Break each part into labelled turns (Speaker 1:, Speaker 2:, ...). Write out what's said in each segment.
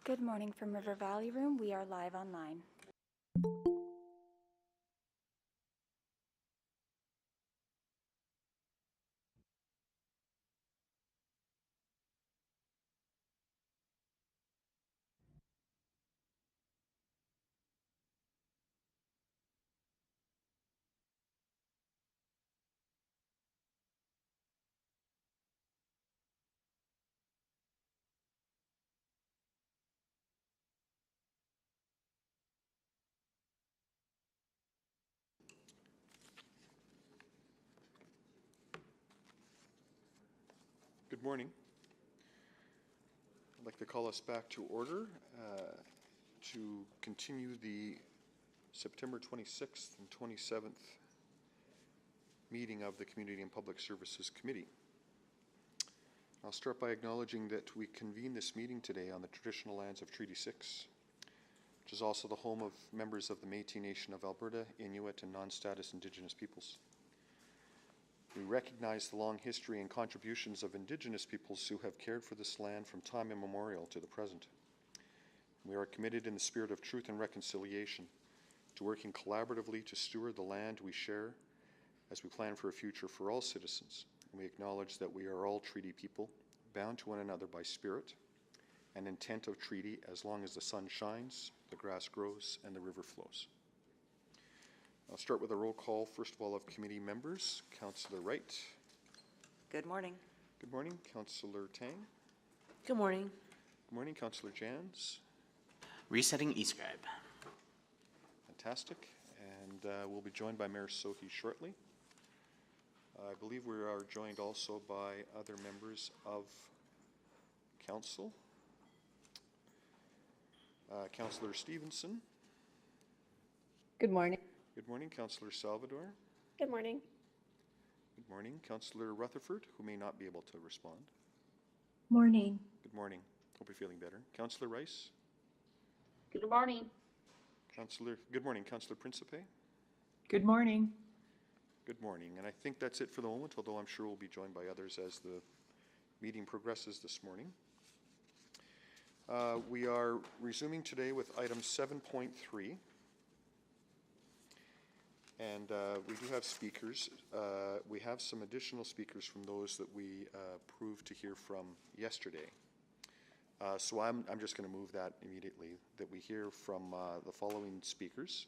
Speaker 1: Good morning from River Valley Room. We are live online.
Speaker 2: Good morning. I'd like to call us back to order to continue the September 26th and 27th meeting of the Community and Public Services Committee. I'll start by acknowledging that we convene this meeting today on the traditional lands of Treaty 6, which is also the home of members of the Métis Nation of Alberta, Inuit, and non-status Indigenous peoples. We recognize the long history and contributions of Indigenous peoples who have cared for this land from time immemorial to the present. We are committed in the spirit of truth and reconciliation to working collaboratively to steward the land we share as we plan for a future for all citizens. We acknowledge that we are all treaty people, bound to one another by spirit and intent of treaty as long as the sun shines, the grass grows, and the river flows. I'll start with a roll call, first of all, of committee members. Councillor Wright.
Speaker 3: Good morning.
Speaker 2: Good morning. Councillor Tang.
Speaker 3: Good morning.
Speaker 2: Good morning. Councillor Jans.
Speaker 4: Resetting e-scribe.
Speaker 2: Fantastic. And we'll be joined by Mayor Sohi shortly. I believe we are joined also by other members of council. Councillor Stevenson.
Speaker 5: Good morning.
Speaker 2: Good morning, Councillor Salvador.
Speaker 5: Good morning.
Speaker 2: Good morning, Councillor Rutherford, who may not be able to respond.
Speaker 5: Morning.
Speaker 2: Good morning. Hope you're feeling better. Councillor Rice.
Speaker 6: Good morning.
Speaker 2: Good morning, Councillor Principe.
Speaker 5: Good morning.
Speaker 2: Good morning. And I think that's it for the moment, although I'm sure we'll be joined by others as the meeting progresses this morning. We are resuming today with item 7.3. And we do have speakers. We have some additional speakers from those that we proved to hear from yesterday. So I'm just going to move that immediately, that we hear from the following speakers.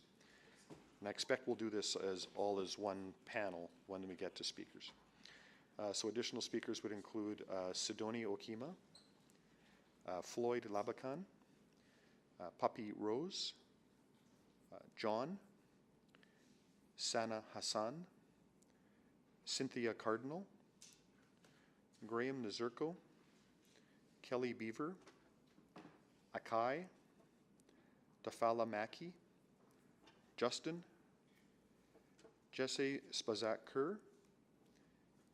Speaker 2: And I expect we'll do this as one panel when we get to speakers. So additional speakers would include Sidonie Okima, Floyd Labakan, Puppy Rose, John, Sana Hassan, Cynthia Cardinal, Graham Nazirko, Kelly Beaver, Akai, Tafala Maki, Justin, Jesse Spazak-Kerr,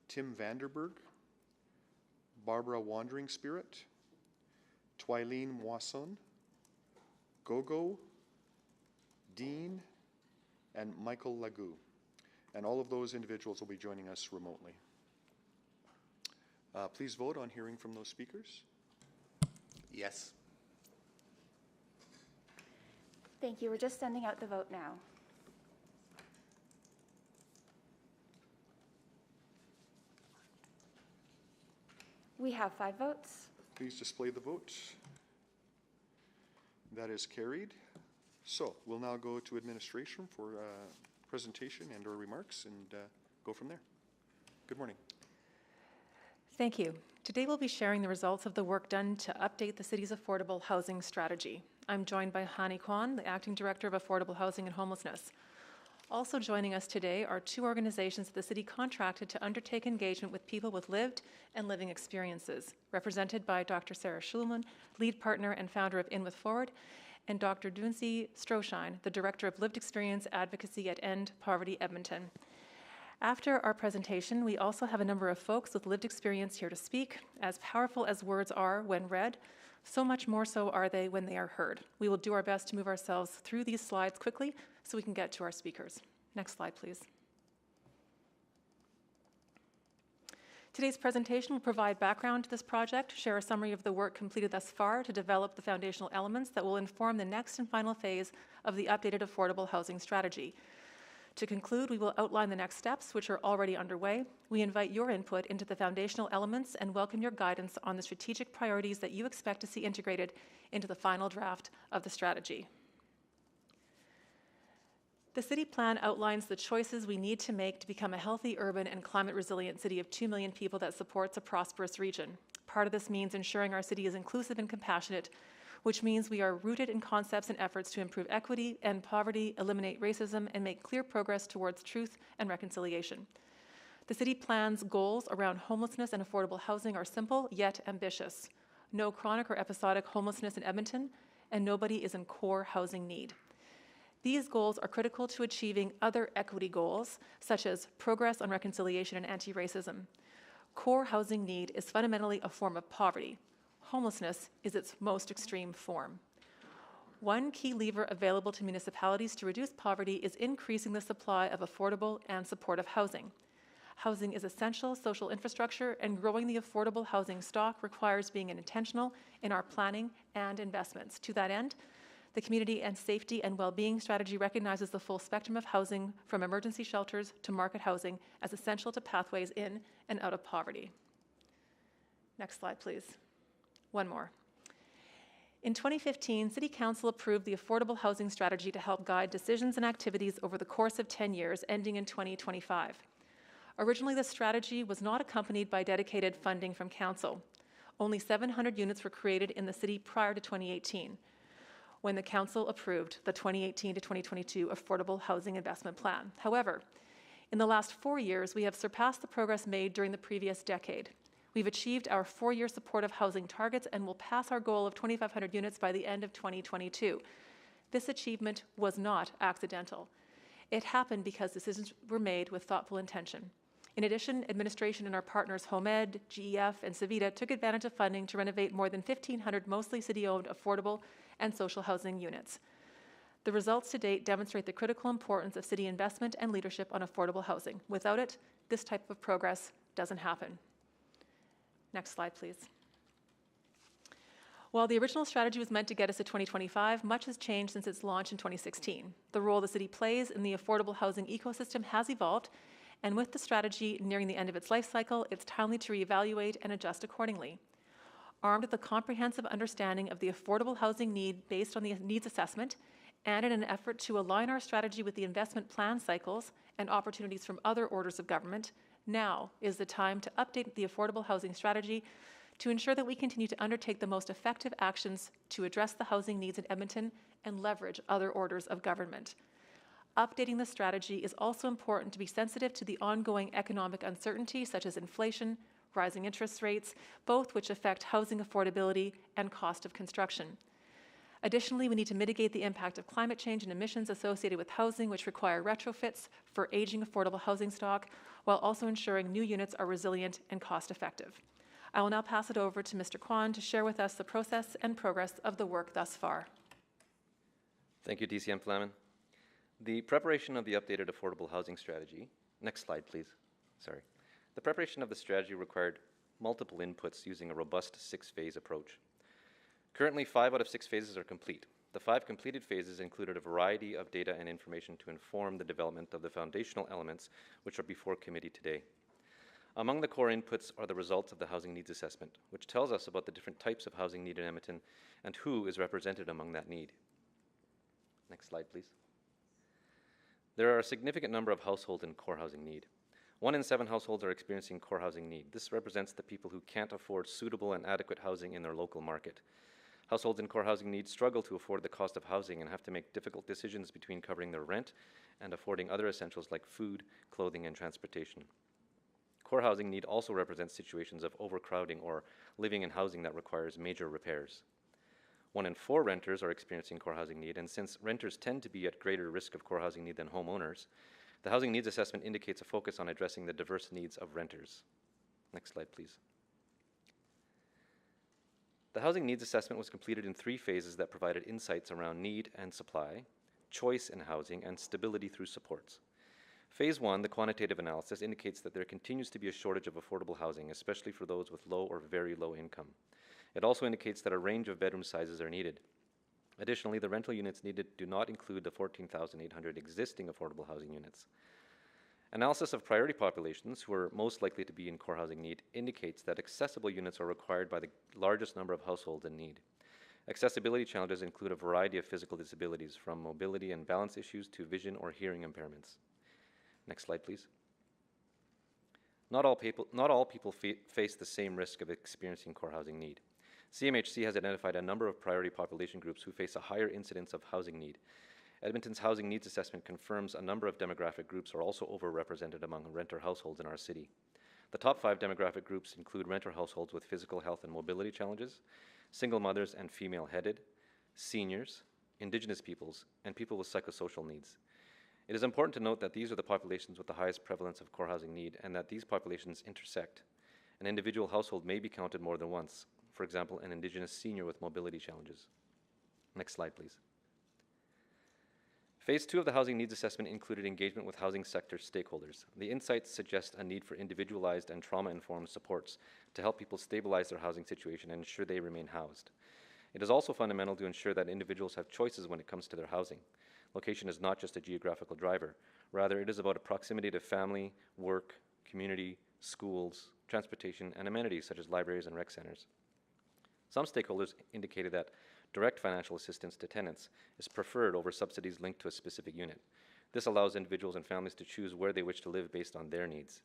Speaker 2: Tim Vanderberg, Barbara Wandering Spirit, Twileen Moisson, Gogo, Dean, and Michael Lagou. And all of those individuals will be joining us remotely. Please vote on hearing from those speakers.
Speaker 4: Yes.
Speaker 1: Thank you. We're just sending out the vote now. We have 5 votes.
Speaker 2: Please display the vote. That is carried. So we'll now go to administration for presentation and or remarks and go from there. Good morning.
Speaker 7: Thank you. Today we'll be sharing the results of the work done to update the city's affordable housing strategy. I'm joined by Hani Kwan, the Acting Director of Affordable Housing and Homelessness. Also joining us today are 2 organizations that the city contracted to undertake engagement with people with lived and living experiences, represented by Dr. Sarah Schulman, lead partner and founder of In With Forward, and Dr. Dunsi Stroshine, the Director of Lived Experience Advocacy at End Poverty Edmonton. After our presentation, we also have a number of folks with lived experience here to speak. As powerful as words are when read, so much more so are they when they are heard. We will do our best to move ourselves through these slides quickly so we can get to our speakers. Next slide, please. Today's presentation will provide background to this project, share a summary of the work completed thus far to develop the foundational elements that will inform the next and final phase of the updated affordable housing strategy. To conclude, we will outline the next steps, which are already underway. We invite your input into the foundational elements and welcome your guidance on the strategic priorities that you expect to see integrated into the final draft of the strategy. The city plan outlines the choices we need to make to become a healthy, urban, and climate-resilient city of 2 million people that supports a prosperous region. Part of this means ensuring our city is inclusive and compassionate, which means we are rooted in concepts and efforts to improve equity, end poverty, eliminate racism, and make clear progress towards truth and reconciliation. The city plan's goals around homelessness and affordable housing are simple yet ambitious. No chronic or episodic homelessness in Edmonton, and nobody is in core housing need. These goals are critical to achieving other equity goals, such as progress on reconciliation and anti-racism. Core housing need is fundamentally a form of poverty. Homelessness is its most extreme form. One key lever available to municipalities to reduce poverty is increasing the supply of affordable and supportive housing. Housing is essential social infrastructure, and growing the affordable housing stock requires being intentional in our planning and investments. To that end, the Community and Safety and Wellbeing Strategy recognizes the full spectrum of housing, from emergency shelters to market housing, as essential to pathways in and out of poverty. Next slide, please. One more. In 2015, City Council approved the Affordable Housing Strategy to help guide decisions and activities over the course of 10 years, ending in 2025. Originally, the strategy was not accompanied by dedicated funding from Council. Only 700 units were created in the city prior to 2018, when the Council approved the 2018 to 2022 Affordable Housing Investment Plan. However, in the last 4 years, we have surpassed the progress made during the previous decade. We've achieved our 4-year supportive housing targets and will pass our goal of 2,500 units by the end of 2022. This achievement was not accidental. It happened because decisions were made with thoughtful intention. In addition, administration and our partners HomeEd, GEF, and Savita took advantage of funding to renovate more than 1,500 mostly city-owned affordable and social housing units. The results to date demonstrate the critical importance of city investment and leadership on affordable housing. Without it, this type of progress doesn't happen. Next slide, please. While the original strategy was meant to get us to 2025, much has changed since its launch in 2016. The role the city plays in the affordable housing ecosystem has evolved, and with the strategy nearing the end of its life cycle, it's timely to reevaluate and adjust accordingly. Armed with a comprehensive understanding of the affordable housing need based on the needs assessment, and in an effort to align our strategy with the investment plan cycles and opportunities from other orders of government, now is the time to update the affordable housing strategy to ensure that we continue to undertake the most effective actions to address the housing needs in Edmonton and leverage other orders of government. Updating the strategy is also important to be sensitive to the ongoing economic uncertainty, such as inflation, rising interest rates, both which affect housing affordability and cost of construction. Additionally, we need to mitigate the impact of climate change and emissions associated with housing, which require retrofits for aging affordable housing stock, while also ensuring new units are resilient and cost-effective. I will now pass it over to Mr. Kwan to share with us the process and progress of the work thus far.
Speaker 8: Thank you, DCM Flamin. The preparation of the updated affordable housing strategy, next slide please, sorry. The preparation of the strategy required multiple inputs using a robust 6-phase approach. Currently, 5 out of 6 phases are complete. The 5 completed phases included a variety of data and information to inform the development of the foundational elements which are before committee today. Among the core inputs are the results of the housing needs assessment, which tells us about the different types of housing need in Edmonton and who is represented among that need. Next slide, please. There are a significant number of households in core housing need. 1 in 7 households are experiencing core housing need. This represents the people who can't afford suitable and adequate housing in their local market. Households in core housing need struggle to afford the cost of housing and have to make difficult decisions between covering their rent and affording other essentials like food, clothing, and transportation. Core housing need also represents situations of overcrowding or living in housing that requires major repairs. 1 in 4 renters are experiencing core housing need, and since renters tend to be at greater risk of core housing need than homeowners, the housing needs assessment indicates a focus on addressing the diverse needs of renters. Next slide, please. The housing needs assessment was completed in 3 phases that provided insights around need and supply, choice in housing, and stability through supports. Phase 1, the quantitative analysis, indicates that there continues to be a shortage of affordable housing, especially for those with low or very low income. It also indicates that a range of bedroom sizes are needed. Additionally, the rental units needed do not include the 14,800 existing affordable housing units. Analysis of priority populations, who are most likely to be in core housing need, indicates that accessible units are required by the largest number of households in need. Accessibility challenges include a variety of physical disabilities, from mobility and balance issues to vision or hearing impairments. Next slide, please. Not all people face the same risk of experiencing core housing need. CMHC has identified a number of priority population groups who face a higher incidence of housing need. Edmonton's Housing Needs Assessment confirms a number of demographic groups are also overrepresented among renter households in our city. The top 5 demographic groups include renter households with physical health and mobility challenges, single mothers and female-headed, seniors, Indigenous peoples, and people with psychosocial needs. It is important to note that these are the populations with the highest prevalence of core housing need, and that these populations intersect. An individual household may be counted more than once, for example, an Indigenous senior with mobility challenges. Next slide, please. Phase 2 of the Housing Needs Assessment included engagement with housing sector stakeholders. The insights suggest a need for individualized and trauma-informed supports to help people stabilize their housing situation and ensure they remain housed. It is also fundamental to ensure that individuals have choices when it comes to their housing. Location is not just a geographical driver. Rather, it is about a proximity to family, work, community, schools, transportation, and amenities such as libraries and rec centers. Some stakeholders indicated that direct financial assistance to tenants is preferred over subsidies linked to a specific unit. This allows individuals and families to choose where they wish to live based on their needs.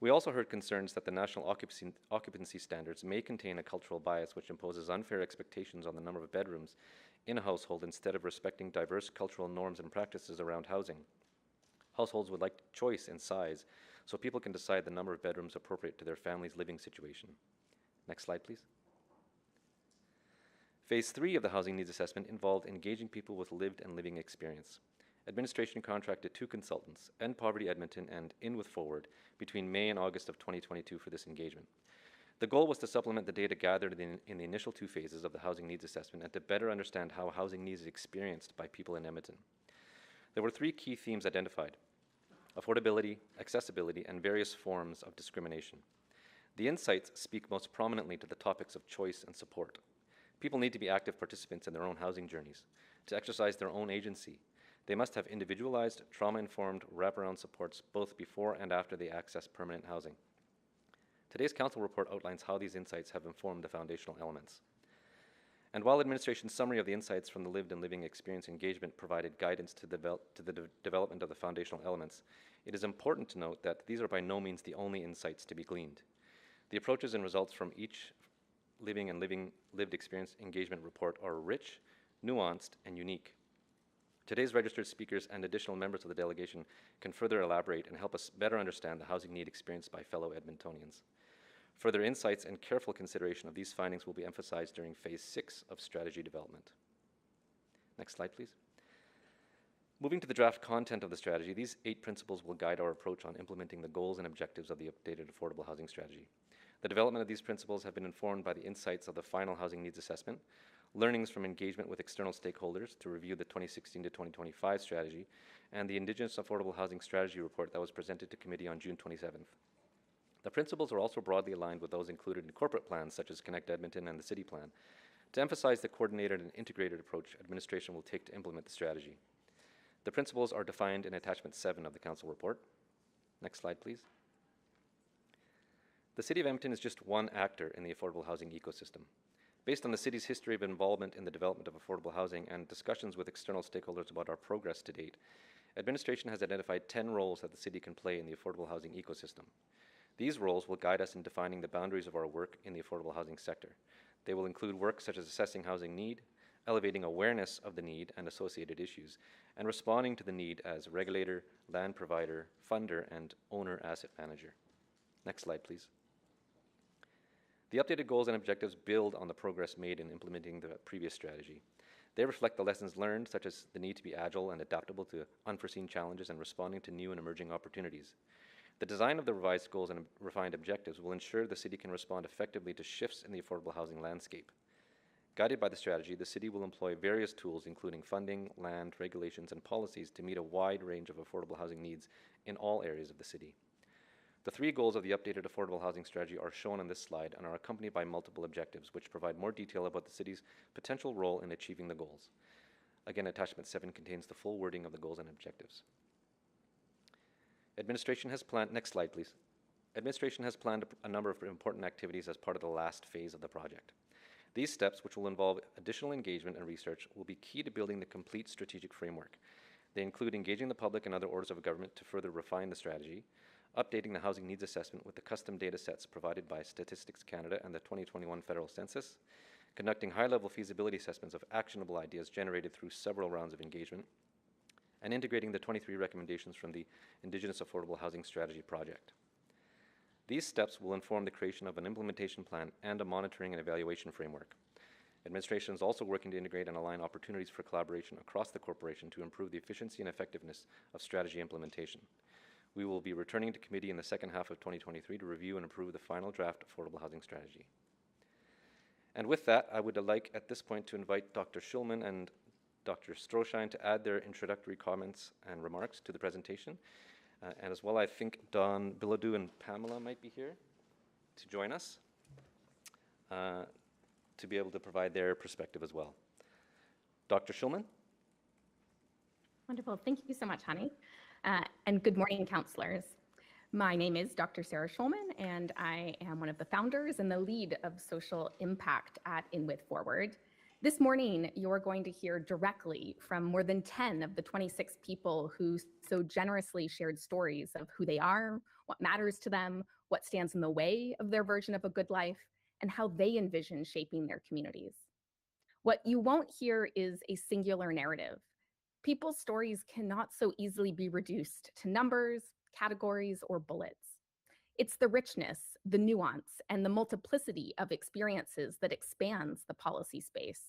Speaker 8: We also heard concerns that the national occupancy standards may contain a cultural bias which imposes unfair expectations on the number of bedrooms in a household instead of respecting diverse cultural norms and practices around housing. Households would like choice in size, so people can decide the number of bedrooms appropriate to their family's living situation. Next slide, please. Phase 3 of the Housing Needs Assessment involved engaging people with lived and living experience. Administration contracted 2 consultants, End Poverty Edmonton and In With Forward, between May and August of 2022 for this engagement. The goal was to supplement the data gathered in the initial 2 phases of the Housing Needs Assessment and to better understand how housing needs is experienced by people in Edmonton. There were 3 key themes identified: affordability, accessibility, and various forms of discrimination. The insights speak most prominently to the topics of choice and support. People need to be active participants in their own housing journeys. To exercise their own agency, they must have individualized, trauma-informed wraparound supports both before and after they access permanent housing. Today's council report outlines how these insights have informed the foundational elements. And while administration's summary of the insights from the lived and living experience engagement provided guidance to the development of the foundational elements, it is important to note that these are by no means the only insights to be gleaned. The approaches and results from each lived experience engagement report are rich, nuanced, and unique. Today's registered speakers and additional members of the delegation can further elaborate and help us better understand the housing need experienced by fellow Edmontonians. Further insights and careful consideration of these findings will be emphasized during Phase 6 of strategy development. Next slide, please. Moving to the draft content of the strategy, these 8 principles will guide our approach on implementing the goals and objectives of the updated affordable housing strategy. The development of these principles have been informed by the insights of the final Housing Needs Assessment, learnings from engagement with external stakeholders to review the 2016 to 2025 strategy, and the Indigenous Affordable Housing Strategy Report that was presented to committee on June 27th. The principles are also broadly aligned with those included in corporate plans such as Connect Edmonton and the City Plan, to emphasize the coordinated and integrated approach administration will take to implement the strategy. The principles are defined in Attachment 7 of the Council Report. Next slide, please. The City of Edmonton is just one actor in the affordable housing ecosystem. Based on the city's history of involvement in the development of affordable housing and discussions with external stakeholders about our progress to date, administration has identified 10 roles that the city can play in the affordable housing ecosystem. These roles will guide us in defining the boundaries of our work in the affordable housing sector. They will include work such as assessing housing need, elevating awareness of the need and associated issues, and responding to the need as regulator, land provider, funder, and owner asset manager. Next slide, please. The updated goals and objectives build on the progress made in implementing the previous strategy. They reflect the lessons learned, such as the need to be agile and adaptable to unforeseen challenges and responding to new and emerging opportunities. The design of the revised goals and refined objectives will ensure the city can respond effectively to shifts in the affordable housing landscape. Guided by the strategy, the city will employ various tools, including funding, land, regulations, and policies to meet a wide range of affordable housing needs in all areas of the city. The 3 goals of the updated affordable housing strategy are shown on this slide and are accompanied by multiple objectives, which provide more detail about the city's potential role in achieving the goals. Again, attachment 7 contains the full wording of the goals and objectives. Administration has planned, next slide please. Administration has planned a number of important activities as part of the last phase of the project. These steps, which will involve additional engagement and research, will be key to building the complete strategic framework. They include engaging the public and other orders of government to further refine the strategy, updating the housing needs assessment with the custom data sets provided by Statistics Canada and the 2021 federal census, conducting high-level feasibility assessments of actionable ideas generated through several rounds of engagement, and integrating the 23 recommendations from the Indigenous Affordable Housing Strategy project. These steps will inform the creation of an implementation plan and a monitoring and evaluation framework. Administration is also working to integrate and align opportunities for collaboration across the corporation to improve the efficiency and effectiveness of strategy implementation. We will be returning to committee in the second half of 2023 to review and approve the final draft affordable housing strategy. And with that, I would like at this point to invite Dr. Schulman and Dr. Stroschein to add their introductory comments and remarks to the presentation. And as well, I think Don Bilodeau and Pamela might be here to join us to be able to provide their perspective as well. Dr. Schulman?
Speaker 9: Wonderful. Thank you so much, Hani. And good morning, counselors. My name is Dr. Sarah Schulman, and I am one of the founders and the lead of social impact at InWith Forward. This morning, you're going to hear directly from more than 10 of the 26 people who so generously shared stories of who they are, what matters to them, what stands in the way of their version of a good life, and how they envision shaping their communities. What you won't hear is a singular narrative. People's stories cannot so easily be reduced to numbers, categories, or bullets. It's the richness, the nuance, and the multiplicity of experiences that expands the policy space,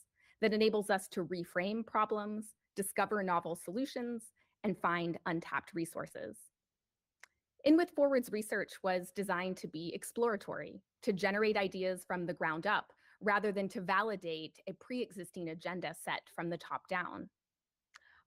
Speaker 9: that enables us to reframe problems, discover novel solutions, and find untapped resources. InWith Forward's research was designed to be exploratory, to generate ideas from the ground up, rather than to validate a pre-existing agenda set from the top down.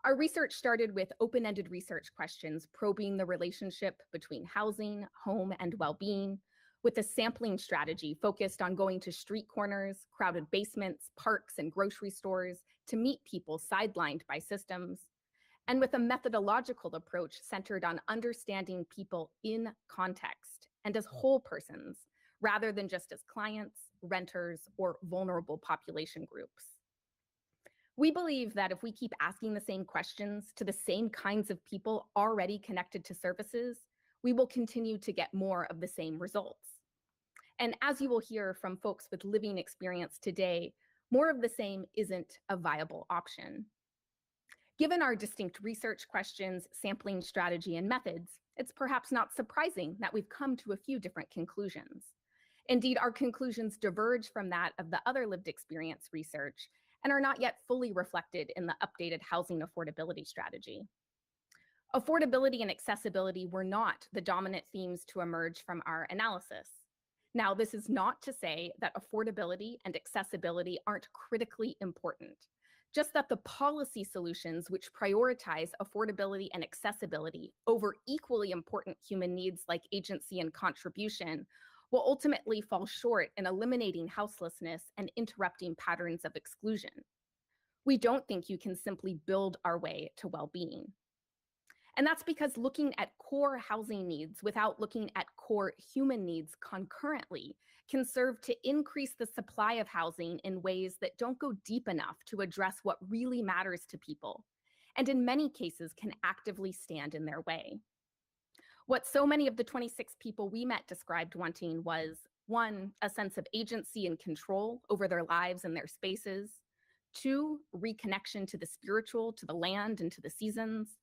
Speaker 9: Our research started with open-ended research questions probing the relationship between housing, home, and well-being, with a sampling strategy focused on going to street corners, crowded basements, parks, and grocery stores to meet people sidelined by systems, and with a methodological approach centered on understanding people in context and as whole persons, rather than just as clients, renters, or vulnerable population groups. We believe that if we keep asking the same questions to the same kinds of people already connected to services, we will continue to get more of the same results. And as you will hear from folks with living experience today, more of the same isn't a viable option. Given our distinct research questions, sampling strategy, and methods, it's perhaps not surprising that we've come to a few different conclusions. Indeed, our conclusions diverge from that of the other lived experience research and are not yet fully reflected in the updated housing affordability strategy. Affordability and accessibility were not the dominant themes to emerge from our analysis. Now, this is not to say that affordability and accessibility aren't critically important, just that the policy solutions which prioritize affordability and accessibility over equally important human needs like agency and contribution will ultimately fall short in eliminating houselessness and interrupting patterns of exclusion. We don't think you can simply build our way to well-being. And that's because looking at core housing needs without looking at core human needs concurrently can serve to increase the supply of housing in ways that don't go deep enough to address what really matters to people, and in many cases can actively stand in their way. What so many of the 26 people we met described wanting was, 1, a sense of agency and control over their lives and their spaces, 2, reconnection to the spiritual, to the land, and to the seasons,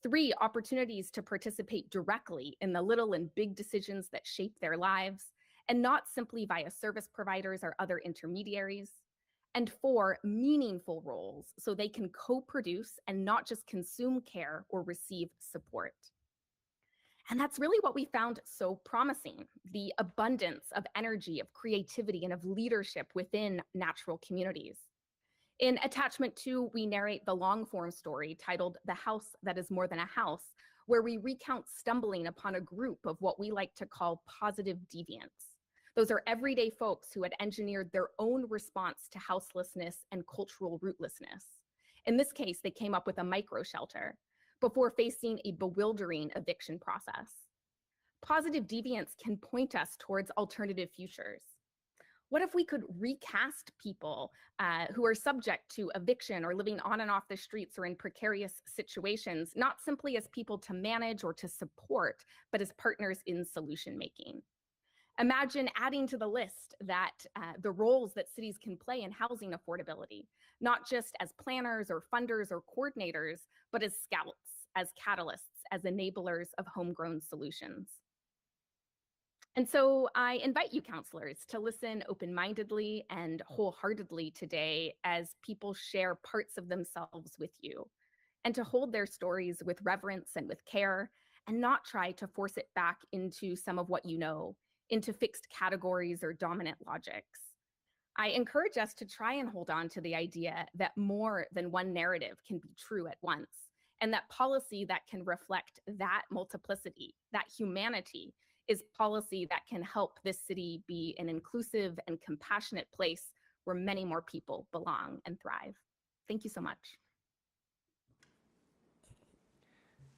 Speaker 9: 3, opportunities to participate directly in the little and big decisions that shape their lives, and not simply via service providers or other intermediaries, and 4, meaningful roles so they can co-produce and not just consume care or receive support. And that's really what we found so promising, the abundance of energy, of creativity, and of leadership within natural communities. In attachment 2, we narrate the long form story titled The House That Is More Than a House, where we recount stumbling upon a group of what we like to call positive deviants. Those are everyday folks who had engineered their own response to houselessness and cultural rootlessness. In this case, they came up with a micro shelter before facing a bewildering eviction process. Positive deviants can point us towards alternative futures. What if we could recast people who are subject to eviction or living on and off the streets or in precarious situations, not simply as people to manage or to support, but as partners in solution making? Imagine adding to the list that the roles that cities can play in housing affordability, not just as planners or funders or coordinators, but as scouts, as catalysts, as enablers of homegrown solutions. And so I invite you, counselors, to listen open-mindedly and wholeheartedly today as people share parts of themselves with you, and to hold their stories with reverence and with care, and not try to force it back into some of what you know, into fixed categories or dominant logics. I encourage us to try and hold on to the idea that more than one narrative can be true at once, and that policy that can reflect that multiplicity, that humanity, is policy that can help this city be an inclusive and compassionate place where many more people belong and thrive. Thank you so much.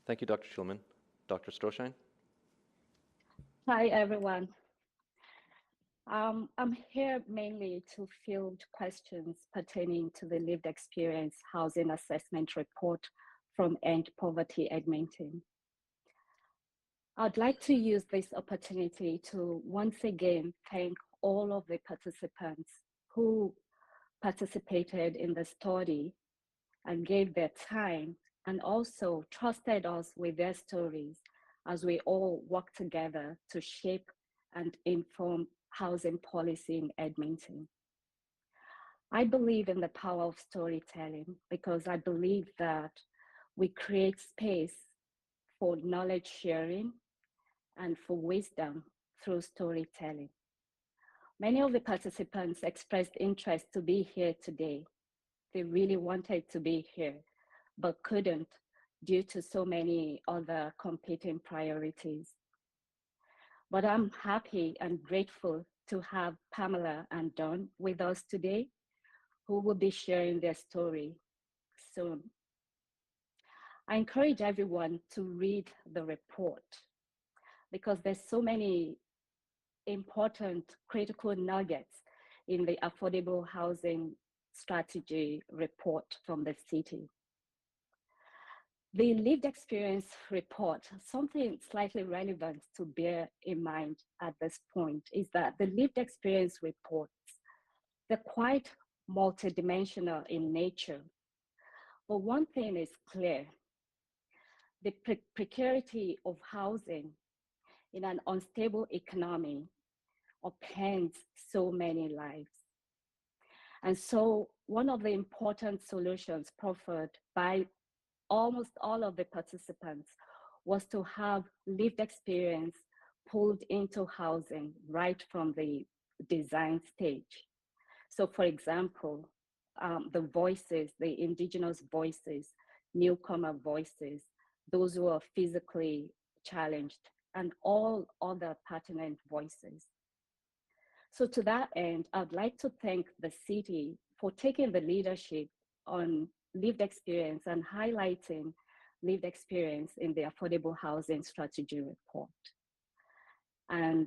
Speaker 8: Thank you, Dr. Schulman. Dr. Stroschein?
Speaker 6: Hi, everyone. I'm here mainly to field questions pertaining to the lived experience housing assessment report from End Poverty Edmonton. I'd like to use this opportunity to once again thank all of the participants who participated in the study and gave their time and also trusted us with their stories as we all work together to shape and inform housing policy in Edmonton. I believe in the power of storytelling because I believe that we create space for knowledge sharing and for wisdom through storytelling. Many of the participants expressed interest to be here today. They really wanted to be here, but couldn't due to so many other competing priorities. But I'm happy and grateful to have Pamela and Don with us today, who will be sharing their story soon. I encourage everyone to read the report because there's so many important critical nuggets in the affordable housing strategy report from the city. The lived experience report, something slightly relevant to bear in mind at this point is that the lived experience reports, they're quite multidimensional in nature. But one thing is clear, the precarity of housing in an unstable economy upends so many lives. And so one of the important solutions proffered by almost all of the participants was to have lived experience pulled into housing right from the design stage. So for example, the voices, the indigenous voices, newcomer voices, those who are physically challenged, and all other pertinent voices. So to that end, I'd like to thank the city for taking the leadership on lived experience and highlighting lived experience in the Affordable Housing Strategy Report. And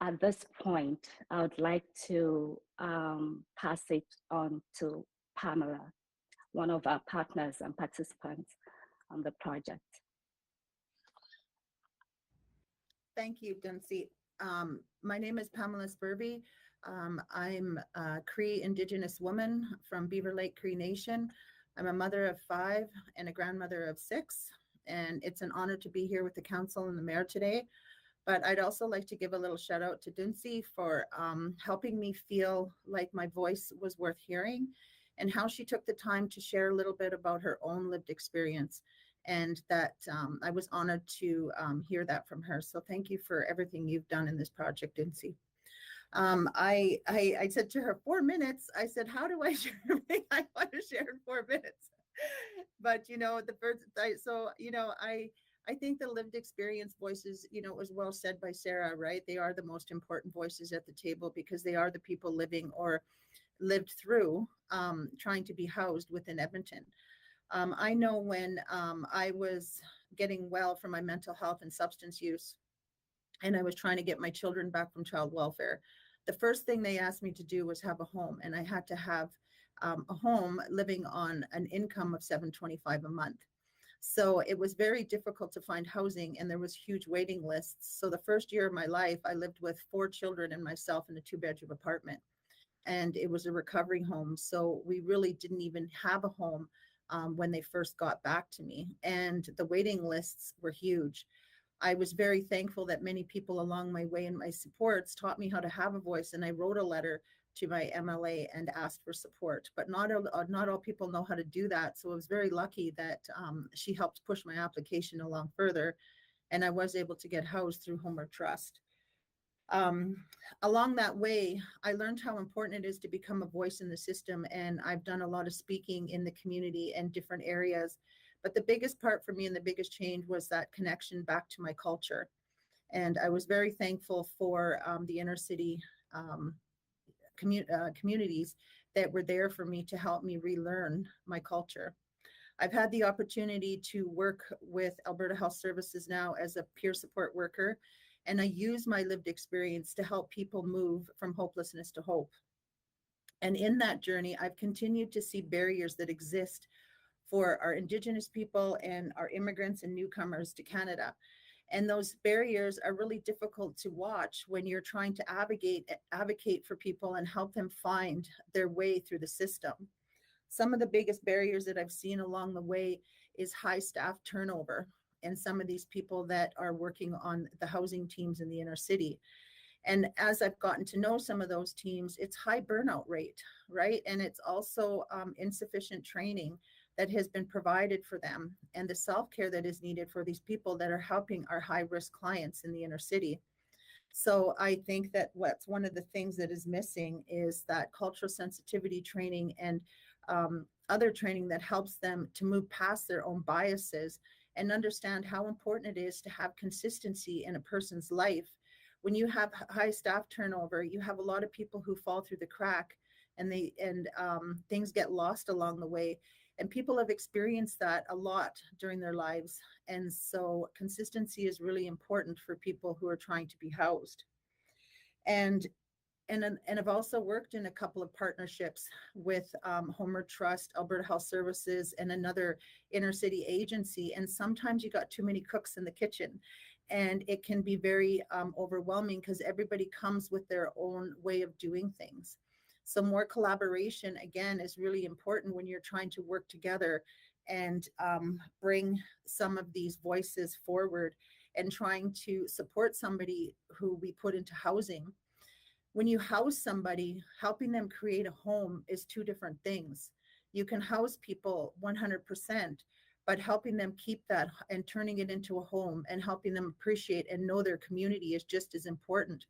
Speaker 6: at this point, I would like to pass it on to Pamela, one of our partners and participants on the project.
Speaker 10: Thank you, Duncy. My name is Pamela Spurby. I'm a Cree Indigenous woman from Beaver Lake Cree Nation. I'm a mother of 5 and a grandmother of 6, and it's an honor to be here with the council and the mayor today. But I'd also like to give a little shout out to Duncy for helping me feel like my voice was worth hearing, and how she took the time to share a little bit about her own lived experience. and that I was honored to hear that from her. So thank you for everything you've done in this project, Dincy. I said to her, 4 minutes. I said, how do I share everything I want to share in 4 minutes? But, I think the lived experience voices, it was well said by Sarah, right? They are the most important voices at the table because they are the people living or lived through trying to be housed within Edmonton. I know when I was getting well from my mental health and substance use, and I was trying to get my children back from child welfare, the first thing they asked me to do was have a home, and I had to have a home living on an income of $725 a month. So it was very difficult to find housing, and there was huge waiting lists. So the first year of my life, I lived with 4 children and myself in a 2-bedroom apartment, and it was a recovery home. So we really didn't even have a home when they first got back to me, and the waiting lists were huge. I was very thankful that many people along my way and my supports taught me how to have a voice, and I wrote a letter to my MLA and asked for support, but not all people know how to do that. So I was very lucky that she helped push my application along further, and I was able to get housed through Homer Trust. Along that way, I learned how important it is to become a voice in the system, and I've done a lot of speaking in the community and different areas. But the biggest part for me and the biggest change was that connection back to my culture. And I was very thankful for the inner city communities that were there for me to help me relearn my culture. I've had the opportunity to work with Alberta Health Services now as a peer support worker, and I use my lived experience to help people move from hopelessness to hope. And in that journey, I've continued to see barriers that exist for our Indigenous people and our immigrants and newcomers to Canada. And those barriers are really difficult to watch when you're trying to advocate for people and help them find their way through the system. Some of the biggest barriers that I've seen along the way is high staff turnover, and some of these people that are working on the housing teams in the inner city. And as I've gotten to know some of those teams, it's high burnout rate, right? And it's also insufficient training that has been provided for them, and the self-care that is needed for these people that are helping our high-risk clients in the inner city. So I think that what's one of the things that is missing is that cultural sensitivity training and other training that helps them to move past their own biases and understand how important it is to have consistency in a person's life. When you have high staff turnover, you have a lot of people who fall through the crack, and things get lost along the way. And people have experienced that a lot during their lives. And so consistency is really important for people who are trying to be housed. And I've also worked in a couple of partnerships with Homer Trust, Alberta Health Services, and another inner city agency. And sometimes you got too many cooks in the kitchen, and it can be very overwhelming because everybody comes with their own way of doing things. So more collaboration, again, is really important when you're trying to work together and bring some of these voices forward and trying to support somebody who we put into housing. When you house somebody, helping them create a home is 2 different things. You can house people 100%, but helping them keep that and turning it into a home and helping them appreciate and know their community is just as important.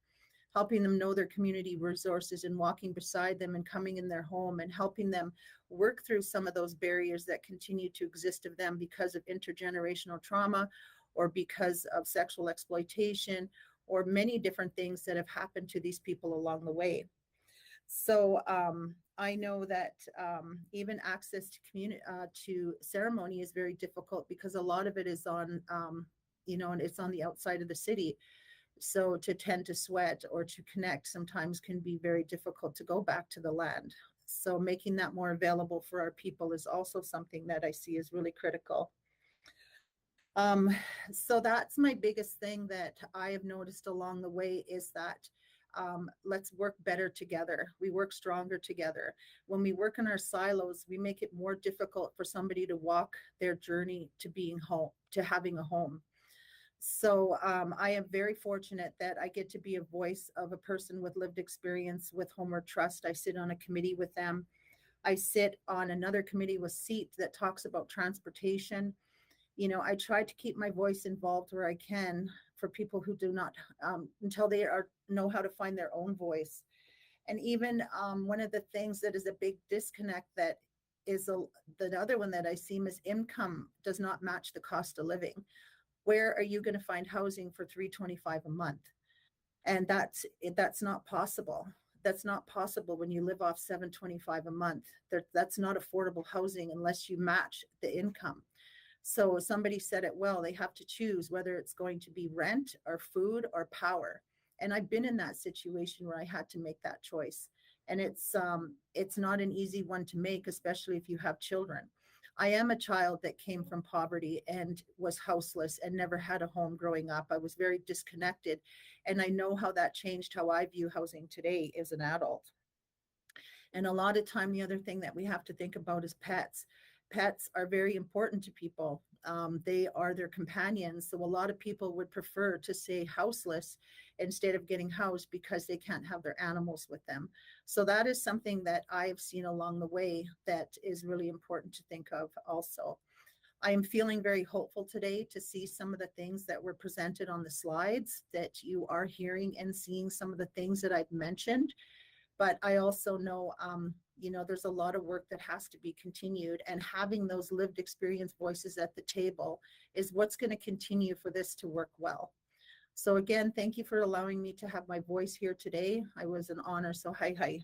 Speaker 10: Helping them know their community resources and walking beside them and coming in their home and helping them work through some of those barriers that continue to exist of them because of intergenerational trauma or because of sexual exploitation or many different things that have happened to these people along the way. So I know that even access to ceremony is very difficult because a lot of it is on, and it's on the outside of the city. So to tend to sweat or to connect sometimes can be very difficult to go back to the land. So making that more available for our people is also something that I see is really critical. So that's my biggest thing that I have noticed along the way is that let's work better together. We work stronger together. When we work in our silos, we make it more difficult for somebody to walk their journey to being home, to having a home. So I am very fortunate that I get to be a voice of a person with lived experience with Homer Trust. I sit on a committee with them. I sit on another committee with SEAT that talks about transportation. You know, I try to keep my voice involved where I can for people who do not, until they know how to find their own voice. And even one of the things that is a big disconnect that is the other one that I see is income does not match the cost of living. Where are you going to find housing for $325 a month? And that's not possible. That's not possible when you live off $725 a month. That's not affordable housing unless you match the income. So somebody said it well, they have to choose whether it's going to be rent or food or power. And I've been in that situation where I had to make that choice. And it's not an easy one to make, especially if you have children. I am a child that came from poverty and was houseless and never had a home growing up. I was very disconnected. And I know how that changed how I view housing today as an adult. And a lot of time, the other thing that we have to think about is pets. Pets are very important to people. They are their companions. So a lot of people would prefer to stay houseless instead of getting housed because they can't have their animals with them. So that is something that I've seen along the way that is really important to think of also. I am feeling very hopeful today to see some of the things that were presented on the slides, that you are hearing and seeing some of the things that I've mentioned. But I also know, there's a lot of work that has to be continued, and having those lived experience voices at the table is what's going to continue for this to work well. So again, thank you for allowing me to have my voice here today. I was an honor, so hi.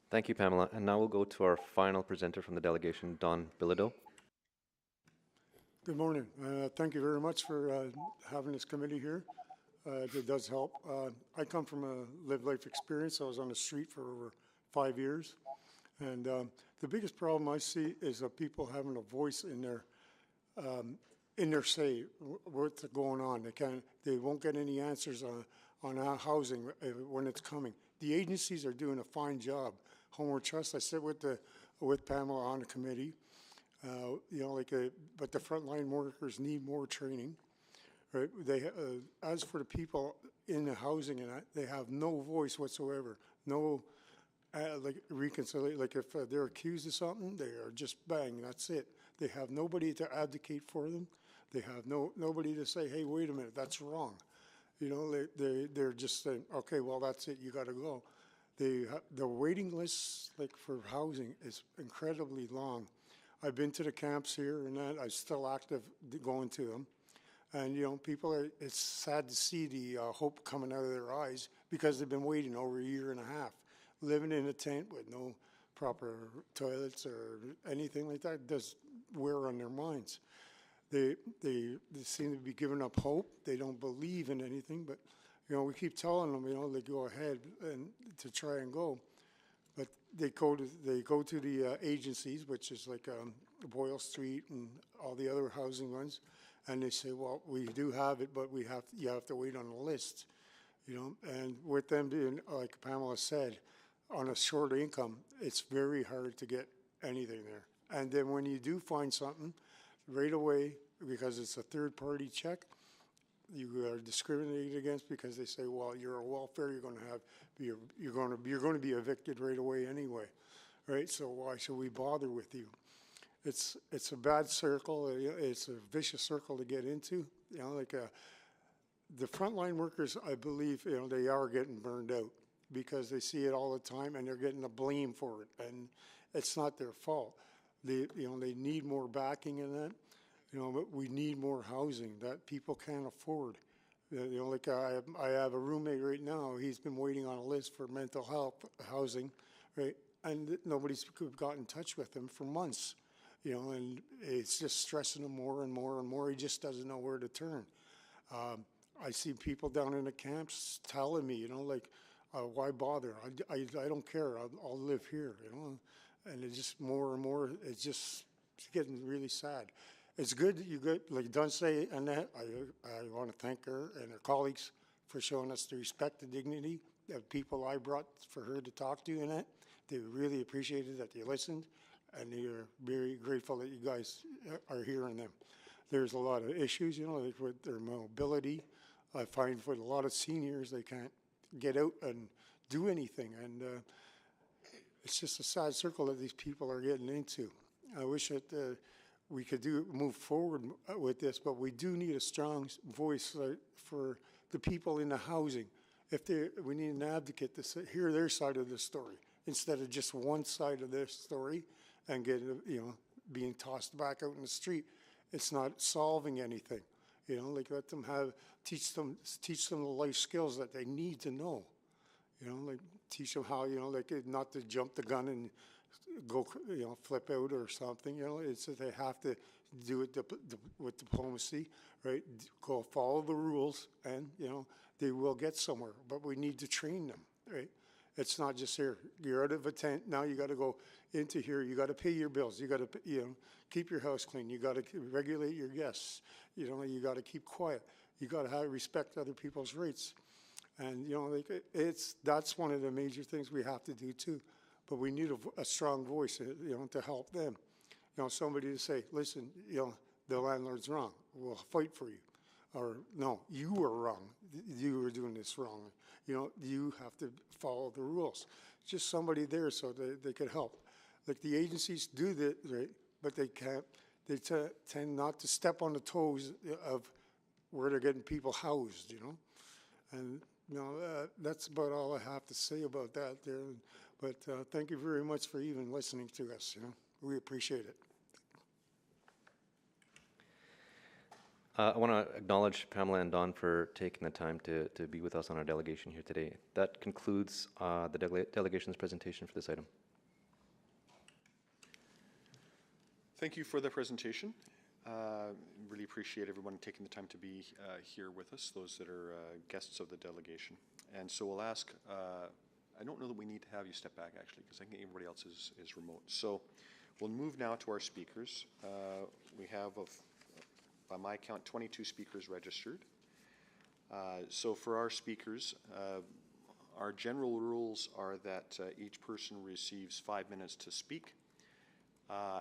Speaker 8: Thank you, Pamela. And now we'll go to our final presenter from the delegation, Don Bilodeau.
Speaker 11: Good morning. Thank you very much for having this committee here. It does help. I come from a lived life experience. I was on the street for over 5 years. And the biggest problem I see is people having a voice in their say, what's going on. They won't get any answers on our housing when it's coming. The agencies are doing a fine job. Homeward Trust, I sit with Pamela on the committee. But the frontline workers need more training. Right? As for the people in the housing, and they have no voice whatsoever. No, reconciliation. Like if they're accused of something, they are just bang. That's it. They have nobody to advocate for them. They have nobody to say, hey, wait a minute, that's wrong. They're just saying, okay, well, that's it. You got to go. The waiting lists for housing is incredibly long. I've been to the camps here and that. I'm still active going to them. And, it's sad to see the hope coming out of their eyes because they've been waiting over a year and a half, living in a tent with no proper toilets or anything like that. Does wear on their minds. They seem to be giving up hope. They don't believe in anything, but, we keep telling them, they go ahead and to try and go. But they go to the agencies, which is like Boyle Street and all the other housing ones. And they say, well, we do have it, but you have to wait on the list, And with them being, like Pamela said, on a short income, it's very hard to get anything there. And then when you do find something, right away, because it's a third-party check, you are discriminated against because they say, well, you're a welfare, you're going to be evicted right away anyway, right? So why should we bother with you? It's a bad circle. It's a vicious circle to get into. The frontline workers, I believe, they are getting burned out because they see it all the time and they're getting the blame for it, and it's not their fault. They need more backing in that. But we need more housing that people can't afford. I have a roommate right now. He's been waiting on a list for mental health housing, right? And nobody's got in touch with him for months. And it's just stressing him more and more and more. He just doesn't know where to turn. I see people down in the camps telling me, why bother? I don't care. I'll live here, And it's just more and more. It's getting really sad. It's good that you get, like Dunce and that. I want to thank her and her colleagues for showing us the respect and dignity of people I brought for her to talk to and that. They really appreciated that they listened. And they're very grateful that you guys are hearing them. There's a lot of issues, with their mobility. I find with a lot of seniors, they can't get out and do anything. And it's just a sad circle that these people are getting into. I wish that we could move forward with this, but we do need a strong voice for the people in the housing. We need an advocate to hear their side of the story instead of just one side of their story and being tossed back out in the street. It's not solving anything. Like let them teach them the life skills that they need to know. Like teach them how, like not to jump the gun and go, flip out or something. It's that they have to do it with diplomacy, right? Go follow the rules, and they will get somewhere. But we need to train them, right? It's not just here. You're out of a tent now. You got to go into here. You got to pay your bills. You got to keep your house clean. You got to regulate your guests. You got to keep quiet. You got to respect other people's rights. And that's one of the major things we have to do too. But we need a strong voice, to help them. Somebody to say, listen, the landlord's wrong. We'll fight for you. Or no, you were wrong. You were doing this wrong. You have to follow the rules. Just somebody there so they could help. Like the agencies do that, right? But they can't. They tend not to step on the toes of where they're getting people housed. And that's about all I have to say about that there. But thank you very much for even listening to us. We appreciate it.
Speaker 8: I want to acknowledge Pamela and Don for taking the time to be with us on our delegation here today. That concludes the delegation's presentation for this item.
Speaker 2: Thank you for the presentation. Really appreciate everyone taking the time to be here with us, those that are guests of the delegation. And so we'll ask, I don't know that we need to have you step back actually, because I think everybody else is remote. So we'll move now to our speakers. We have, by my count, 22 speakers registered. So for our speakers, our general rules are that each person receives 5 minutes to speak.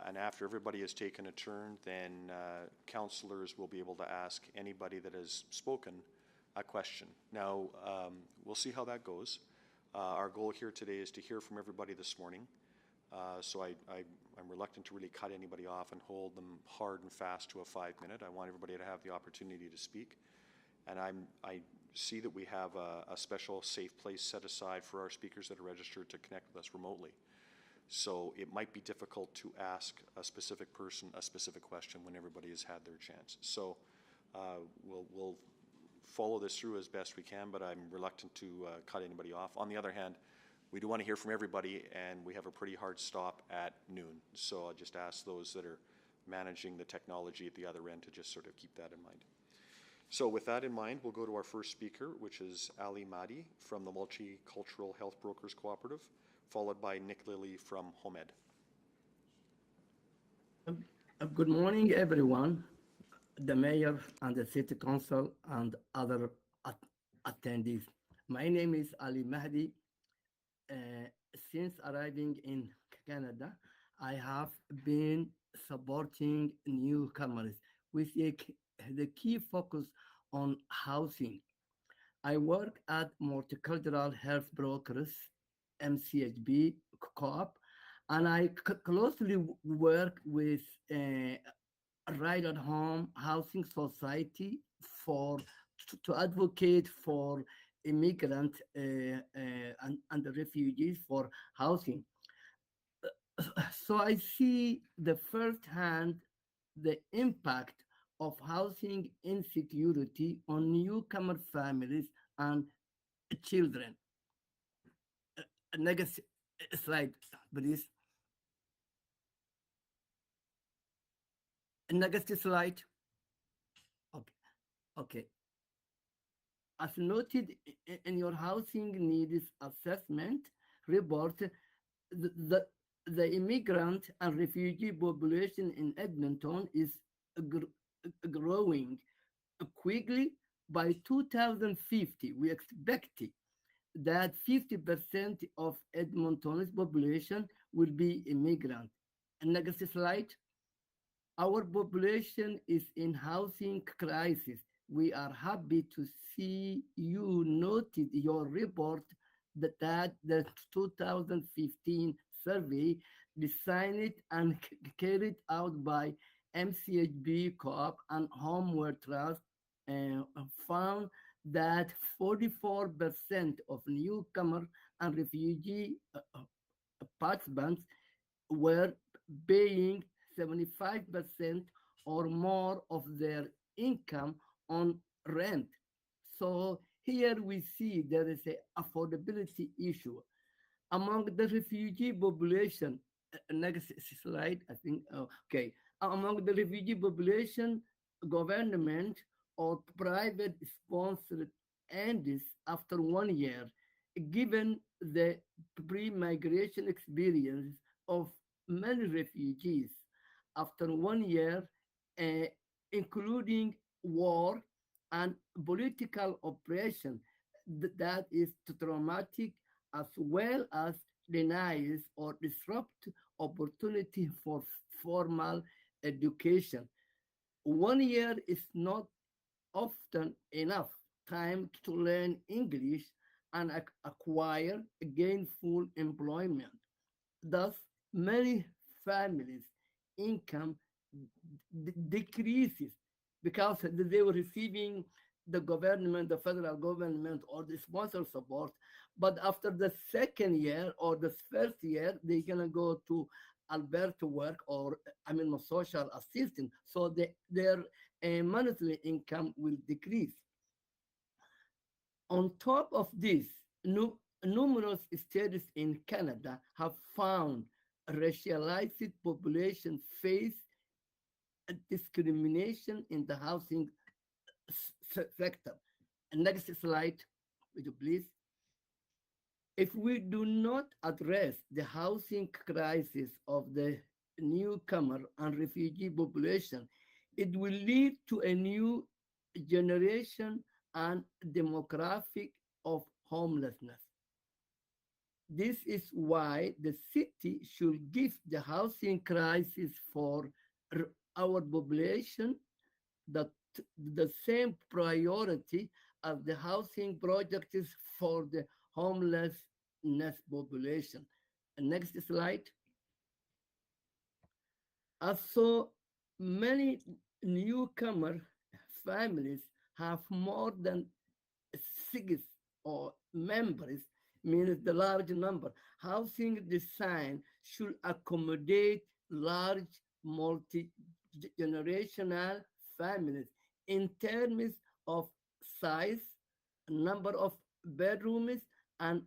Speaker 2: And after everybody has taken a turn, then councillors will be able to ask anybody that has spoken a question. Now, we'll see how that goes. Our goal here today is to hear from everybody this morning. So I'm reluctant to really cut anybody off and hold them hard and fast to a 5 minute. I want everybody to have the opportunity to speak. And I see that we have a special safe place set aside for our speakers that are registered to connect with us remotely. So it might be difficult to ask a specific person a specific question when everybody has had their chance. So we'll follow this through as best we can, but I'm reluctant to cut anybody off. On the other hand, we do want to hear from everybody, and we have a pretty hard stop at noon. So I'll just ask those that are managing the technology at the other end to just sort of keep that in mind. So with that in mind, we'll go to our first speaker, which is Ali Mahdi from the Multicultural Health Brokers Cooperative, followed by Nick Lilly from HomeEd.
Speaker 12: Good morning, everyone, the mayor and the city council and other attendees. My name is Ali Mahdi. Since arriving in Canada, I have been supporting newcomers with the key focus on housing. I work at Multicultural Health Brokers, MCHB Co-op, and I closely work with Right at Home Housing Society to advocate for immigrants and the refugees for housing. So I see firsthand the impact of housing insecurity on newcomer families and children. Next slide, please. Next slide. Okay. As noted in your housing needs assessment report, the immigrant and refugee population in Edmonton is growing quickly. By 2050, we expect that 50% of Edmonton's population will be immigrant. Next slide. Our population is in housing crisis. We are happy to see you noted your report that the 2015 survey designed and carried out by MCHB Co-op and Homeware Trust, found that 44% of newcomer and refugee participants were paying 75% or more of their income on rent. So here we see there is a affordability issue among the refugee population. Next slide, I think. Okay, among the refugee population, government or private sponsored ends after 1 year, given the pre-migration experience of many refugees after 1 year, uh, including war and political oppression that is traumatic, as well as denies or disrupt opportunity for formal education. 1 year is not often enough time to learn English and acquire gainful employment. Thus, many families' income decreases because they were receiving the government, the federal government, or the sponsor support. But after the 2nd year or the 1st year, they're gonna go to Alberta work or social assistant. So their monthly income will decrease. On top of this, numerous studies in Canada have found racialized population face discrimination in the housing sector. Next slide, would you please? If we do not address the housing crisis of the newcomer and refugee population, it will lead to a new generation and demographic of homelessness. This is why the city should give the housing crisis for our population the same priority as the housing projects for the homelessness population. Next slide. As so many newcomer families have more than 6 or members, means the large number. Housing design should accommodate large multi-generational families in terms of size, number of bedrooms, and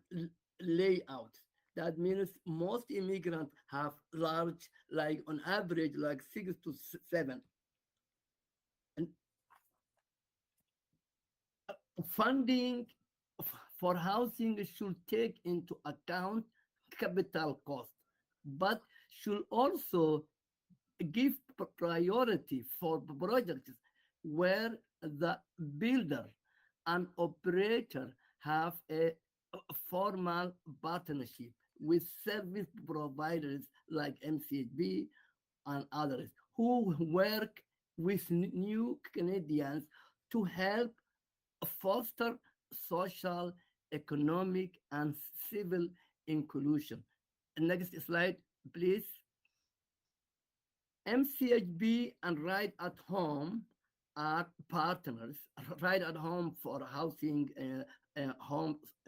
Speaker 12: layout. That means most immigrants have large, like on average, like 6 to 7. And funding for housing should take into account capital cost, but should also give priority for projects where the builder and operator have a formal partnership with service providers like MCHB and others who work with new Canadians to help foster social, economic, and civil inclusion. Next slide, please. MCHB and Right at Home are partners. Right at Home for housing,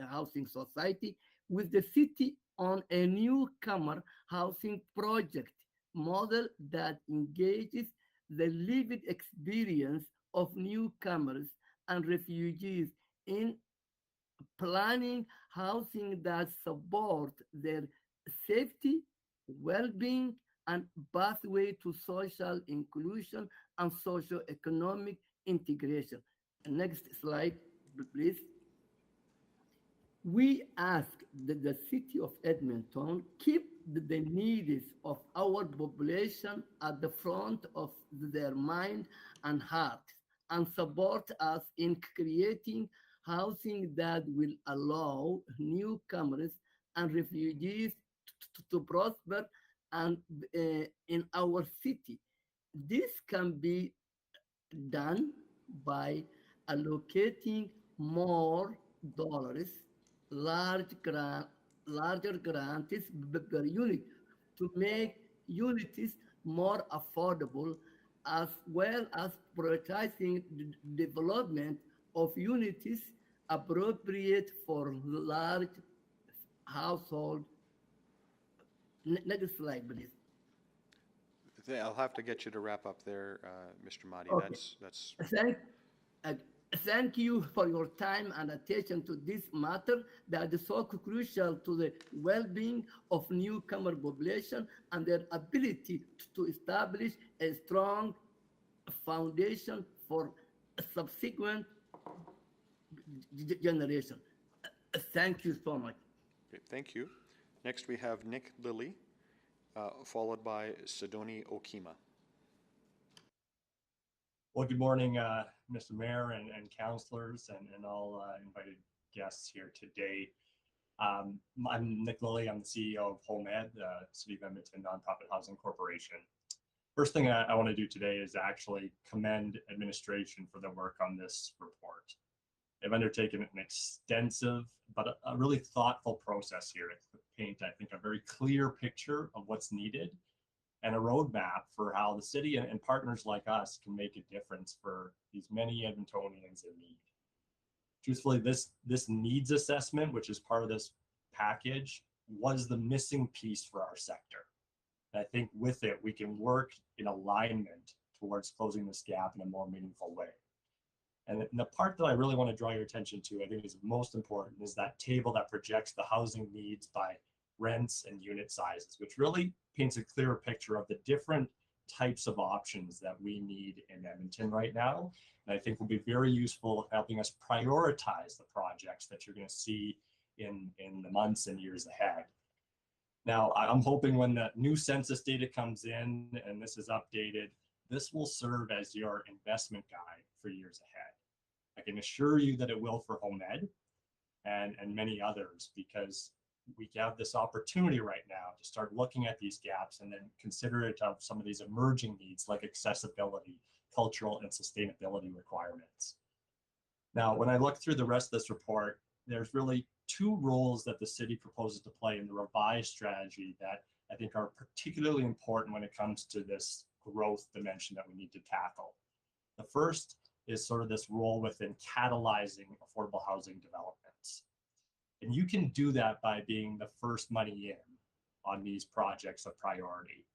Speaker 12: housing society with the city on a newcomer housing project model that engages the lived experience of newcomers and refugees in planning housing that support their safety, well-being, and pathway to social inclusion and socio-economic integration. Next slide, please. We ask that the city of Edmonton keep the needs of our population at the front of their mind and heart, and support us in creating housing that will allow newcomers and refugees to prosper and in our city. This can be done by allocating more dollars, larger grants per unit to make unities more affordable, as well as prioritizing the development of unities appropriate for large household. Next slide, please.
Speaker 2: I'll have to get you to wrap up there, Mr. Mahdi.
Speaker 12: Okay.
Speaker 2: That's
Speaker 12: Thank, uh, thank you for your time and attention to this matter that is so crucial to the well-being of newcomer population and their ability to establish a strong foundation for subsequent generation. Thank you so much.
Speaker 2: great. Thank you. Next, we have Nick Lilly, followed by Sidoni Okima.
Speaker 13: Well, good morning, Mr. Mayor and councilors and all invited guests here today. I'm Nick Lilly. I'm the CEO of HomeEd, City of Edmonton Nonprofit Housing Corporation. First thing I want to do today is actually commend administration for their work on this report. They've undertaken an extensive but a really thoughtful process here to paint, I think, a very clear picture of what's needed and a roadmap for how the city and partners like us can make a difference for these many Edmontonians in need. Truthfully, this needs assessment, which is part of this package, was the missing piece for our sector. And I think with it, we can work in alignment towards closing this gap in a more meaningful way. And the part that I really want to draw your attention to, I think is most important, is that table that projects the housing needs by rents and unit sizes, which really paints a clearer picture of the different types of options that we need in Edmonton right now. And I think will be very useful helping us prioritize the projects that you're going to see in the months and years ahead. Now, I'm hoping when the new census data comes in and this is updated, this will serve as your investment guide for years ahead. I can assure you that it will for HomeEd and many others, because we have this opportunity right now to start looking at these gaps and then consider it of some of these emerging needs like accessibility, cultural and sustainability requirements. Now, when I look through the rest of this report, there's really two roles that the city proposes to play in the revised strategy that I think are particularly important when it comes to this growth dimension that we need to tackle. The first is sort of this role within catalyzing affordable housing developments. And you can do that by being the first money in on these projects of priority,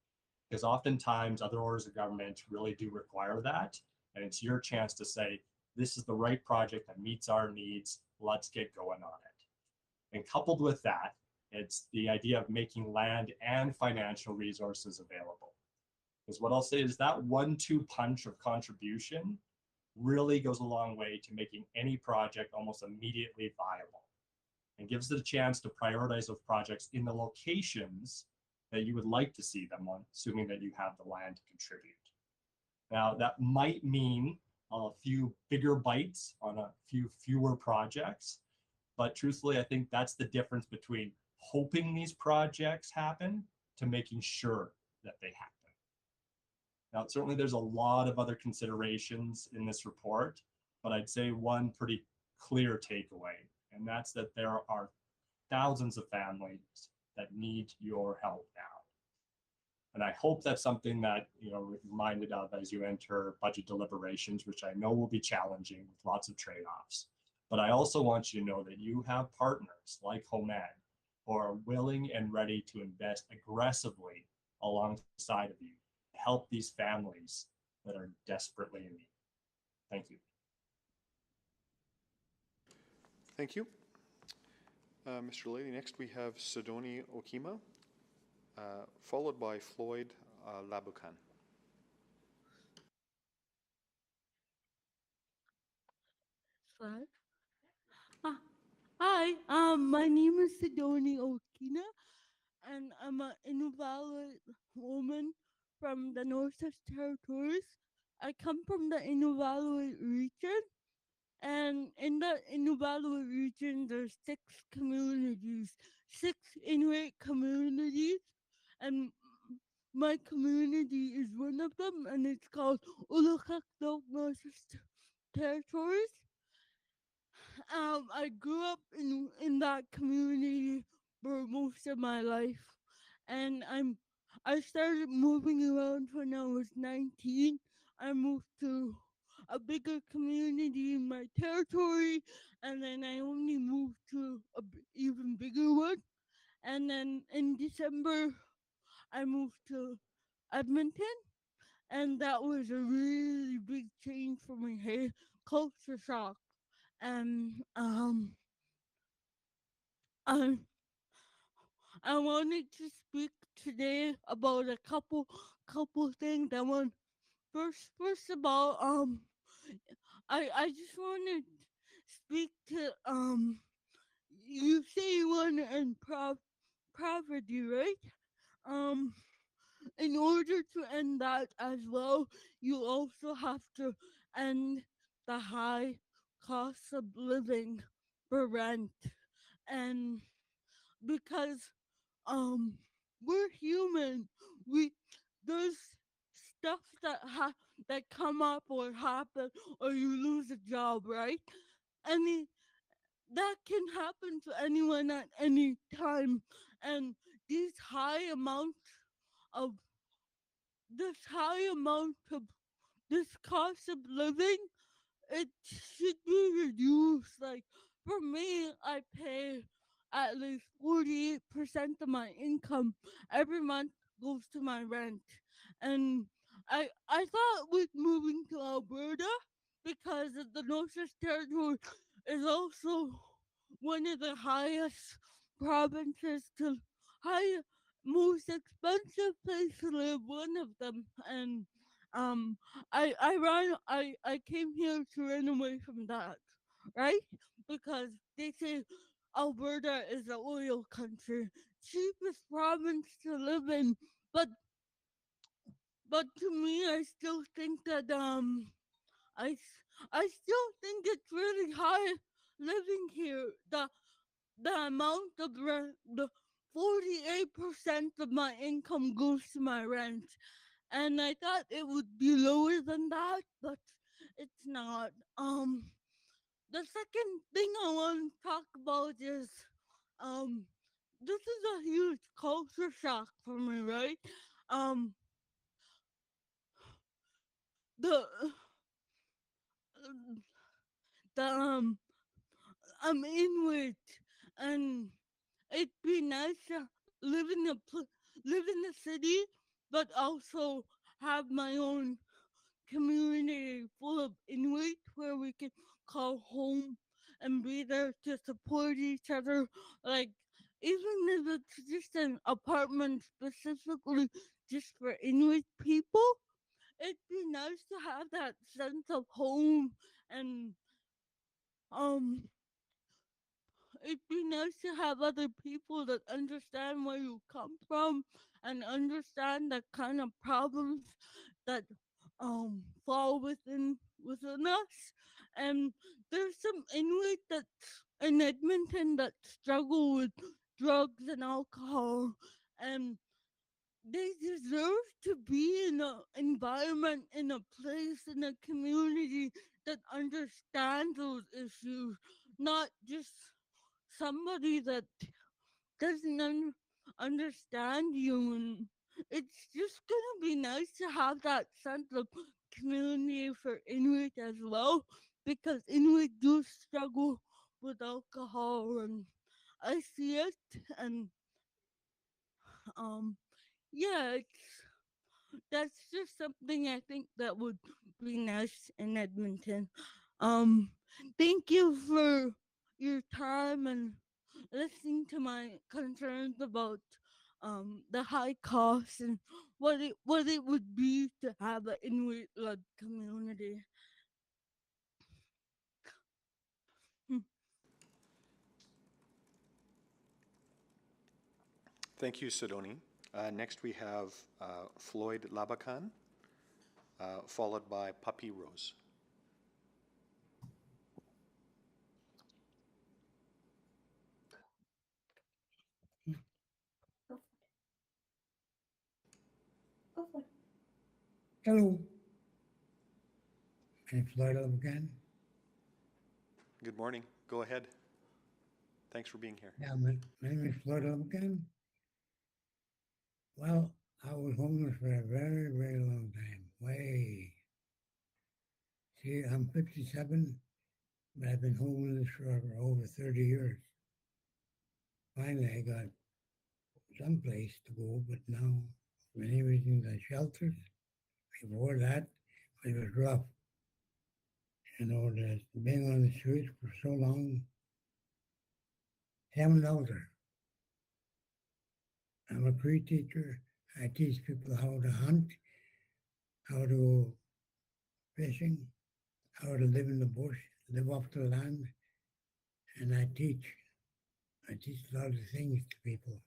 Speaker 13: because oftentimes other orders of government really do require that. And it's your chance to say, this is the right project that meets our needs. Let's get going on it. And coupled with that, it's the idea of making land and financial resources available. Because what I'll say is that 1-2 punch of contribution really goes a long way to making any project almost immediately viable, and gives it a chance to prioritize those projects in the locations that you would like to see them on, assuming that you have the land to contribute. Now, that might mean a few bigger bites on a few fewer projects, but truthfully, I think that's the difference between hoping these projects happen to making sure that they happen. Now, certainly there's a lot of other considerations in this report, but I'd say one pretty clear takeaway, and that's that there are thousands of families that need your help now. And I hope that's something that you're reminded of as you enter budget deliberations, which I know will be challenging with lots of trade-offs. But I also want you to know that you have partners like HomeEd who are willing and ready to invest aggressively alongside of you to help these families that are desperately in need. Thank you.
Speaker 2: Thank you. Mr. Lady, next we have Sidoni Okima, followed by Floyd Labukan.
Speaker 14: Hi, my name is Sidoni Okina, and I'm an Inuvialuit woman from the Northwest Territories. I come from the Inuvialuit region, and in the Inuvialuit region, there's 6 communities, 6 Inuit communities, and my community is one of them, and it's called Ulukakdok Northwest Territories. I grew up in that community for most of my life, and I'm I started moving around when I was 19. I moved to a bigger community in my territory, and then I only moved to an even bigger one. And then in December, I moved to Edmonton, and that was a really big change for me. Hey, culture shock. And I I wanted to speak today about a couple things. I want first of all, I just want to speak to you say you want to end poverty, right? Um, in order to end that as well, you also have to end the high cost of living for rent, and because um we're human, we there's stuff that come up or happen, or you lose a job, right? Any that can happen to anyone at any time, and these high amounts of this high amount of this cost of living, it should be reduced. Like for me, I pay at least 48% of my income every month goes to my rent. And I thought with moving to Alberta, because the Northwest Territory is also one of the highest provinces to high most expensive place to live, one of them. And um I came here to run away from that, right? Because they say Alberta is an oil country, cheapest province to live in. But to me, I still think that I I still think it's really high living here. The amount of rent, the 48% of my income goes to my rent, and I thought it would be lower than that, but it's not. The second thing I want to talk about is, um, this is a huge culture shock for me, right? Um, the the I'm Inuit, and it'd be nice to live in the city, but also have my own community full of Inuit where we can call home and be there to support each other. Like, even if it's just an apartment specifically just for Inuit people, it'd be nice to have that sense of home. And um it'd be nice to have other people that understand where you come from and understand the kind of problems that fall within us. And there's some Inuit that in Edmonton that struggle with drugs and alcohol, and they deserve to be in an environment, in a place, in a community that understands those issues, not just somebody that doesn't understand you. And it's just gonna be nice to have that sense of community for Inuit as well, because Inuit do struggle with alcohol, and I see it. And um yeah, that's just something I think that would be nice in Edmonton. Um, thank you for your time and listening to my concerns about the high cost and what it would be to have an Inuit led community.
Speaker 2: Thank you, Sidoni. Next, we have Floyd Labakan, followed by Puppy Rose.
Speaker 15: Hello. I'm Floyd again.
Speaker 2: Good morning. Go ahead. Thanks for being here.
Speaker 15: Yeah, my name is Floyd again. Well, I was homeless for a very, very long time. Way. See, I'm 57, but I've been homeless for over 30 years. Finally, I got some place to go, but now many reasons the shelters. Before that, it was rough. You know, being on the streets for so long, haven't elder. I'm a Cree teacher. I teach people how to hunt, how to go fishing, how to live in the bush, live off the land, and I teach. I teach a lot of things to people.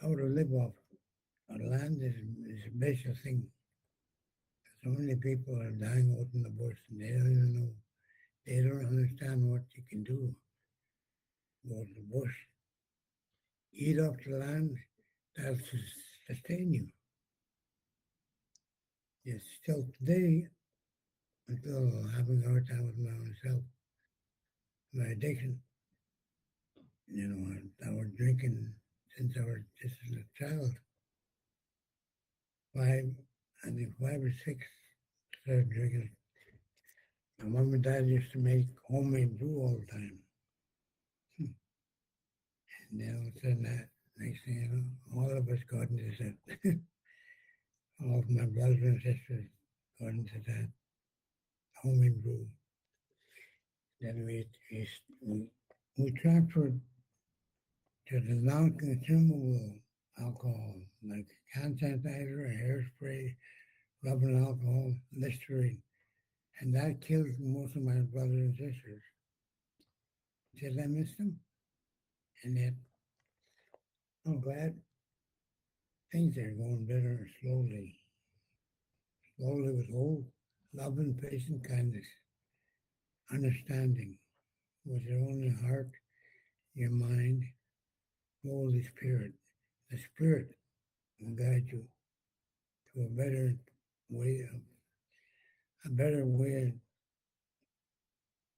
Speaker 15: How to live off the land is a basic thing. So many people are dying out in the bush and they don't even know. They don't understand what you can do. Go to the bush, eat off the land, that'll sustain you. Yes, still today, I'm still having a hard time with my own self. My addiction, you know, I was drinking since I was just a child. I think 5 or 6, started drinking. My mom and dad used to make homemade brew all the time. And then all of a sudden, next thing you know, all of us got into that. All of my brothers and sisters got into that homemade brew. Then we transferred to the non-consumable alcohol, like hand sanitizer, hairspray, rubbing alcohol, Listerine. And that killed most of my brothers and sisters. Did I miss them? And yet, I'm glad things are going better slowly. Slowly with hope, love and patience, kindness, understanding with your own heart, your mind, Holy Spirit. The Spirit will guide you to a better way,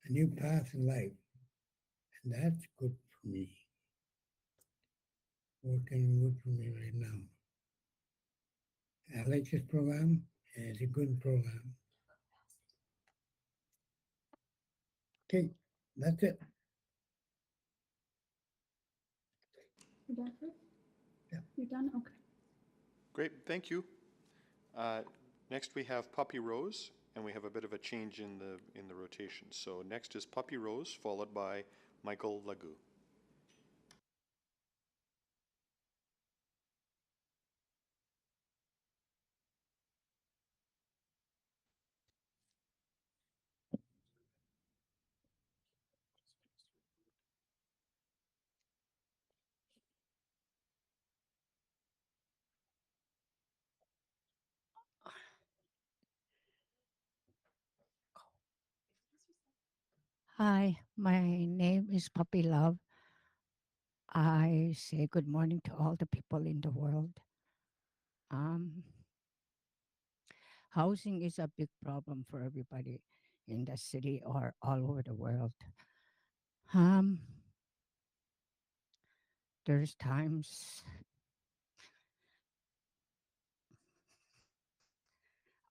Speaker 15: a new path in life. And that's good for me. Working good for me right now. I like this program, and it's a good program. Okay, that's it.
Speaker 6: You done?
Speaker 15: Yeah.
Speaker 6: You done? Okay.
Speaker 2: Great, thank you. Next we have Puppy Rose, and we have a bit of a change in the rotation. So next is Puppy Rose, followed by Michael Lagou.
Speaker 16: Hi, my name is Puppy Love. I say good morning to all the people in the world. Housing is a big problem for everybody in the city or all over the world. There's times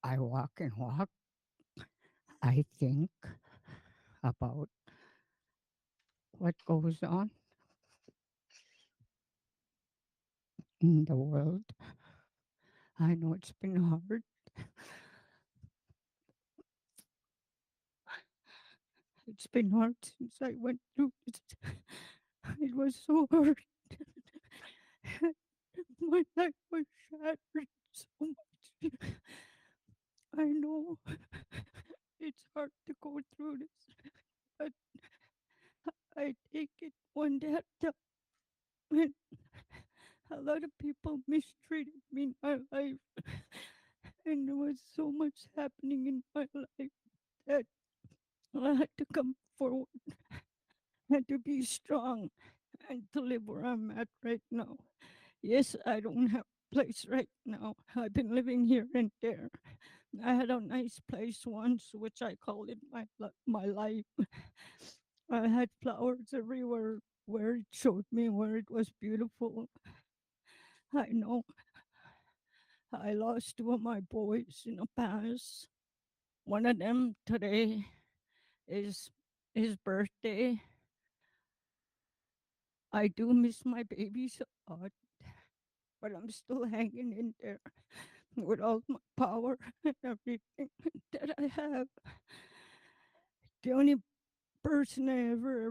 Speaker 16: I walk and walk. I think about what goes on in the world. I know it's been hard. It's been hard since I went through this. It was so hard. My life was shattered so much. I know it's hard to go through this, but I take it one day at a time. A lot of people mistreated me in my life, and there was so much happening in my life that I had to come forward, had to be strong, and to live where I'm at right now. Yes, I don't have a place right now. I've been living here and there. I had a nice place once, which I called it my life. I had flowers everywhere where it showed me where it was beautiful.
Speaker 14: I know I lost two of my boys in the past. One of them today is his birthday. I do miss my babies a lot, but I'm still hanging in there with all my power and everything that I have. The only person I ever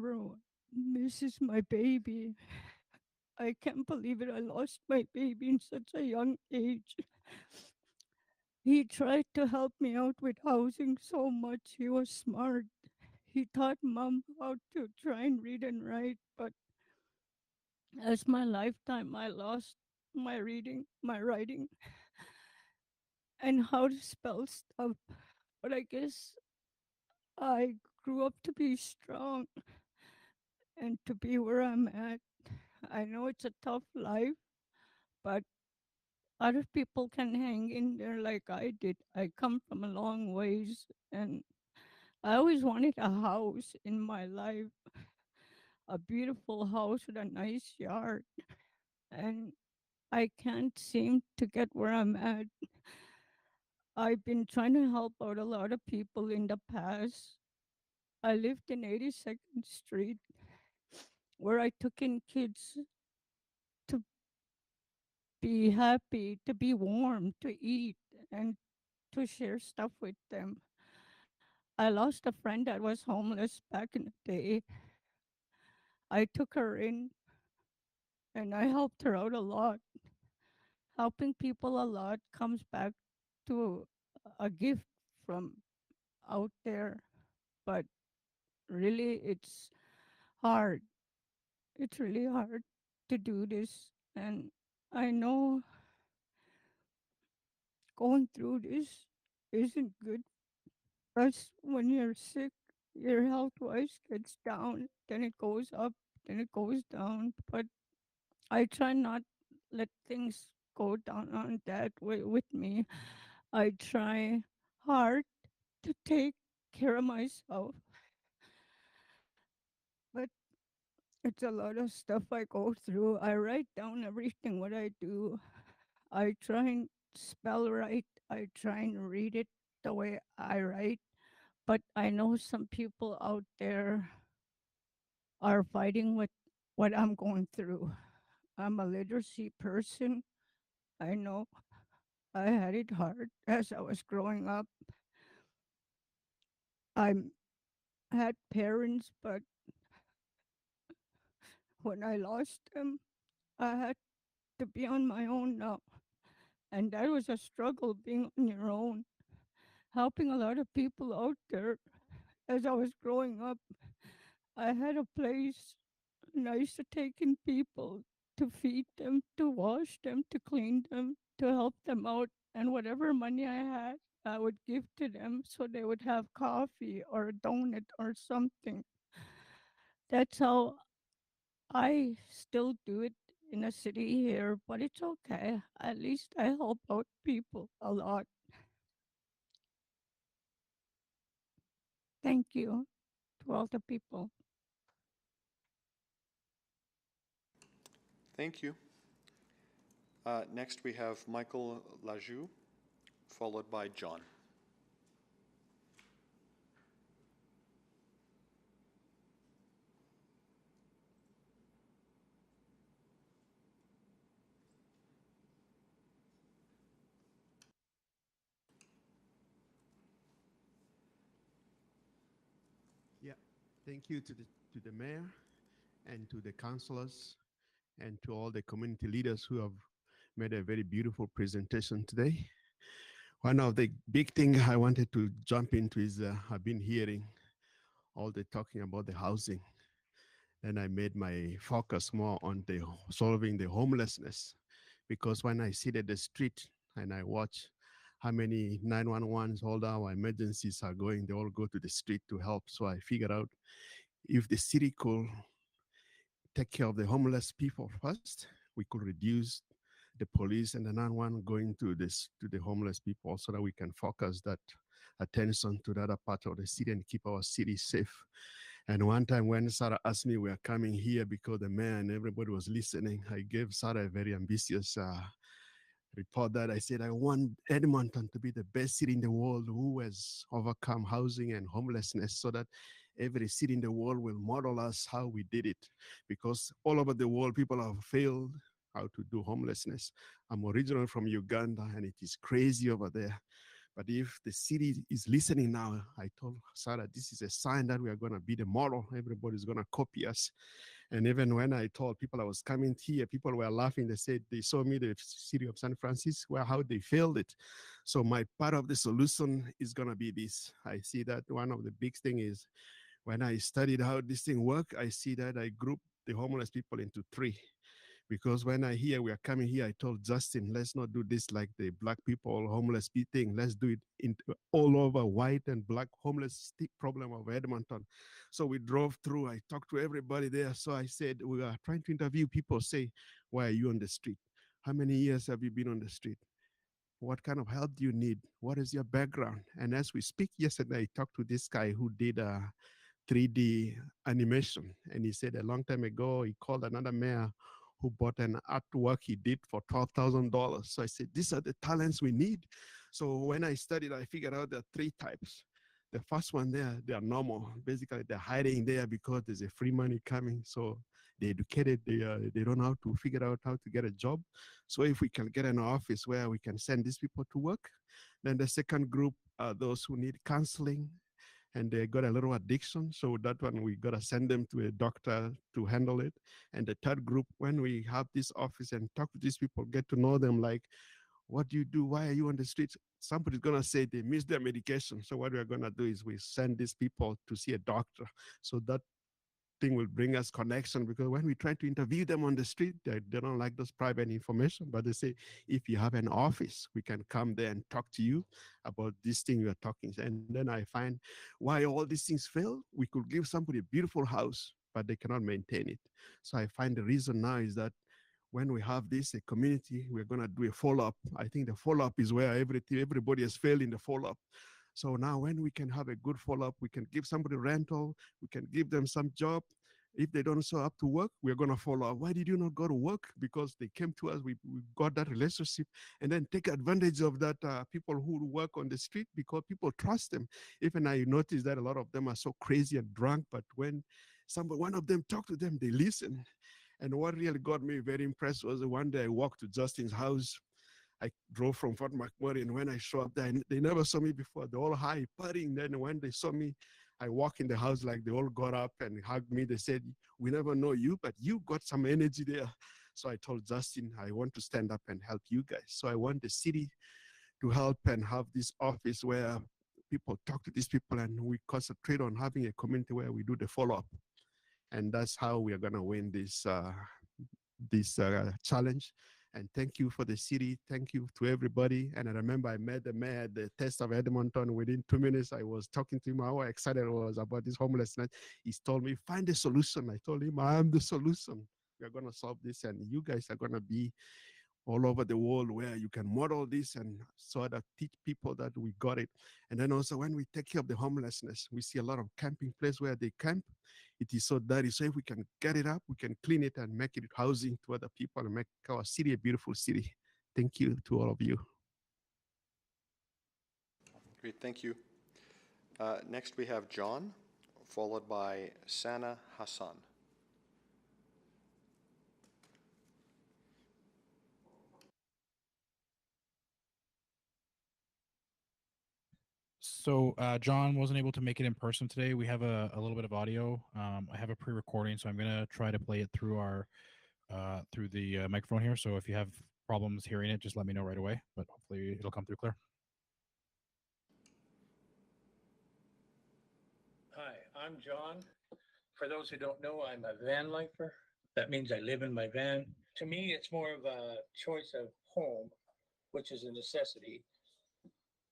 Speaker 14: miss is my baby. I can't believe it. I lost my baby in such a young age. He tried to help me out with housing so much. He was smart. He taught mom how to try and read and write, but as my lifetime, I lost my reading, my writing, and how to spell stuff. But I guess I grew up to be strong and to be where I'm at. I know it's a tough life, but other people can hang in there like I did. I come from a long ways, and I always wanted a house in my life, a beautiful house with a nice yard, and I can't seem to get where I'm at. I've been trying to help out a lot of people in the past. I lived in 82nd Street where I took in kids to be happy, to be warm, to eat, and to share stuff with them. I lost a friend that was homeless back in the day. I took her in and I helped her out a lot. Helping people a lot comes back to a gift from out there, but really it's hard. It's really hard to do this. And I know going through this isn't good. Because when you're sick, your health wise gets down, then it goes up, then it goes down. But I try not let things go down on that way with me. I try hard to take care of myself. But it's a lot of stuff I go through. I write down everything what I do. I try and spell right. I try and read it the way I write. But I know some people out there are fighting with what I'm going through. I'm a literacy person. I know I had it hard as I was growing up. I had parents, but when I lost them, I had to be on my own now. And that was a struggle being on your own, helping a lot of people out there. As I was growing up, I had a place and I used to take in people to feed them, to wash them, to clean them, to help them out. And whatever money I had, I would give to them so they would have coffee or a donut or something. That's how I still do it in a city here, but it's okay. At least I help out people a lot. Thank you to all the people.
Speaker 2: Thank you. Next, we have Michael Lajou, followed by John.
Speaker 17: Yeah, thank you to the mayor and to the councilors and to all the community leaders who have made a very beautiful presentation today. One of the big things I wanted to jump into is I've been hearing all the talking about the housing, and I made my focus more on the solving the homelessness, because when I sit at the street and I watch how many 911s, all our emergencies are going, they all go to the street to help. So I figured out if the city could take care of the homeless people first, we could reduce the police and the 911 going to the homeless people, so that we can focus that attention to the other part of the city and keep our city safe. And one time when Sarah asked me, we are coming here because the mayor and everybody was listening, I gave Sarah a very ambitious report that I said, I want Edmonton to be the best city in the world who has overcome housing and homelessness so that every city in the world will model us how we did it. Because all over the world, people have failed how to do homelessness. I'm originally from Uganda and it is crazy over there. But if the city is listening now, I told Sarah, this is a sign that we are going to be the model. Everybody's going to copy us. And even when I told people I was coming here, people were laughing. They said they saw me, the city of San Francisco, how they failed it. So my part of the solution is going to be this. I see that one of the big thing is when I studied how this thing work, I see that I group the homeless people into three. Because when I hear we are coming here, I told Justin, let's not do this like the black people homeless thing. Let's do it in all over white and black homeless problem of Edmonton. So we drove through. I talked to everybody there. So I said, we are trying to interview people. Say, why are you on the street? How many years have you been on the street? What kind of help do you need? What is your background? And as we speak yesterday, I talked to this guy who did 3D animation. And he said a long time ago, he called another mayor who bought an artwork he did for $12,000. So I said, these are the talents we need. So when I studied, I figured out there are three types. The first one there, they are normal. Basically, they're hiding there because there's a free money coming. So they're educated, they don't know how to figure out how to get a job. So if we can get an office where we can send these people to work, then the second group are those who need counseling and they got a little addiction. So that one, we got to send them to a doctor to handle it. And the third group, when we have this office and talk to these people, get to know them like, what do you do? Why are you on the streets? Somebody's going to say they miss their medication. So what we're going to do is we send these people to see a doctor. So that thing will bring us connection, because when we try to interview them on the street, they don't like those private information, but they say, if you have an office, we can come there and talk to you about this thing you are talking. And then I find why all these things fail. We could give somebody a beautiful house, but they cannot maintain it. So I find the reason now is that when we have this, a community, we're going to do a follow-up. I think the follow-up is where everybody has failed in the follow-up. So now when we can have a good follow-up, we can give somebody rental, we can give them some job. If they don't show up to work, we're going to follow up. Why did you not go to work? Because they came to us, we got that relationship, and then take advantage of that people who work on the street because people trust them. Even I noticed that a lot of them are so crazy and drunk, but when one of them talk to them, they listen. And what really got me very impressed was one day I walked to Justin's house. I drove from Fort McMurray, and when I showed up there, they never saw me before. They're all high, partying. Then when they saw me, I walk in the house, like they all got up and hugged me. They said, we never know you, but you got some energy there. So I told Justin, I want to stand up and help you guys. So I want the city to help and have this office where people talk to these people, and we concentrate on having a community where we do the follow-up. And that's how we are going to win this challenge. And thank you for the city. Thank you to everybody. And I remember I met the mayor at the test of Edmonton. Within 2 minutes, I was talking to him how excited I was about this homelessness. He told me, find a solution. I told him, I am the solution. We are going to solve this, and you guys are going to be all over the world where you can model this and sort of teach people that we got it. And then also when we take care of the homelessness, we see a lot of camping places where they camp. It is so dirty. So if we can get it up, we can clean it and make it housing to other people and make our city a beautiful city. Thank you to all of you.
Speaker 2: Great, thank you. Next we have John, followed by Sana Hassan.
Speaker 18: So John wasn't able to make it in person today. We have a little bit of audio. I have a pre-recording, so I'm gonna try to play it through our through the microphone here. So if you have problems hearing it, just let me know right away. But hopefully it'll come through clear.
Speaker 19: Hi, I'm John. For those who don't know, I'm a van lifer. That means I live in my van. To me, it's more of a choice of home, which is a necessity.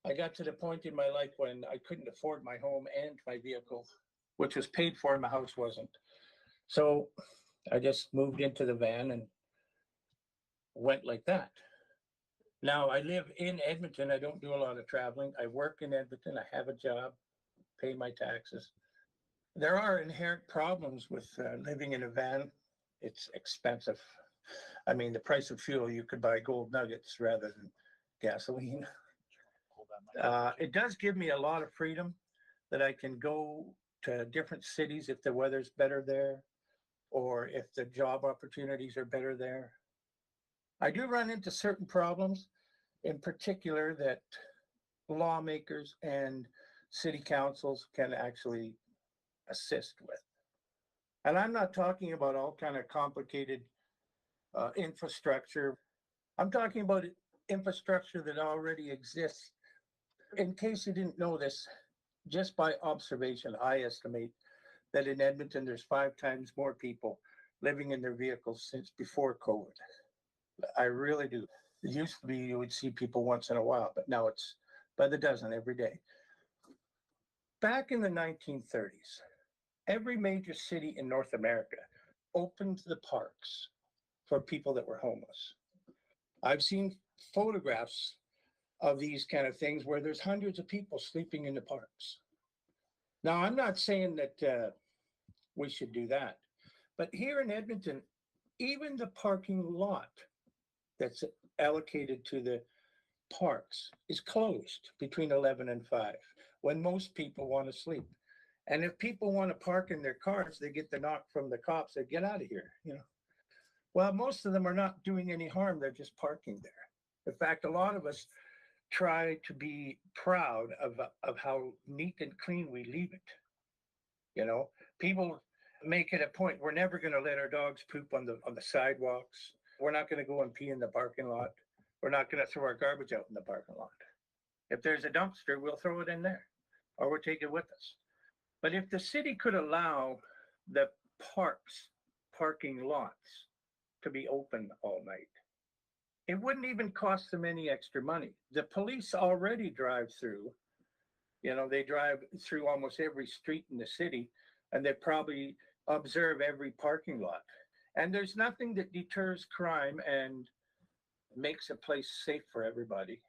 Speaker 19: I got to the point in my life when I couldn't afford my home and my vehicle, which was paid for, and my house wasn't. So I just moved into the van and went like that. Now I live in Edmonton. I don't do a lot of traveling. I work in Edmonton. I have a job, pay my taxes. There are inherent problems with living in a van. It's expensive. I mean, the price of fuel, you could buy gold nuggets rather than gasoline. It does give me a lot of freedom that I can go to different cities if the weather's better there or if the job opportunities are better there. I do run into certain problems, in particular that lawmakers and city councils can actually assist with. And I'm not talking about all kind of complicated infrastructure. I'm talking about infrastructure that already exists. In case you didn't know this, just by observation, I estimate that in Edmonton, there's 5 times more people living in their vehicles since before COVID. I really do. It used to be you would see people once in a while, but now it's by the dozen every day. Back in the 1930s, every major city in North America opened the parks for people that were homeless. I've seen photographs of these kind of things where there's hundreds of people sleeping in the parks. Now, I'm not saying that we should do that, but here in Edmonton, even the parking lot that's allocated to the parks is closed between 11 and 5 when most people want to sleep. And if people want to park in their cars, they get the knock from the cops that get out of here, you know. Well, most of them are not doing any harm. They're just parking there. In fact, a lot of us try to be proud of how neat and clean we leave it. You know, people make it a point. We're never going to let our dogs poop on the sidewalks. We're not going to go and pee in the parking lot. We're not going to throw our garbage out in the parking lot. If there's a dumpster, we'll throw it in there or we'll take it with us. But if the city could allow the parks, parking lots to be open all night, it wouldn't even cost them any extra money. The police already drive through, you know, they drive through almost every street in the city and they probably observe every parking lot. And there's nothing that deters crime and makes a place safe for everybody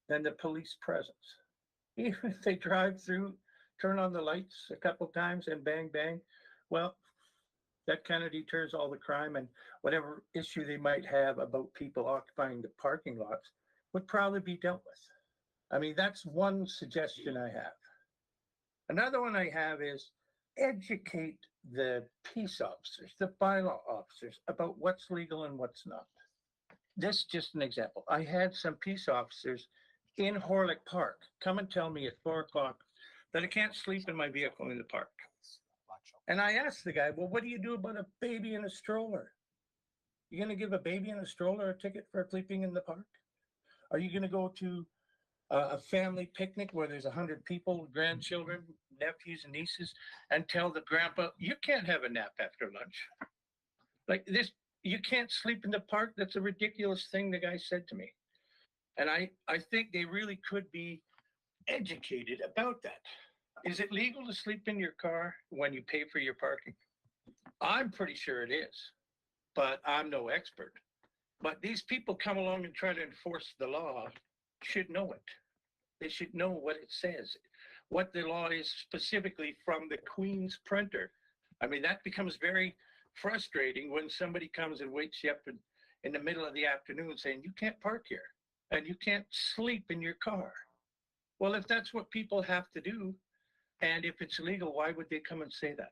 Speaker 19: than the police presence. Even if they drive through, turn on the lights a couple times and bang, bang, well, that kind of deters all the crime, and whatever issue they might have about people occupying the parking lots would probably be dealt with. I mean, that's one suggestion I have. Another one I have is educate the peace officers, the bylaw officers about what's legal and what's not. This is just an example. I had some peace officers in Horlick Park come and tell me at 4 o'clock that I can't sleep in my vehicle in the park. And I asked the guy, well, what do you do about a baby in a stroller? You going to give a baby in a stroller a ticket for sleeping in the park? Are you going to go to a family picnic where there's 100 people, grandchildren, nephews and nieces, and tell the grandpa, you can't have a nap after lunch? Like this, you can't sleep in the park? That's a ridiculous thing the guy said to me. And I think they really could be educated about that. Is it legal to sleep in your car when you pay for your parking? I'm pretty sure it is, but I'm no expert. But these people come along and try to enforce the law should know it. They should know what it says, what the law is specifically from the Queen's printer. I mean, that becomes very frustrating when somebody comes and wakes you up in the middle of the afternoon saying, you can't park here and you can't sleep in your car. Well, if that's what people have to do, and if it's legal, why would they come and say that?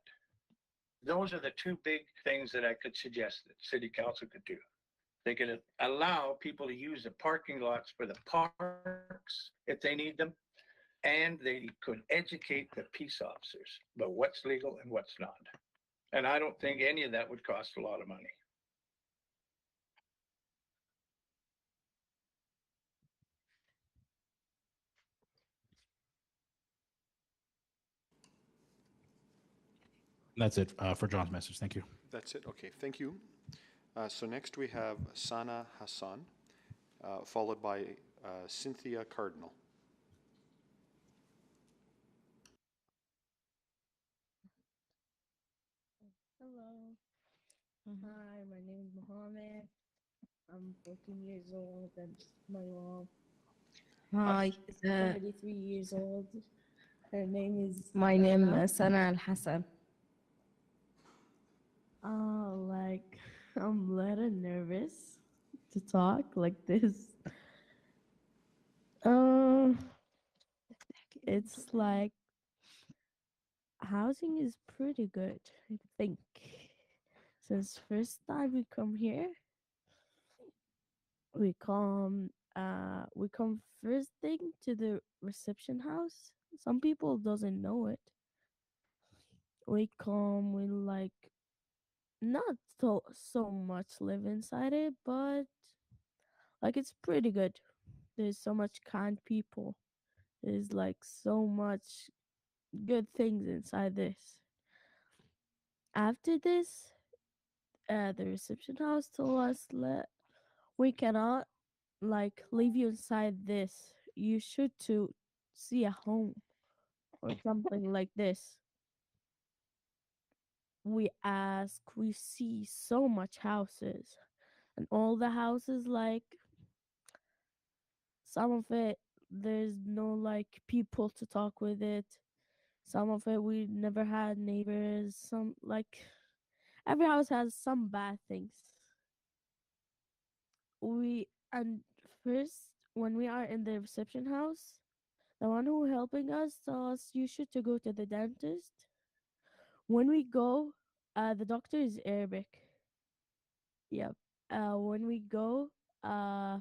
Speaker 19: Those are the two big things that I could suggest that city council could do. They could allow people to use the parking lots for the parks if they need them, and they could educate the peace officers about what's legal and what's not. And I don't think any of that would cost a lot of money.
Speaker 18: That's it for John's message. Thank you.
Speaker 2: That's it? Okay, thank you. So next we have Sana Hassan, followed by Cynthia Cardinal.
Speaker 20: Hello. Hi, my name is Mohammed. I'm 14 years old, and my mom
Speaker 5: Hi.
Speaker 20: is 33 years old. Her name is
Speaker 5: My name is Sana Al Hassan.
Speaker 20: Like I'm a little nervous to talk like this. Um, it's like housing is pretty good, I think. Since first time we come here, we come first thing to the reception house. Some people doesn't know it. We come with like not so much live inside it, but like it's pretty good. There's so much kind people. There's like so much good things inside this. After this, the reception house told us that we cannot like leave you inside this. You should to see a home or something like this. We see so much houses, and all the houses like some of it there's no like people to talk with it. Some of it we never had neighbors. Some like every house has some bad things. We and first when we are in the reception house, the one who helping us tell us you should to go to the dentist. When we go, the doctor is Arabic. Yep. When we go, uh,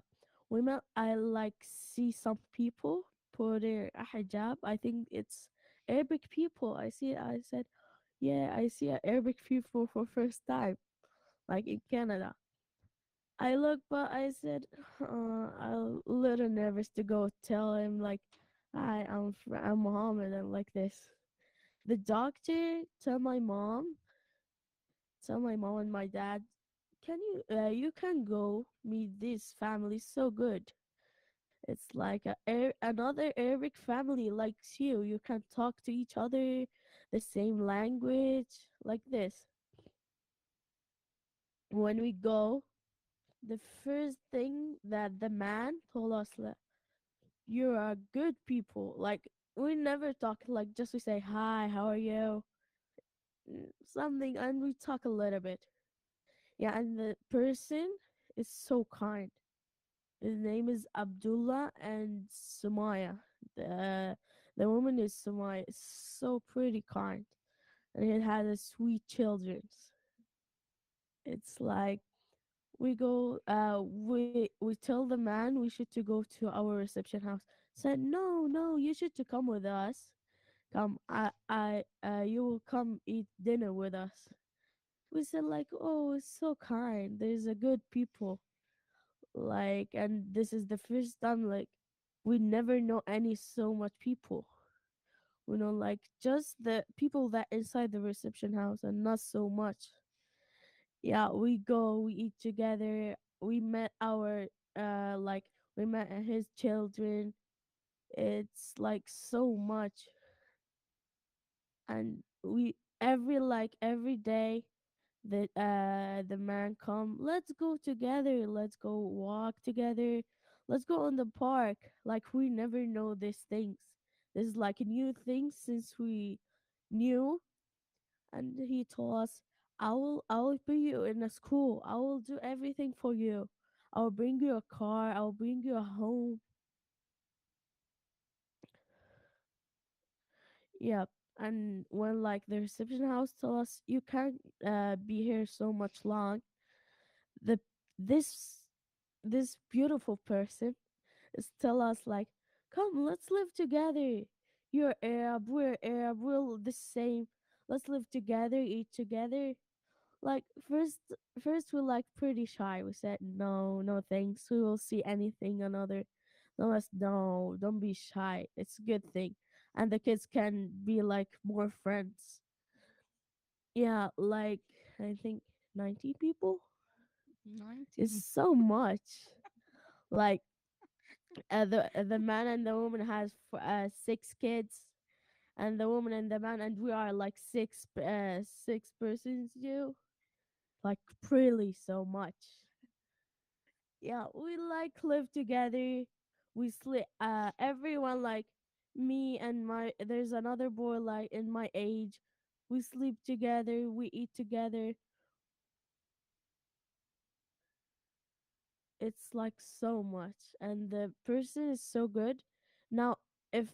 Speaker 20: we met. I like see some people put a hijab. I think it's Arabic people. I see. I said, yeah, I see a Arabic people for first time, like in Canada. I look, but I said, I'm a little nervous to go tell him like, hi, I'm Mohammed and like this. The doctor tell my mom and my dad, you can go meet this family so good. It's like another Arabic family likes you. You can talk to each other, the same language, like this. When we go, the first thing that the man told us, like, you are good people. Like we never talk like just we say hi, how are you? Something and we talk a little bit. Yeah, and the person is so kind. His name is Abdullah and Sumaya. The woman is Sumaya. So pretty kind. And it has a sweet children. It's like we tell the man we should to go to our reception house. Said no, you should to come with us. Come, you will come eat dinner with us. We said like, oh, it's so kind. There's a good people. Like, and this is the first time like we never know any so much people. We know like just the people that inside the reception house and not so much. Yeah, we go, we eat together. We met our like we met his children. It's like so much, and we every day the man come, let's go together, let's go walk together, let's go on the park. Like we never know these things. This is like a new thing since we knew. And he told us, I will put you in a school, I will do everything for you, I will bring you a car, I will bring you a home. Yep. And when like the reception house told us you can't be here so much long, the this this beautiful person is tell us like, come, let's live together. You're Arab, we're Arab, we're the same. Let's live together, eat together. Like first we're like pretty shy. We said no thanks. We will see anything another. No, don't be shy. It's a good thing. And the kids can be like more friends. Yeah, like I think 90 people
Speaker 16: 19.
Speaker 20: is so much. Like the man and the woman has 6 kids, and the woman and the man, and we are like six persons. You like really so much. Yeah, we like live together. We sleep. Everyone like me and my. There's another boy like in my age. We sleep together. We eat together. it's like so much, and the person is so good. Now, if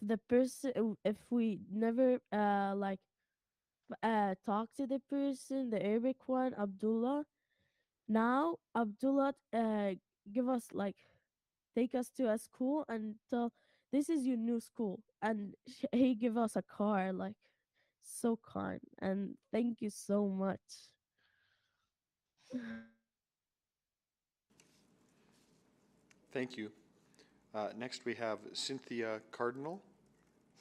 Speaker 20: we never talk to the person, the Arabic one, Abdullah. Now Abdullah give us like take us to a school and tell this is your new school, and he give us a car, like so kind, and thank you so much.
Speaker 2: Thank you. Next, we have Cynthia Cardinal,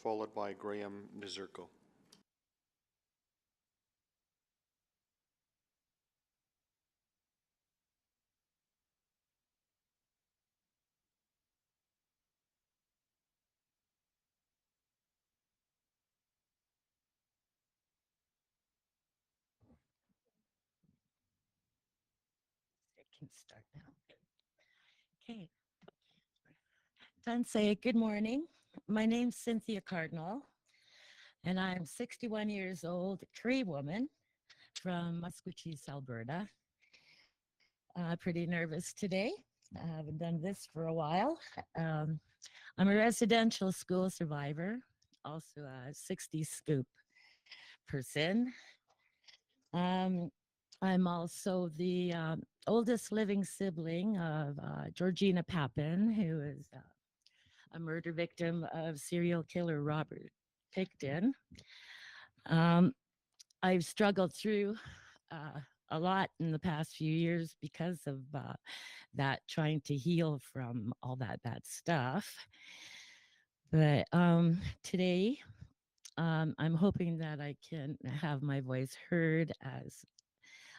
Speaker 2: followed by Graham Nazirko.
Speaker 21: It can start now. Okay. Say good morning. My name's Cynthia Cardinal, and I'm 61 years old, Cree woman from Musqueam, Alberta. Pretty nervous today. I haven't done this for a while. I'm a residential school survivor, also a 60 scoop person. I'm also the oldest living sibling of Georgina Papin, who is a murder victim of serial killer Robert Pickton. I've struggled through a lot in the past few years because of that, trying to heal from all that bad stuff. But today, I'm hoping that I can have my voice heard, as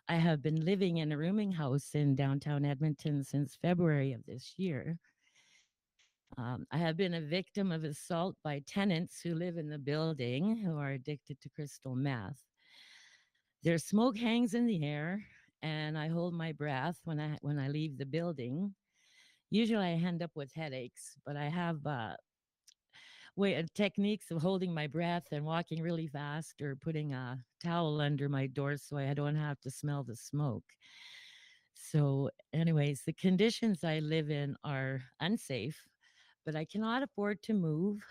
Speaker 21: I have been living in a rooming house in downtown Edmonton since February of this year. I have been a victim of assault by tenants who live in the building who are addicted to crystal meth. Their smoke hangs in the air, and I hold my breath when I leave the building. Usually I end up with headaches, but I have techniques of holding my breath and walking really fast, or putting a towel under my door so I don't have to smell the smoke. So anyways, the conditions I live in are unsafe, but I cannot afford to move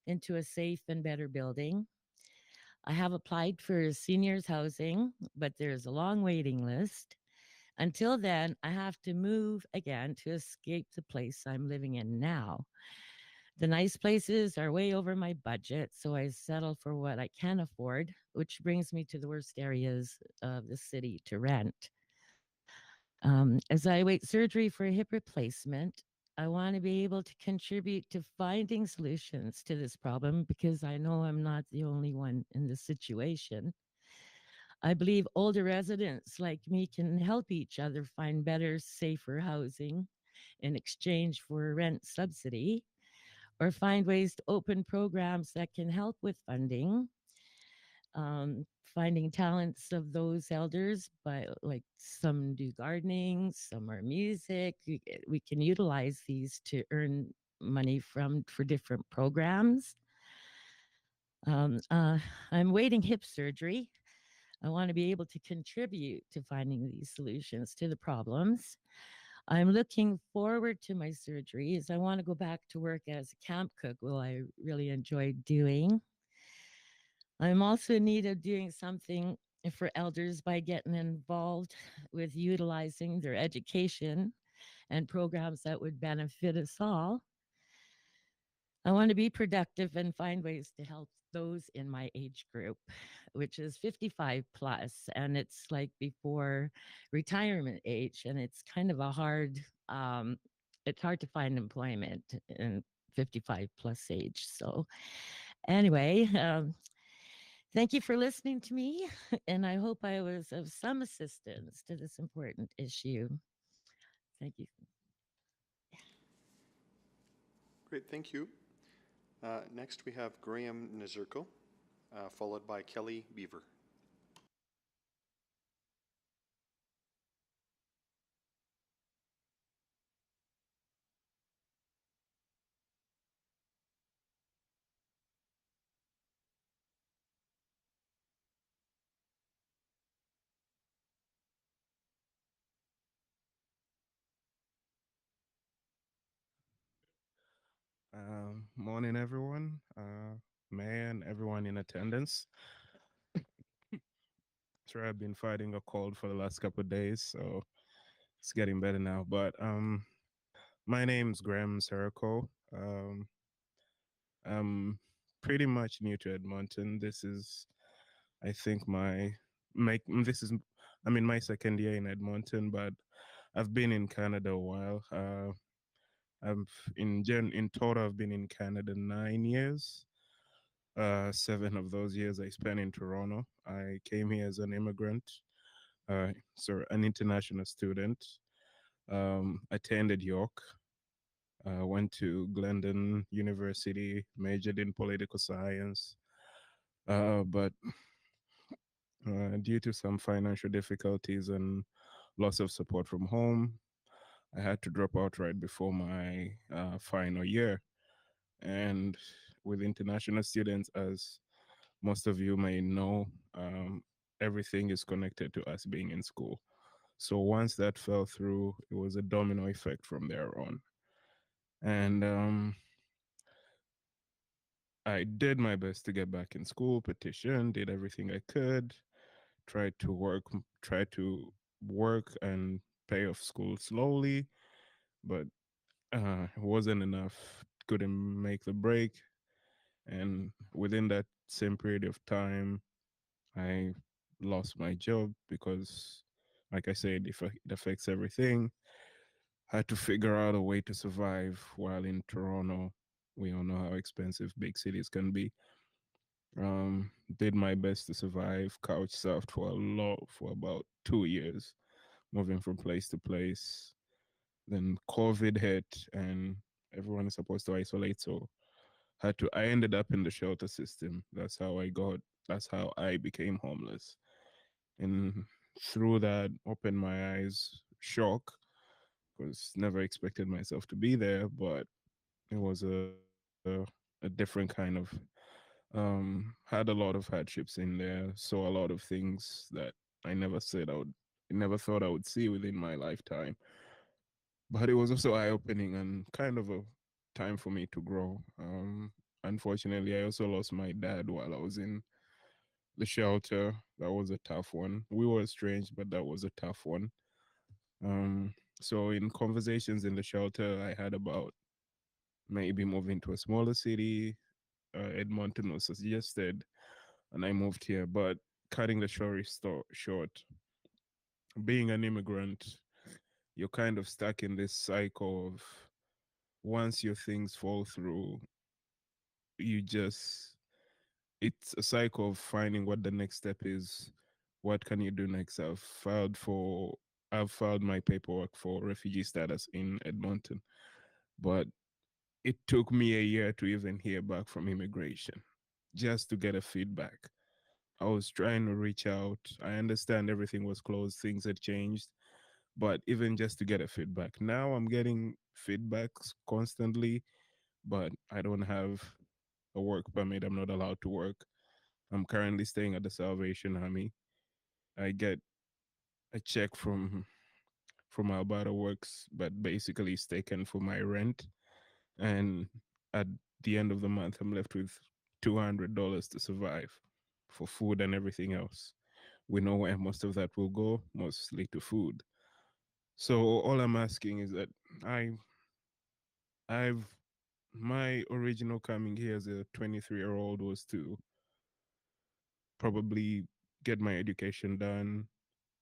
Speaker 21: into a safe and better building. I have applied for seniors housing, but there's a long waiting list. Until then, I have to move again to escape the place I'm living in now. The nice places are way over my budget, so I settle for what I can afford, which brings me to the worst areas of the city to rent. As I await surgery for a hip replacement, I want to be able to contribute to finding solutions to this problem, because I know I'm not the only one in this situation. I believe older residents like me can help each other find better, safer housing in exchange for a rent subsidy, or find ways to open programs that can help with funding. Finding talents of those elders, but like some do gardening, some are music. We can utilize these to earn money for different programs. I'm waiting hip surgery. I want to be able to contribute to finding these solutions to the problems. I'm looking forward to my surgery, as I want to go back to work as a camp cook, what I really enjoyed doing. I'm also in need of doing something for elders by getting involved with utilizing their education and programs that would benefit us all. I want to be productive and find ways to help those in my age group, which is 55 plus, and it's like before retirement age, and it's kind of it's hard to find employment in 55 plus age. So anyway, thank you for listening to me, and I hope I was of some assistance to this important issue. Thank you.
Speaker 2: Great, thank you. Next, we have Graham Nazirko, followed by Kelly Beaver.
Speaker 3: morning, everyone. Mayor and everyone in attendance. Sure, I've been fighting a cold for the last couple of days, so it's getting better now. But my name's Graham Serco. I'm pretty much new to Edmonton. This is, I think, I'm in my second year in Edmonton, but I've been in Canada a while. I've in total I've been in Canada 9 years. 7 of those years I spent in Toronto. I came here as an immigrant, an international student. Attended York, went to Glendon University, majored in political science. But due to some financial difficulties and loss of support from home, I had to drop out right before my final year. And with international students, as most of you may know, everything is connected to us being in school. So once that fell through, it was a domino effect from there on. And I did my best to get back in school, petitioned, did everything I could, tried to work and pay off school slowly, but it wasn't enough. Couldn't make the break. And within that same period of time, I lost my job because, like I said, it affects everything. Had to figure out a way to survive while in Toronto. We all know how expensive big cities can be. Did my best to survive, couch surfed for about 2 years, moving from place to place. Then COVID hit and everyone is supposed to isolate, so I ended up in the shelter system. That's how I became homeless. And through that, opened my eyes, shock, because never expected myself to be there, but it was a different kind of had a lot of hardships in there, saw a lot of things that I never thought I would see within my lifetime. But it was also eye-opening and kind of a time for me to grow. Unfortunately, I also lost my dad while I was in the shelter. That was a tough one. We were estranged, but that was a tough one. So in conversations in the shelter I had about maybe moving to a smaller city, Edmonton was suggested, and I moved here. But cutting the story short, being an immigrant, you're kind of stuck in this cycle of once your things fall through, you just, it's a cycle of finding what the next step is. What can you do next? I've filed my paperwork for refugee status in Edmonton, but it took me a year to even hear back from immigration just to get a feedback. I was trying to reach out. I understand everything was closed, things had changed, but even just to get a feedback. Now I'm getting feedbacks constantly, but I don't have a work permit. I'm not allowed to work. I'm currently staying at the Salvation Army. I get a check from Alberta Works, but basically it's taken for my rent. And at the end of the month, I'm left with $200 to survive for food and everything else. We know where most of that will go, mostly to food. So all I'm asking is that I've my original coming here as a 23-year-old was to probably get my education done,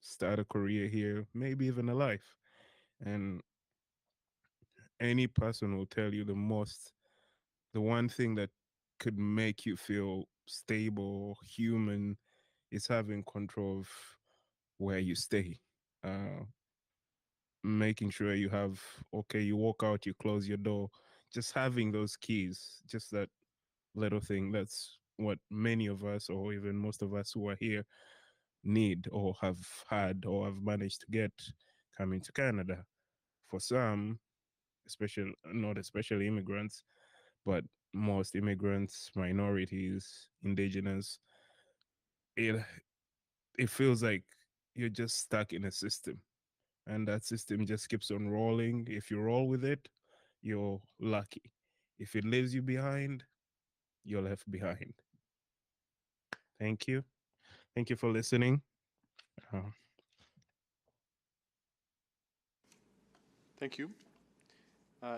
Speaker 3: start a career here, maybe even a life. And any person will tell you the one thing that could make you feel stable, human, is having control of where you stay. Making sure you have, okay, you walk out, you close your door, just having those keys, just that little thing. That's what many of us, or even most of us who are here, need or have had or have managed to get coming to Canada. For some, not especially immigrants, but most immigrants, minorities, indigenous, it it feels like you're just stuck in a system, and that system just keeps on rolling. If you roll with it, you're lucky. If it leaves you behind, you're left behind. Thank you. Thank you for listening.
Speaker 2: Thank you.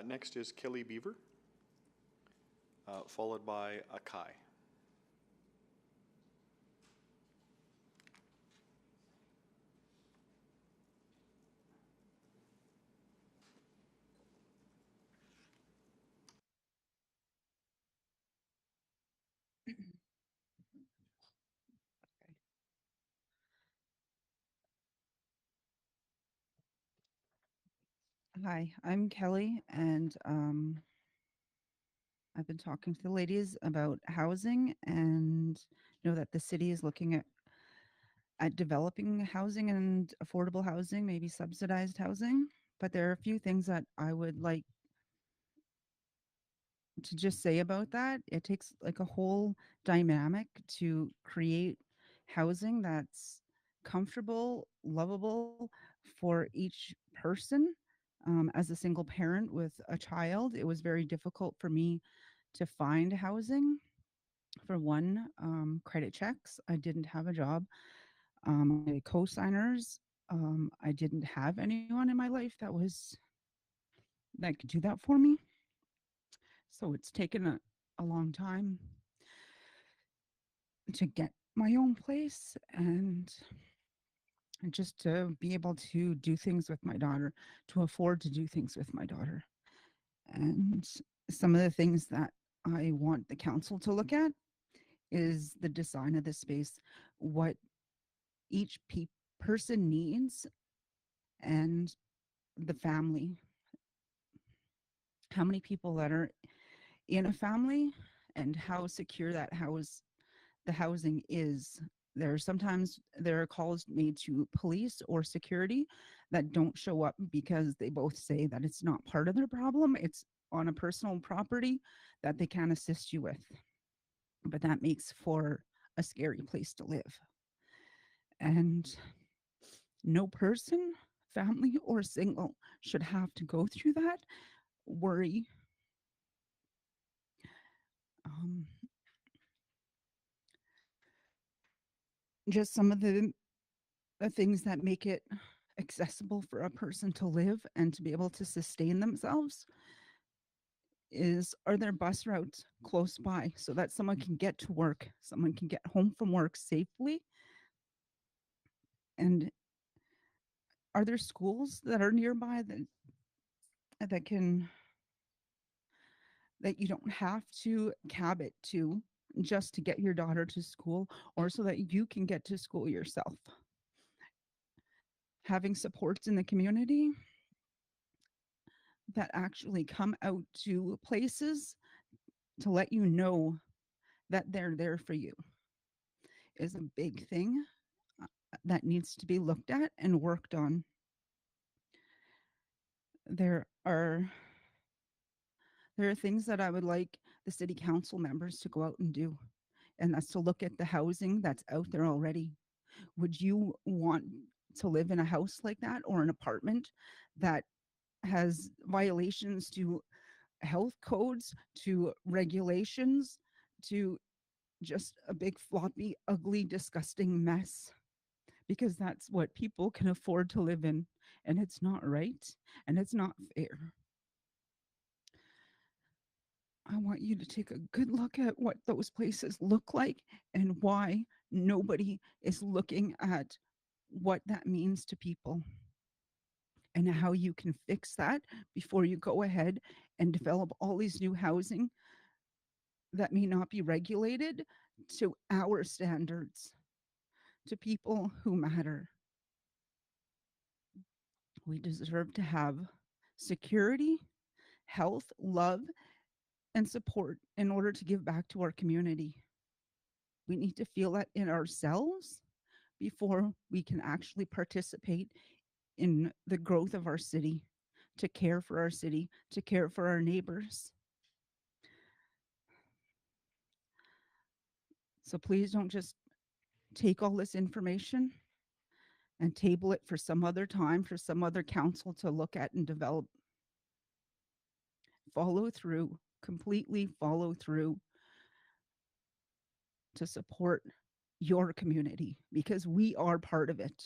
Speaker 2: Next is Kelly Beaver, followed by Akai.
Speaker 4: Hi, I'm Kelly, and I've been talking to the ladies about housing, and know that the city is looking at developing housing and affordable housing, maybe subsidized housing. But there are a few things that I would like to just say about that. It takes like a whole dynamic to create housing that's comfortable, lovable for each person. As a single parent with a child, it was very difficult for me to find housing. For one, credit checks. I didn't have a job. My co-signers. I didn't have anyone in my life that could do that for me. So it's taken a long time to get my own place and just to be able to do things with my daughter, to afford to do things with my daughter. And some of the things that I want the council to look at is the design of the space, what each person needs, and the family. How many people that are in a family and how secure the housing is. There are calls made to police or security that don't show up because they both say that it's not part of their problem. It's on a personal property that they can't assist you with. But that makes for a scary place to live. And no person, family or single, should have to go through that worry. Just some of the things that make it accessible for a person to live and to be able to sustain themselves are there bus routes close by so that someone can get to work, someone can get home from work safely? And are there schools that are nearby that you don't have to cab it to just to get your daughter to school, or so that you can get to school yourself? Having supports in the community that actually come out to places to let you know that they're there for you is a big thing that needs to be looked at and worked on. There are things that I would like the city council members to go out and do, and that's to look at the housing that's out there already. Would you want to live in a house like that, or an apartment that has violations to health codes, to regulations, to just a big floppy, ugly, disgusting mess? Because that's what people can afford to live in, and it's not right, and it's not fair. I want you to take a good look at what those places look like and why nobody is looking at what that means to people, and how you can fix that before you go ahead and develop all these new housing that may not be regulated to our standards, to people who matter. We deserve to have security, health, love, and support in order to give back to our community. We need to feel that in ourselves before we can actually participate in the growth of our city, to care for our city, to care for our neighbors. So please don't just take all this information and table it for some other time, for some other council to look at and develop. Follow through, completely follow through to support your community because we are part of it.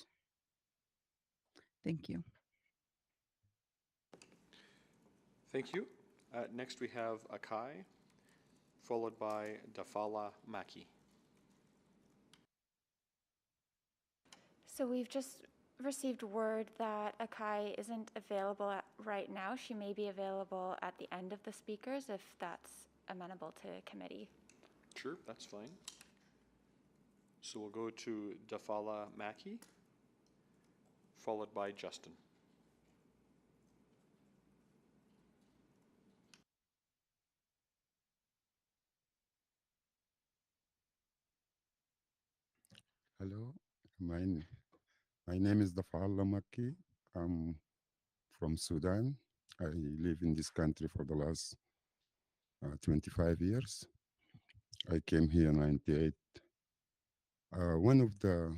Speaker 4: Thank you.
Speaker 2: Thank you. Next we have Akai, followed by Dafala Maki.
Speaker 1: So we've just received word that Akai isn't available right now. She may be available at the end of the speakers if that's amenable to committee.
Speaker 2: Sure, that's fine. So we'll go to Dafala Maki, followed by Justin.
Speaker 22: Hello, my name is Dafala Maki. I'm from Sudan. I live in this country for the last 25 years. I came here in 98. One of the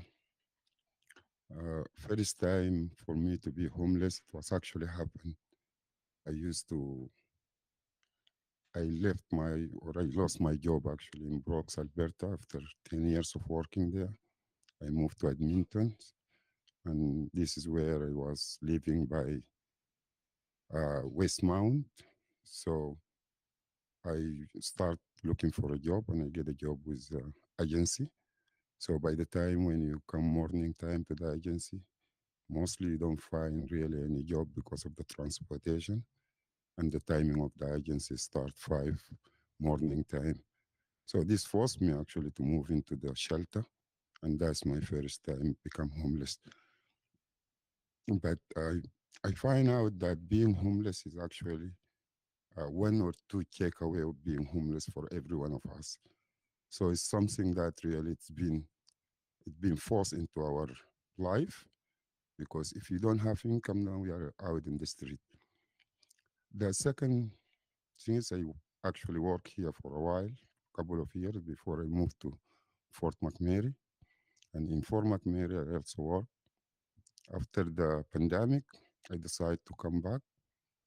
Speaker 22: first time for me to be homeless, it was actually happened. I lost my job actually in Brooks, Alberta after 10 years of working there. I moved to Edmonton, and this is where I was living by Westmount. So I start looking for a job, and I get a job with agency. So by the time when you come morning time to the agency, mostly you don't find really any job because of the transportation, and the timing of the agency start 5 morning time. So this forced me actually to move into the shelter, and that's my first time become homeless. But I find out that being homeless is actually 1 or 2 check away of being homeless for every one of us. So it's something that really it's been forced into our life, because if you don't have income, now we are out in the street. The second thing is I actually work here for a while, a couple of years before I moved to Fort McMurray. And in Fort McMurray, I also work. After the pandemic, I decided to come back.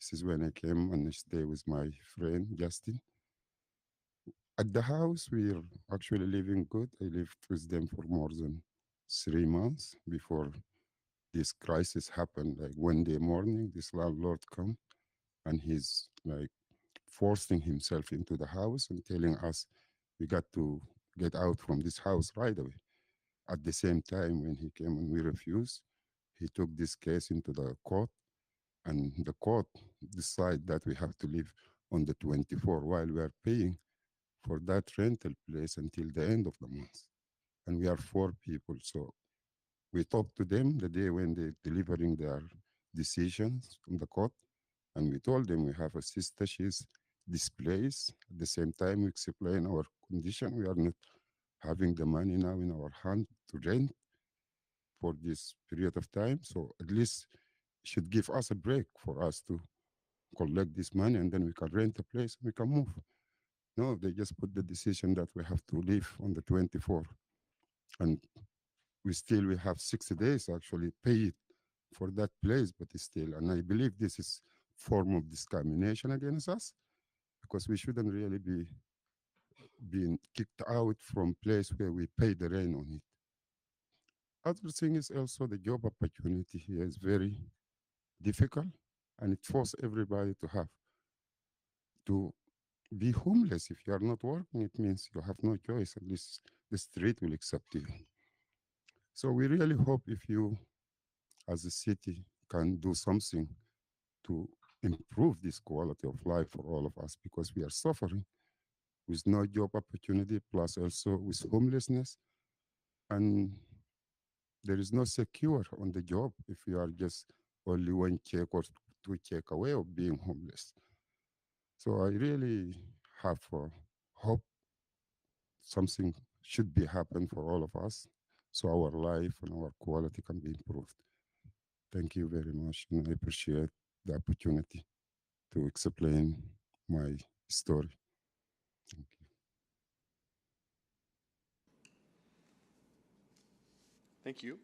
Speaker 22: This is when I came and I stay with my friend, Justin. At the house, we're actually living good. I lived with them for more than 3 months before this crisis happened. Like one day morning, this landlord come and he's like forcing himself into the house and telling us we got to get out from this house right away. At the same time, when he came and we refused, he took this case into the court, and the court decided that we have to live on the 24 while we are paying for that rental place until the end of the month. And we are 4 people. So we talked to them the day when they're delivering their decisions from the court. And we told them we have a sister, she's displaced. At the same time, we explain our condition. We are not having the money now in our hand to rent for this period of time. So at least it should give us a break for us to collect this money, and then we can rent a place and we can move. No, they just put the decision that we have to leave on the 24th. And we have 60 days actually pay it for that place, but it's still, and I believe this is form of discrimination against us, because we shouldn't really be being kicked out from place where we pay the rent on it. Other thing is also the job opportunity here is very difficult, and it forces everybody to be homeless. If you are not working, it means you have no choice. At least the street will accept you. So we really hope if you, as a city, can do something to improve this quality of life for all of us, because we are suffering with no job opportunity, plus also with homelessness. And there is no secure on the job if you are just only 1 check or 2 check away of being homeless. So I really have hope something should be happen for all of us, so our life and our quality can be improved. Thank you very much, and I appreciate the opportunity to explain my story. Thank you.
Speaker 2: Thank you.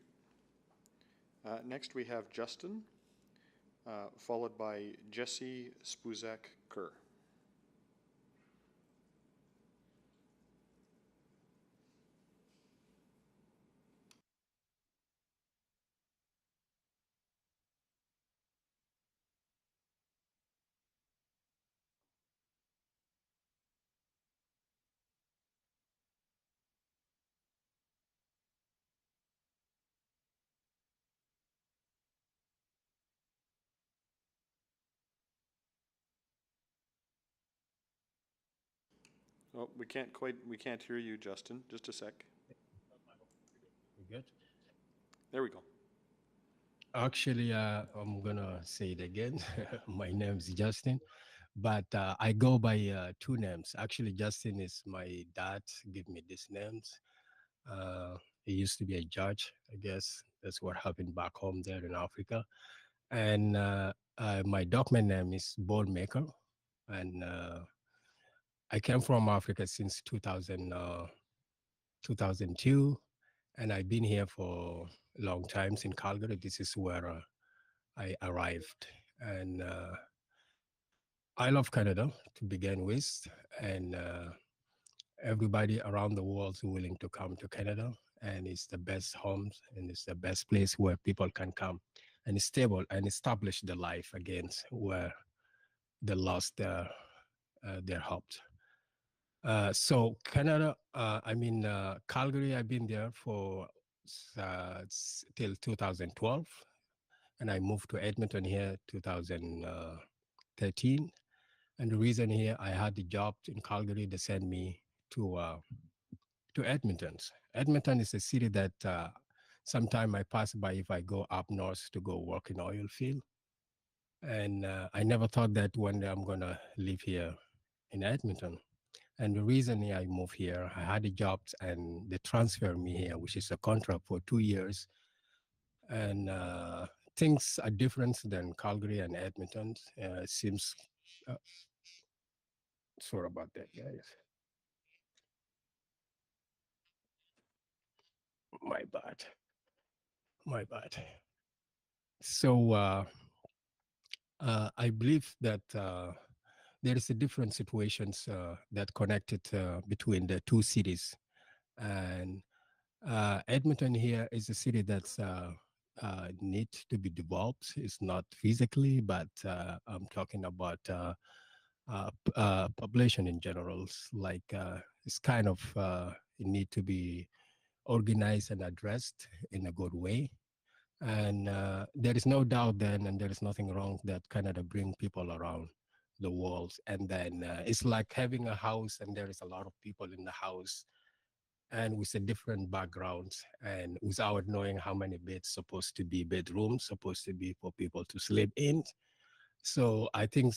Speaker 2: Next we have Justin, followed by Jesse Spuzak Kerr. Oh, we can't hear you, Justin. Just a sec.
Speaker 7: We good?
Speaker 2: There we go.
Speaker 7: Actually, I'm gonna say it again. My name is Justin, but I go by two names. Actually, Justin is my dad. Give me these names. He used to be a judge. I guess that's what happened back home there in Africa. And my document name is Bone Maker, and I came from Africa since 2002, and I've been here for a long time in Calgary. This is where I arrived, and I love Canada to begin with, and everybody around the world is willing to come to Canada, and it's the best homes and it's the best place where people can come and stable and establish their life again where they lost their hopes. So Canada, Calgary, I've been there for till 2012, and I moved to Edmonton here 2013. And the reason here, I had the job in Calgary. They sent me to Edmonton. Edmonton is a city that sometime I pass by if I go up north to go work in oil field. And I never thought that one day I'm gonna live here in Edmonton. And the reason I moved here, I had a job and they transferred me here, which is a contract for 2 years. And things are different than Calgary and Edmonton. Seems, sorry about that, guys. My bad. My bad. So I believe that there is a different situations that connected between the two cities. And Edmonton here is a city that's need to be developed. It's not physically, but I'm talking about population in general. Like it's kind of it need to be organized and addressed in a good way. And there is no doubt then, and there is nothing wrong that Canada bring people around the world. And then it's like having a house and there is a lot of people in the house and with a different backgrounds and without knowing how many beds supposed to be bedrooms, supposed to be for people to sleep in. So I think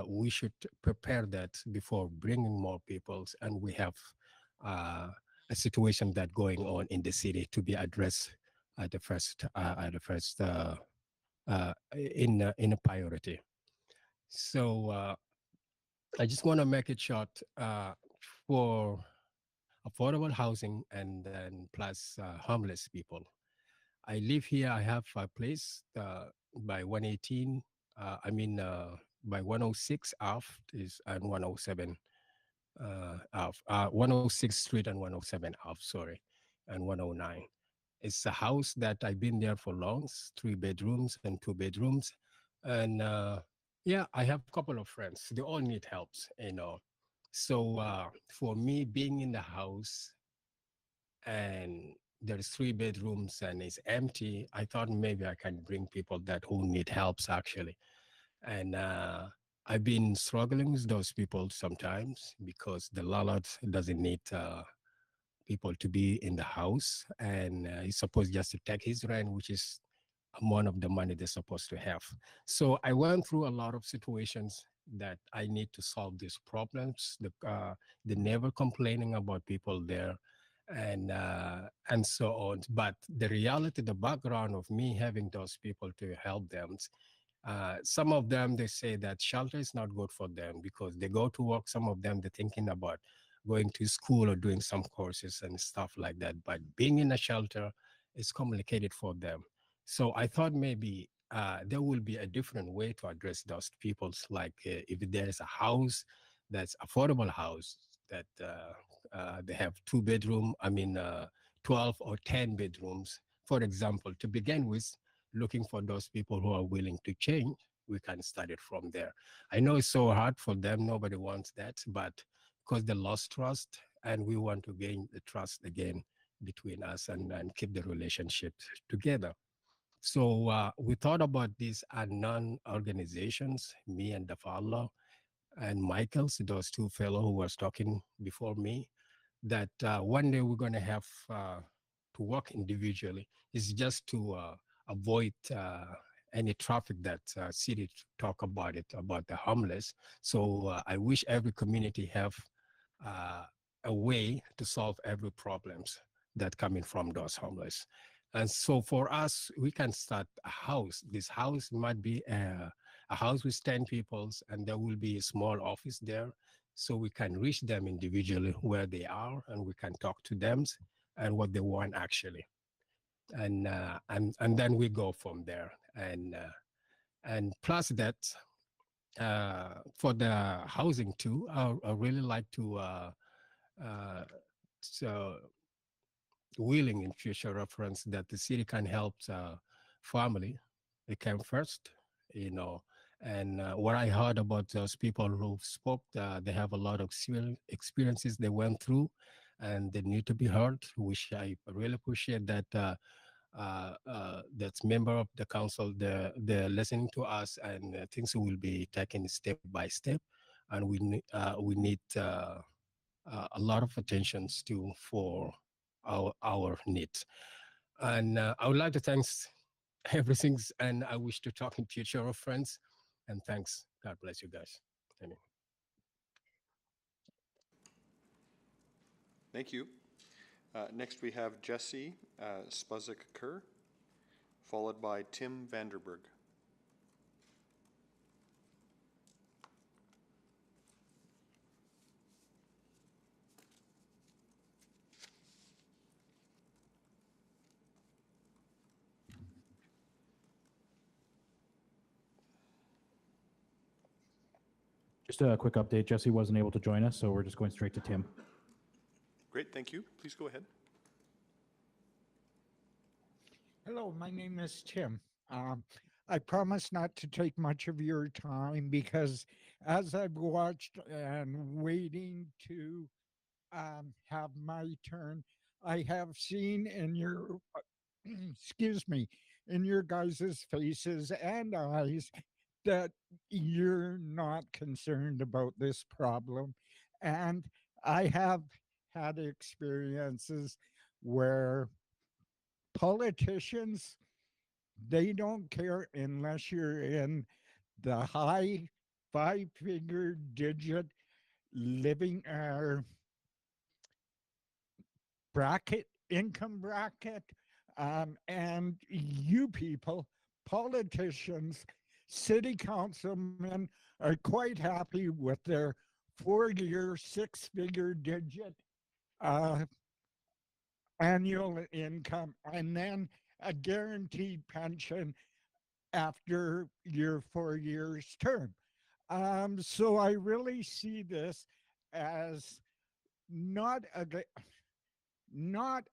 Speaker 7: we should prepare that before bringing more people, and we have a situation that going on in the city to be addressed at the first in a priority. So I just want to make it short for affordable housing and then plus homeless people. I live here. I have a place by 118. By 106 Ave is and 107 Ave, 106 Street and 107 Ave. Sorry, and 109. It's a house that I've been there for long, 3 bedrooms and 2 bedrooms. And yeah, I have a couple of friends. They all need help. So for me, being in the house and there's 3 bedrooms and it's empty, I thought maybe I can bring people that who need helps actually. And I've been struggling with those people sometimes because the landlord doesn't need people to be in the house, and he's supposed just to take his rent, which is amount of the money they're supposed to have. So I went through a lot of situations that I need to solve these problems. The never complaining about people there, and so on. But the reality, the background of me having those people to help them. Some of them, they say that shelter is not good for them because they go to work. Some of them, they're thinking about going to school or doing some courses and stuff like that. But being in a shelter is complicated for them. So I thought maybe there will be a different way to address those people's, like if there is a house that's affordable house that they have 2 bedroom, 12 or 10 bedrooms, for example, to begin with, looking for those people who are willing to change. We can start it from there. I know it's so hard for them. Nobody wants that, but because they lost trust and we want to gain the trust again between us and keep the relationship together. So we thought about these unknown organizations, me and the father, and Michaels, those two fellow who was talking before me, that one day we're going to have to work individually. It's just to avoid any traffic that city talk about it, about the homeless. So I wish every community have a way to solve every problems that coming from those homeless. And so for us, we can start a house. This house might be a house with 10 people, and there will be a small office there. So we can reach them individually where they are, and we can talk to them and what they want actually. And then we go from there. And plus that, for the housing too, I really like to so willing in future reference that the city can help family. They came first, you know. And what I heard about those people who spoke, they have a lot of experiences they went through, and they need to be heard. Which I really appreciate that. That's member of the council. They're listening to us, and things will be taken step by step. And we need a lot of attentions to for our needs. And I would like to thanks everything, and I wish to talk in future of friends. And thanks. God bless you guys. Amen.
Speaker 2: Thank you. Next, we have Jesse Spuzik-Kerr, followed by Tim Vanderberg.
Speaker 18: Just a quick update. Jesse wasn't able to join us, so we're just going straight to Tim.
Speaker 2: Great, thank you. Please go ahead.
Speaker 9: Hello, my name is Tim. I promise not to take much of your time because as I've watched and waiting to have my turn, I have seen in your, excuse me, in your guys' faces and eyes that you're not concerned about this problem. And I have had experiences where politicians, they don't care unless you're in the high five-figure digit living bracket, income bracket, and you people, politicians, city councilmen are quite happy with their 4-year, six-figure digit annual income, and then a guaranteed pension after your 4 years term. So I really see this as not a not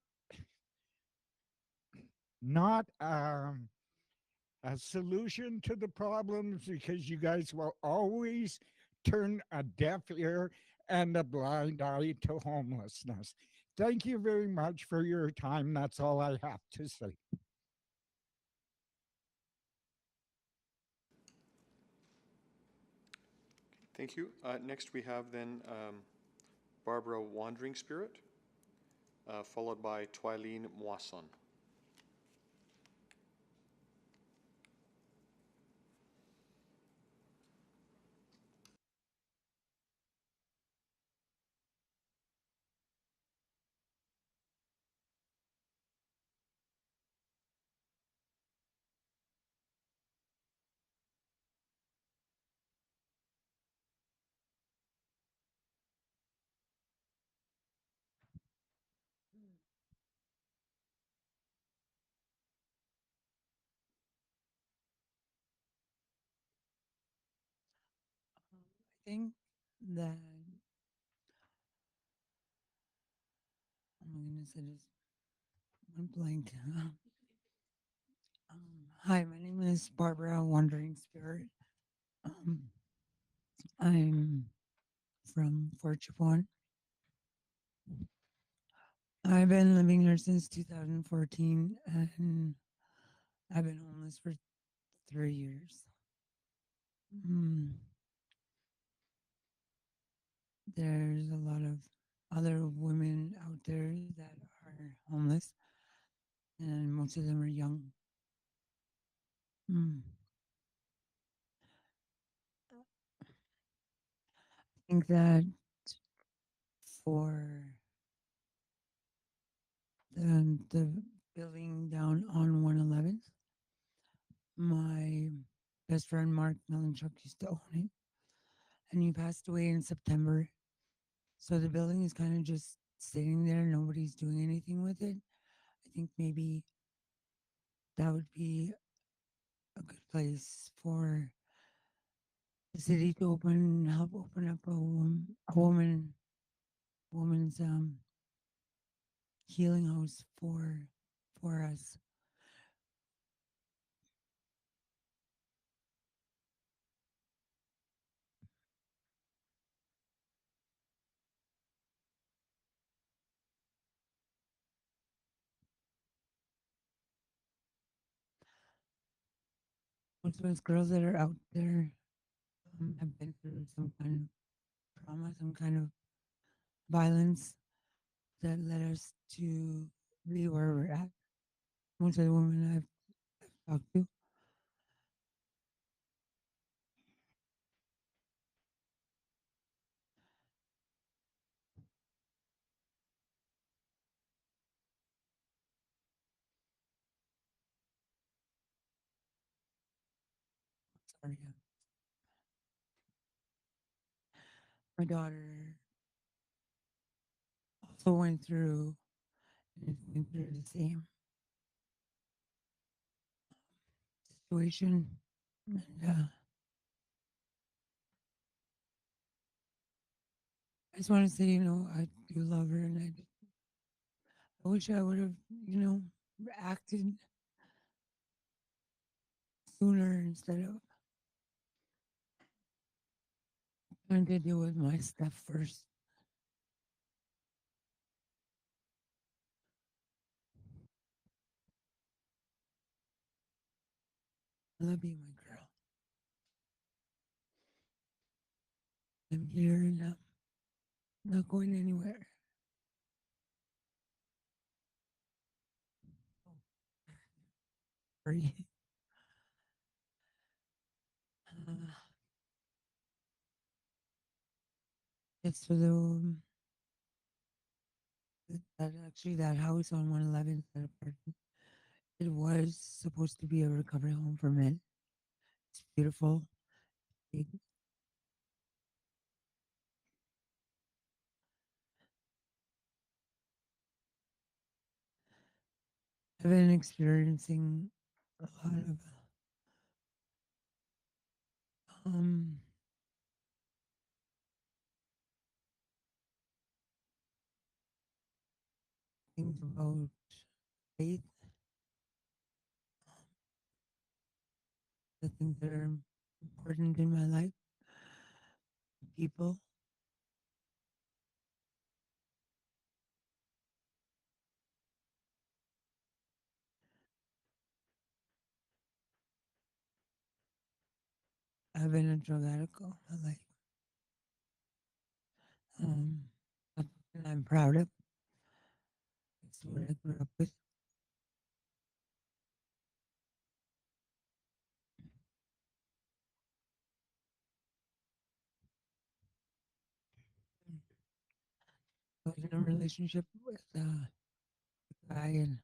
Speaker 9: not a solution to the problems, because you guys will always turn a deaf ear and a blind eye to homelessness. Thank you very much for your time. That's all I have to say.
Speaker 2: Thank you. Next, we have then Barbara Wandering Spirit, followed by Twileen Moisson.
Speaker 4: I think that, oh my goodness, I just went blank. Hi, my name is Barbara Wandering Spirit. I'm from Fort Chipewyan. I've been living here since 2014, and I've been homeless for 3 years.
Speaker 16: there's a lot of other women out there that are homeless, and most of them are young. Mm. I think that for the building down on 111th, my best friend Mark Melanchuk used to own it, and he passed away in September. So the building is kind of just sitting there. Nobody's doing anything with it. I think maybe that would be a good place for the city to help open up woman's healing house for us. Most of us girls that are out there have been through some kind of trauma, some kind of violence that led us to be where we're at. Most of the women I've talked to. Sorry. My daughter also went through and is going through the same situation. And, I just want to say, I do love her, and I wish I would have, acted sooner instead of trying to deal with my stuff first. I love you, my girl. I'm here and I'm not going anywhere. Sorry. Uh, it's for that house on 111, that apartment. It was supposed to be a recovery home for men. It's beautiful. Big. I've been experiencing a lot of um things about faith, the things that are important in my life, people. I've been a drug addict all my life. And I'm proud of. It's what I grew up with. I was in a relationship with a guy, and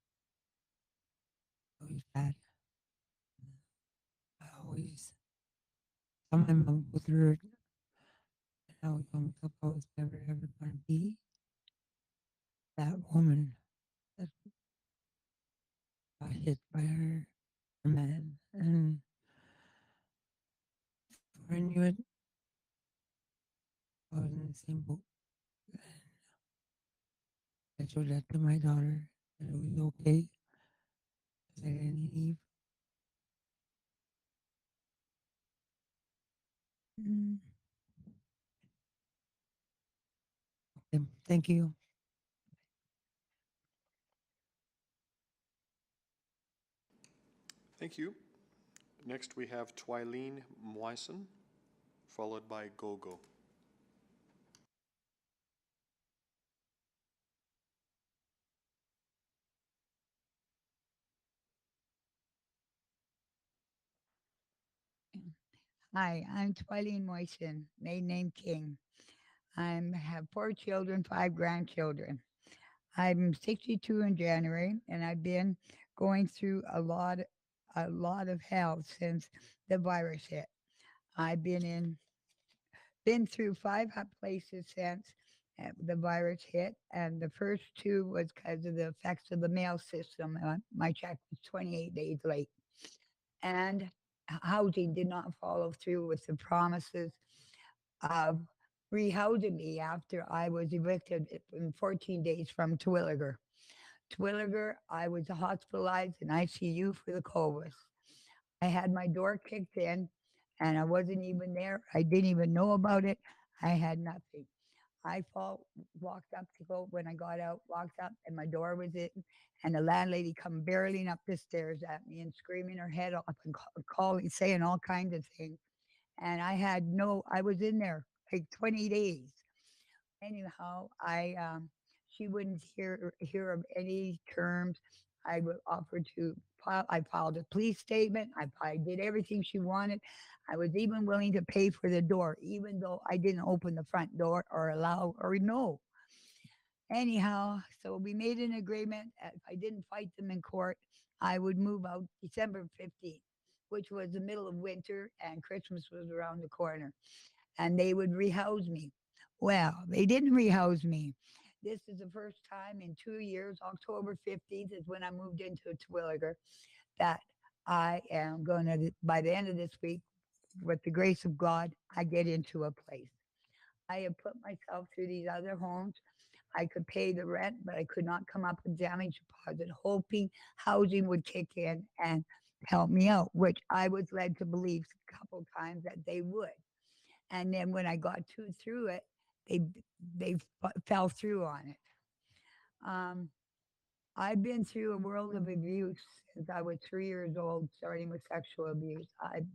Speaker 16: always bad. I always saw my mom go through it, and I was told myself I was never ever going to be that woman that got hit by her man. And before I knew it, I was in the same boat. I showed that to my daughter, that it was okay, because I didn't leave. Mm. Okay, thank you.
Speaker 2: Thank you. Next, we have Twileen Moisen, followed by Gogo.
Speaker 10: Hi, I'm Twileen Moisen, maiden name King. I have 4 children, 5 grandchildren. I'm 62 in January, and I've been going through a lot of hell since the virus hit. I've been through 5 places since the virus hit, and the first 2 was because of the effects of the mail system. My check was 28 days late, and housing did not follow through with the promises of rehousing me after I was evicted in 14 days from Terwilliger. Terwilliger, I was hospitalized in ICU for the COVID. I had my door kicked in and I wasn't even there. I didn't even know about it. I had nothing. Walked up to go when I got out, walked up and my door was in, and the landlady come barreling up the stairs at me and screaming her head off and calling, saying all kinds of things. And I was in there like 20 days. Anyhow, she wouldn't hear of any terms. I would offer to I filed a police statement. I did everything she wanted. I was even willing to pay for the door, even though I didn't open the front door or allow or no. Anyhow, so we made an agreement. If I didn't fight them in court, I would move out December 15th, which was the middle of winter and Christmas was around the corner. And they would rehouse me. Well, they didn't rehouse me. This is the first time in 2 years. October 15th is when I moved into Terwilliger, that I am going to, by the end of this week, with the grace of God, I get into a place. I have put myself through these other homes. I could pay the rent, but I could not come up with damage deposit, hoping housing would kick in and help me out, which I was led to believe a couple times that they would. And then when I got through it, they fell through on it. Um, I've been through a world of abuse since I was 3 years old, starting with sexual abuse.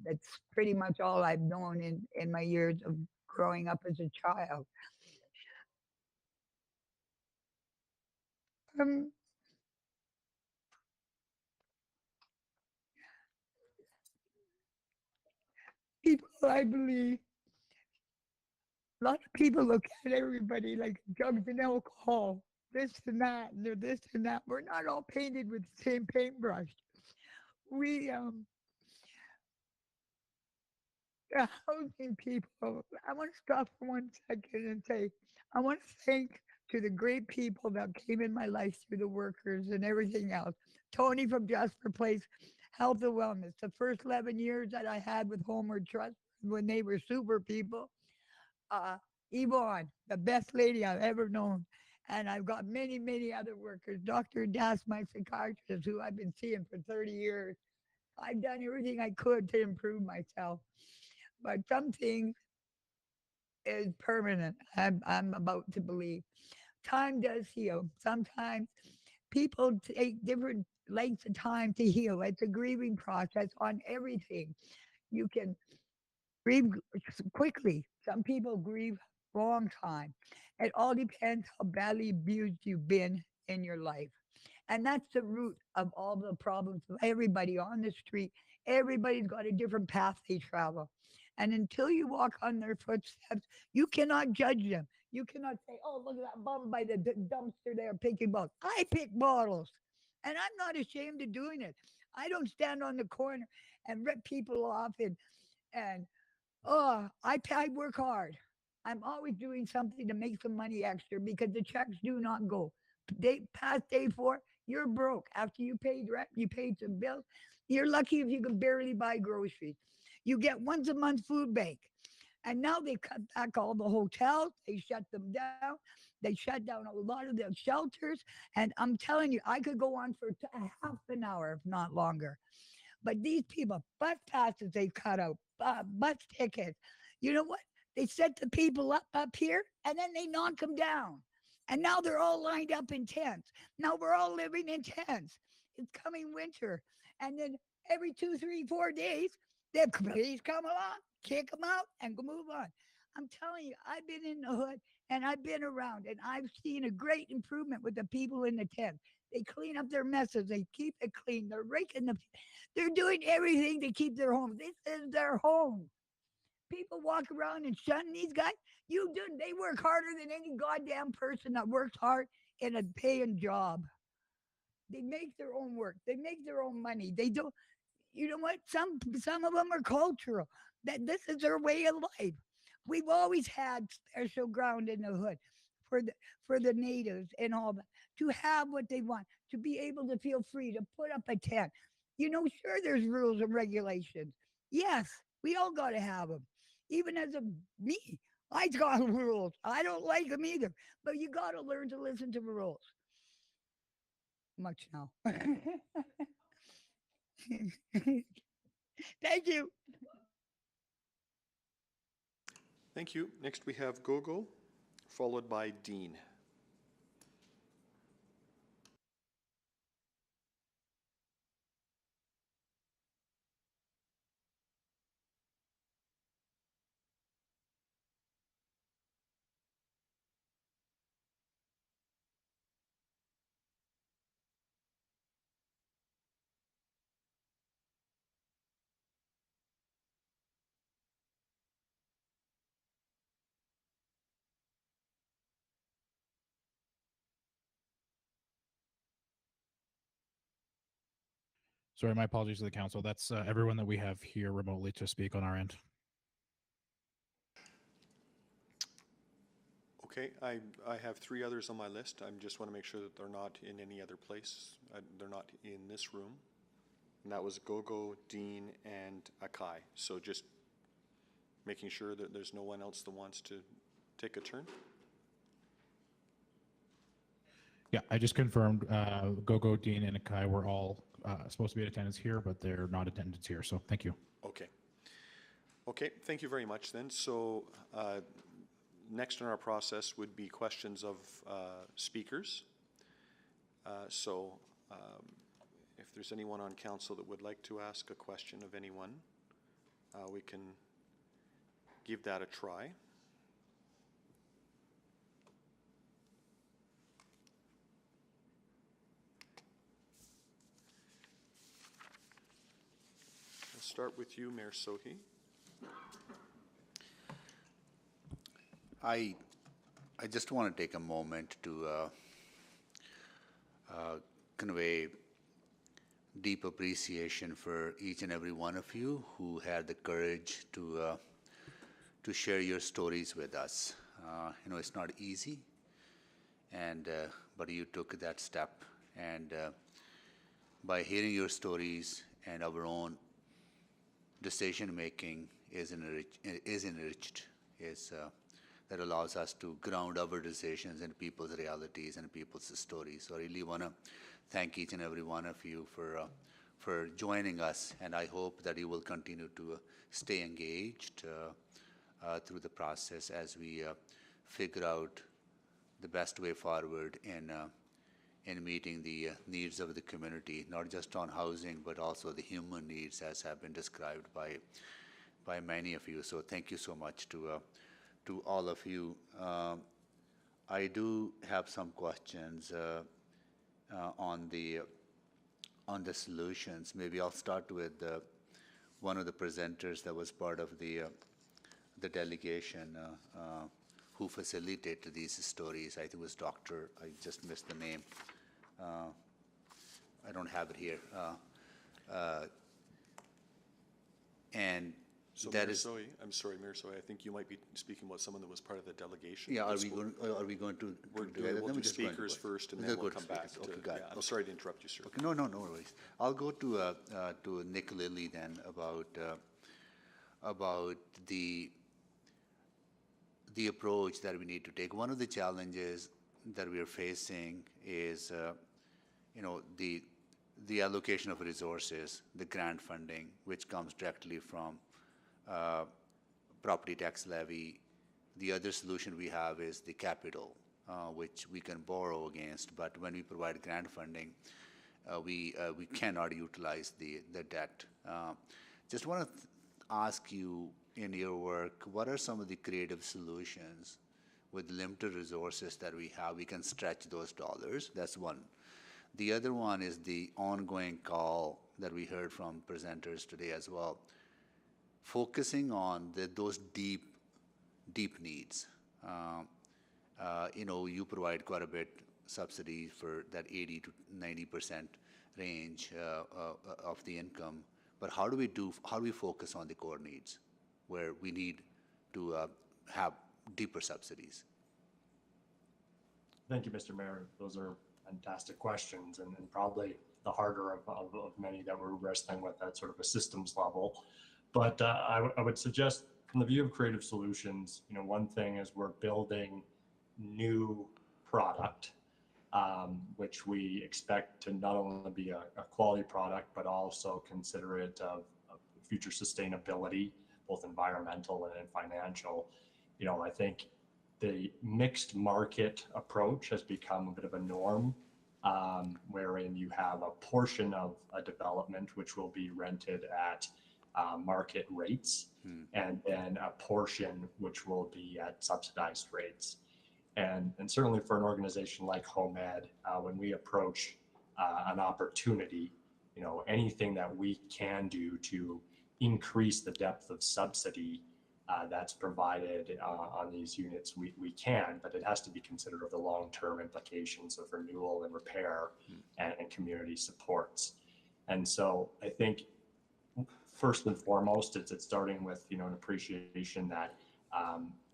Speaker 10: That's pretty much all I've known in my years of growing up as a child. Um, People, I believe, a lot of people look at everybody like drugs and alcohol, this and that, and they're this and that. We're not all painted with the same paintbrush. We The housing people, I want to stop for 1 second and say, I want to thank to the great people that came in my life through the workers and everything else. Tony from Jasper Place Health and Wellness, the first 11 years that I had with Homeward Trust when they were super people. Uh, Yvonne, the best lady I've ever known. And I've got many, many other workers. Dr. Das, my psychiatrist, who I've been seeing for 30 years. I've done everything I could to improve myself. But some things is permanent. I'm about to believe. Time does heal. Sometimes people take different lengths of time to heal. It's a grieving process on everything. You can grieve quickly. Some people grieve long time. It all depends how badly abused you've been in your life. And that's the root of all the problems of everybody on the street. Everybody's got a different path they travel. And until you walk on their footsteps, you cannot judge them. You cannot say, oh, look at that bum by the dumpster there picking bottles. I pick bottles. And I'm not ashamed of doing it. I don't stand on the corner and rip people off and oh, I work hard. I'm always doing something to make some money extra because the checks do not go. Past day 4, you're broke. After you paid rent, you paid some bills. You're lucky if you can barely buy groceries. You get once a month food bank. And now they cut back all the hotels. They shut them down. They shut down a lot of the shelters. And I'm telling you, I could go on for half an hour, if not longer. But these people, bus passes they cut out, bus tickets. You know what? They set the people up here, and then they knock them down. And now they're all lined up in tents. Now we're all living in tents. It's coming winter. And then every 2, 3, 4 days, the police come along, kick them out, and go move on. I'm telling you, I've been in the hood and I've been around and I've seen a great improvement with the people in the tent. They clean up their messes. They keep it clean. They're raking they're doing everything to keep their home. This is their home. people walk around and shun these guys. You do. They work harder than any goddamn person that works hard in a paying job. They make their own work. They make their own money. They don't. You know what? Some of them are cultural. That this is their way of life. We've always had special ground in the hood for the natives and all that to have what they want, to be able to feel free to put up a tent. You know, sure, there's rules and regulations. Yes, we all got to have them. Even as a me, I got rules. I don't like them either, but you got to learn to listen to the rules. Much now. Thank you.
Speaker 2: Thank you. Next we have Gogo, followed by Dean.
Speaker 18: Sorry, my apologies to the council. That's everyone that we have here remotely to speak on our end.
Speaker 2: Okay, I have 3 others on my list. I just want to make sure that they're not in any other place. They're not in this room. And that was Gogo, Dean, and Akai. So just making sure that there's no one else that wants to take a turn.
Speaker 18: Yeah, I just confirmed Gogo, Dean, and Akai were all supposed to be in attendance here, but they're not in attendance here. So thank you.
Speaker 2: Okay. Okay, thank you very much then. So next in our process would be questions of speakers. If there's anyone on council that would like to ask a question of anyone, we can give that a try. I'll start with you, Mayor Sohi.
Speaker 8: I just want to take a moment to convey deep appreciation for each and every one of you who had the courage to share your stories with us. You know, it's not easy, and but you took that step, and by hearing your stories and our own decision making is enriched. That allows us to ground our decisions in people's realities and people's stories. So I really want to thank each and every one of you for joining us, and I hope that you will continue to stay engaged through the process as we figure out the best way forward in meeting the needs of the community, not just on housing, but also the human needs as have been described by many of you. So thank you so much to all of you. I do have some questions on the solutions. Maybe I'll start with one of the presenters that was part of the delegation who facilitated these stories. I think it was Dr. I just missed the name. I don't have it here. And
Speaker 2: so
Speaker 8: that
Speaker 2: Mayor
Speaker 8: is.
Speaker 2: Sohi, I'm sorry, Mayor Sohi, I think you might be speaking about someone that was part of the delegation.
Speaker 8: Yeah, are we going to
Speaker 2: we'll do speakers first, and then we'll come back to.
Speaker 8: Okay, got it.
Speaker 2: I'm sorry to interrupt you, sir.
Speaker 8: Okay, no worries. I'll go to Nick Lilly then about the approach that we need to take. One of the challenges that we are facing is, the allocation of resources, the grant funding, which comes directly from property tax levy. The other solution we have is the capital, which we can borrow against. But when we provide grant funding, we cannot utilize the debt. Just want to ask you, in your work, what are some of the creative solutions with limited resources that we have? We can stretch those dollars. That's one. The other one is the ongoing call that we heard from presenters today as well. focusing on those deep needs. You provide quite a bit subsidy for that 80 to 90% range of the income. But how do we focus on the core needs where we need to have deeper subsidies?
Speaker 13: Thank you, Mr. Mayor. Those are fantastic questions, and probably the harder of many that we're wrestling with at sort of a systems level. But I would suggest, from the view of creative solutions, one thing is we're building new product, which we expect to not only be a quality product, but also consider it of future sustainability, both environmental and financial. I think the mixed market approach has become a bit of a norm, wherein you have a portion of a development which will be rented at market rates, and then a portion which will be at subsidized rates. And certainly for an organization like HomeEd, when we approach an opportunity, anything that we can do to increase the depth of subsidy that's provided on these units, we can, but it has to be considered of the long-term implications of renewal and repair and community supports. And so I think first and foremost, it's starting with an appreciation that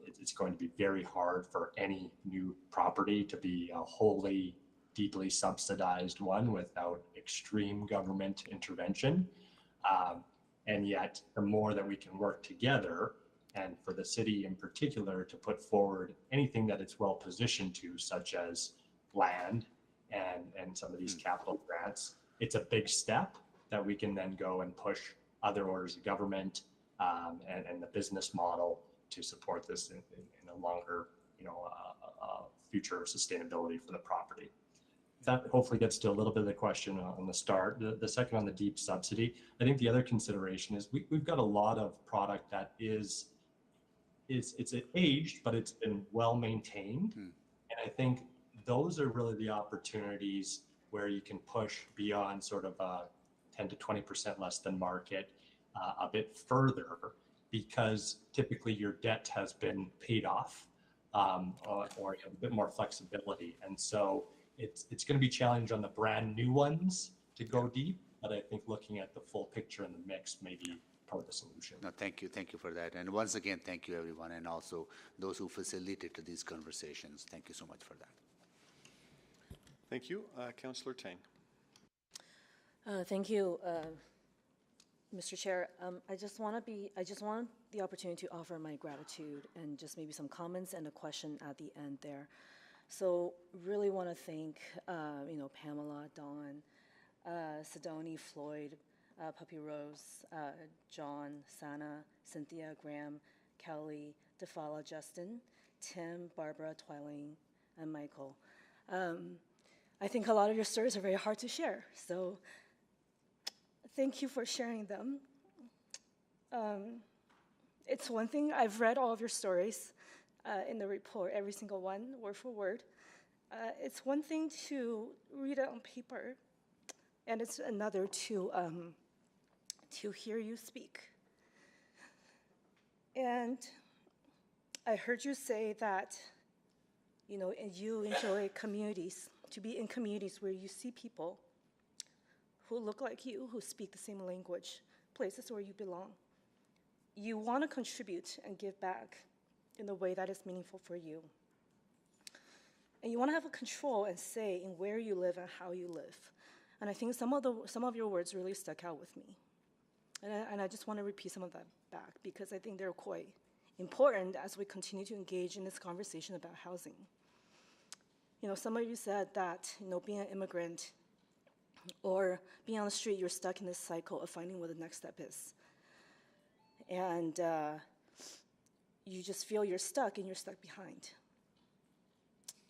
Speaker 13: it's going to be very hard for any new property to be a wholly, deeply subsidized one without extreme government intervention. And yet, the more that we can work together, and for the city in particular to put forward anything that it's well positioned to, such as land and some of these capital grants, it's a big step that we can then go and push other orders of government and the business model to support this in a longer, future of sustainability for the property. That hopefully gets to a little bit of the question on the start. The second on the deep subsidy, I think the other consideration is we've got a lot of product that it's aged, but it's been well maintained. And I think those are really the opportunities where you can push beyond sort of 10 to 20% less than market a bit further, because typically your debt has been paid off, or you have a bit more flexibility. And so it's going to be challenged on the brand new ones to go deep, but I think looking at the full picture in the mix may be part of the solution.
Speaker 8: No, thank you for that. And once again, thank you everyone, and also those who facilitated these conversations. Thank you so much for that.
Speaker 2: Thank you. Councillor Tang.
Speaker 11: Thank you, Mr. Chair. I just want the opportunity to offer my gratitude and just maybe some comments and a question at the end there. So really want to thank, Pamela, Dawn, Sidoni, Floyd, Puppy Rose, John, Sana, Cynthia, Graham, Kelly, Defala, Justin, Tim, Barbara, Twiling, and Michael. I think a lot of your stories are very hard to share, so thank you for sharing them. It's one thing, I've read all of your stories in the report, every single one, word for word. It's one thing to read it on paper, and it's another to hear you speak. And I heard you say that, you enjoy communities, to be in communities where you see people who look like you, who speak the same language, places where you belong. You want to contribute and give back in a way that is meaningful for you. And you want to have a control and say in where you live and how you live. And I think some of your words really stuck out with me. And I just want to repeat some of that back, because I think they're quite important as we continue to engage in this conversation about housing. Some of you said that, being an immigrant or being on the street, you're stuck in this cycle of finding what the next step is. And you just feel you're stuck and you're stuck behind.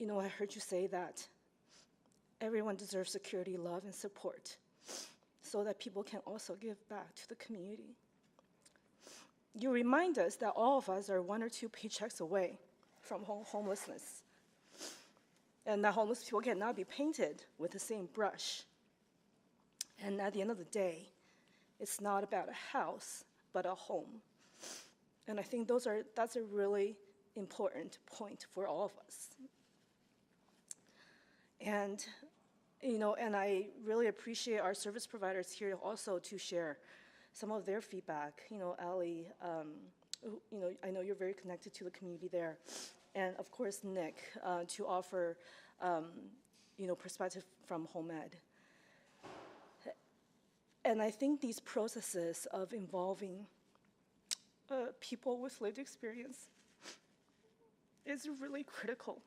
Speaker 11: I heard you say that everyone deserves security, love, and support so that people can also give back to the community. You remind us that all of us are 1 or 2 paychecks away from homelessness, and that homeless people cannot be painted with the same brush. And at the end of the day, it's not about a house but a home. And I think that's a really important point for all of us. And, and I really appreciate our service providers here also to share some of their feedback. Ali, I know you're very connected to the community there. And of course, Nick, to offer, perspective from home ed. And I think these processes of involving people with lived experience is really critical.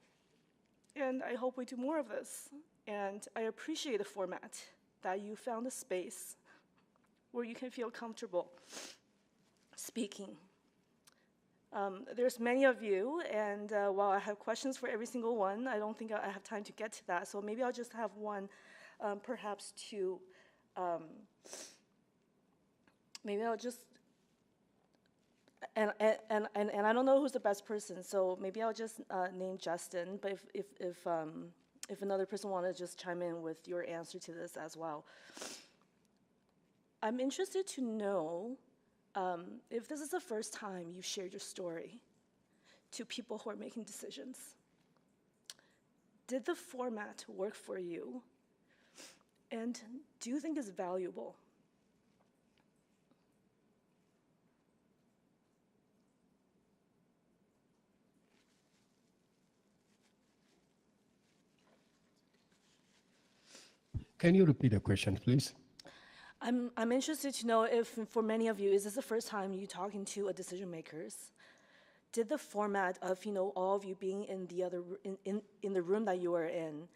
Speaker 11: And I hope we do more of this. And I appreciate the format that you found a space where you can feel comfortable speaking. There's many of you, and while I have questions for every single one, I don't think I have time to get to that. So maybe I'll just have one, perhaps two. Maybe I'll just, and I don't know who's the best person, so maybe I'll just name Justin. But if another person wants to just chime in with your answer to this as well, I'm interested to know if this is the first time you shared your story to people who are making decisions. Did the format work for you? And do you think it's valuable?
Speaker 7: Can you repeat the question, please?
Speaker 11: I'm interested to know if, for many of you, is this the first time you talking to a decision makers? Did the format of all of you being in the other in the room that you were in,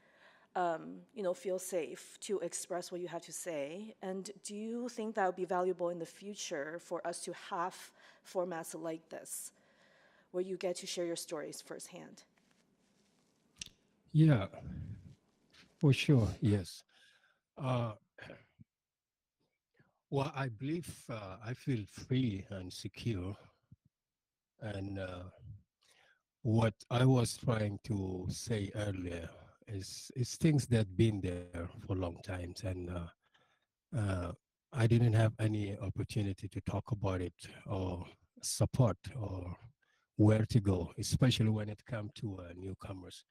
Speaker 11: feel safe to express what you have to say? And do you think that would be valuable in the future for us to have formats like this, where you get to share your stories firsthand?
Speaker 7: Yeah, for sure, yes. Well, I believe I feel free and secure. And what I was trying to say earlier is things that been there for long times. And I didn't have any opportunity to talk about it or support or where to go, especially when it comes to newcomers.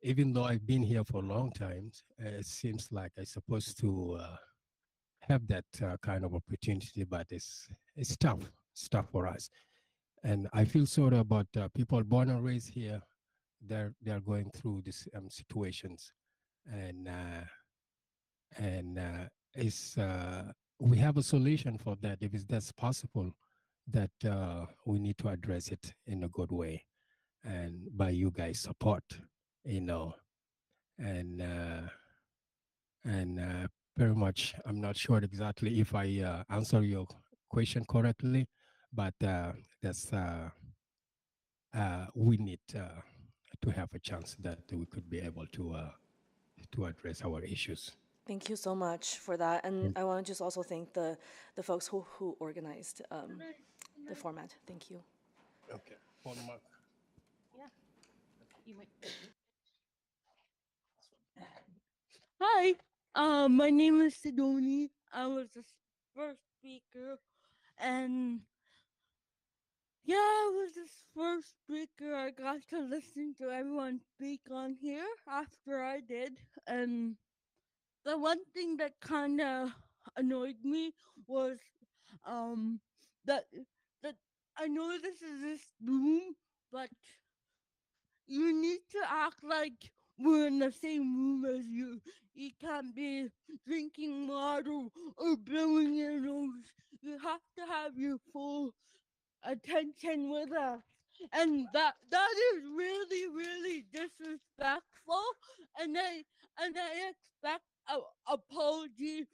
Speaker 7: Even though I've been here for a long time, it seems like I'm supposed to have that kind of opportunity, but it's tough for us. And I feel sort of about people born and raised here. They're going through these situations, and it's we have a solution for that if that's possible. That we need to address it in a good way, and by you guys' support, and very much. I'm not sure exactly if I answer your question correctly, but that's we need to have a chance that we could be able to address our issues.
Speaker 11: Thank you so much for that. And I want to just also thank the folks who organized the format. Thank you.
Speaker 7: Okay. One more.
Speaker 20: Yeah. You might. Hi. My name is Sidoni. I was the first speaker, and yeah, I was the first speaker. I got to listen to everyone speak on here after I did, and the one thing that kind of annoyed me was um that that I know this is this room, but you need to act like we're in the same room as you. You can't be drinking water or blowing your nose. You have to have your full attention with us. And that is really, really disrespectful. And I expect an apology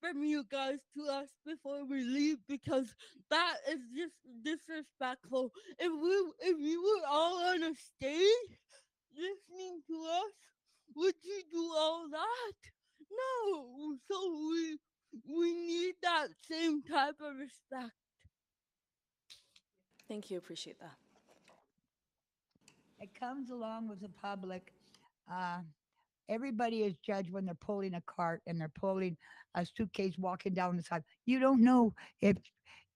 Speaker 20: from you guys to us before we leave, because that is just disrespectful. If you were all on a stage listening to us, would you do all that? No. So we need that same type of respect.
Speaker 11: Thank you. Appreciate that.
Speaker 10: It comes along with the public. Uh, Everybody is judged when they're pulling a cart and they're pulling a suitcase walking down the side. You don't know if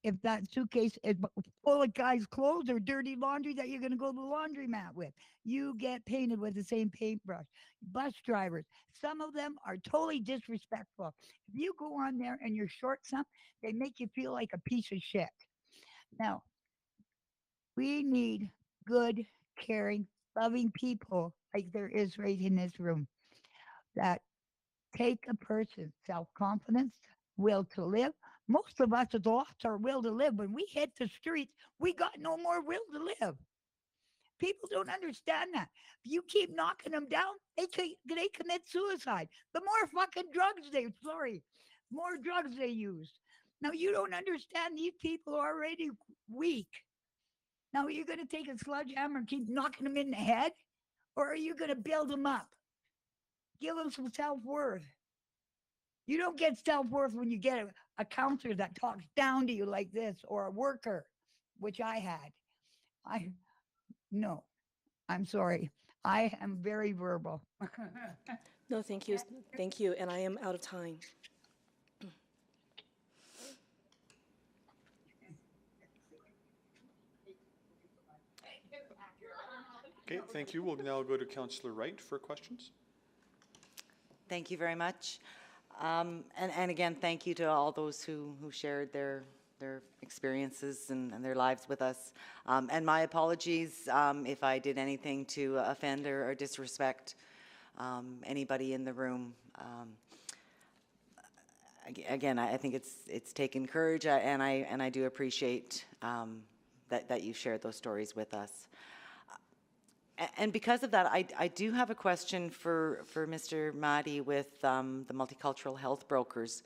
Speaker 10: if that suitcase is full of guys' clothes or dirty laundry that you're going to go to the laundromat with. You get painted with the same paintbrush. Bus drivers, some of them are totally disrespectful. If you go on there and you're short some, they make you feel like a piece of shit. Now, we need good, caring, loving people like there is right in this room that take a person's self confidence, will to live. Most of us have lost our will to live. When we hit the streets, we got no more will to live. People don't understand that. If you keep knocking them down, they commit suicide. The more fucking drugs more drugs they use. Now you don't understand these people are already weak. Now you're going to take a sledgehammer and keep knocking them in the head, or are you going to build them up? Give them some self-worth. You don't get self-worth when you get a counselor that talks down to you like this, or a worker, which I had. No, I'm sorry. I am very verbal.
Speaker 11: No, thank you. Thank you. And I am out of time.
Speaker 2: Okay, thank you. We'll now go to Councillor Wright for questions.
Speaker 12: Thank you very much. And again, thank you to all those who shared their experiences and their lives with us. And my apologies if I did anything to offend or disrespect anybody in the room. Again, I think it's taken courage, and I do appreciate that you shared those stories with us. And because of that, I do have a question for Mr. Mahdi with the multicultural health brokers.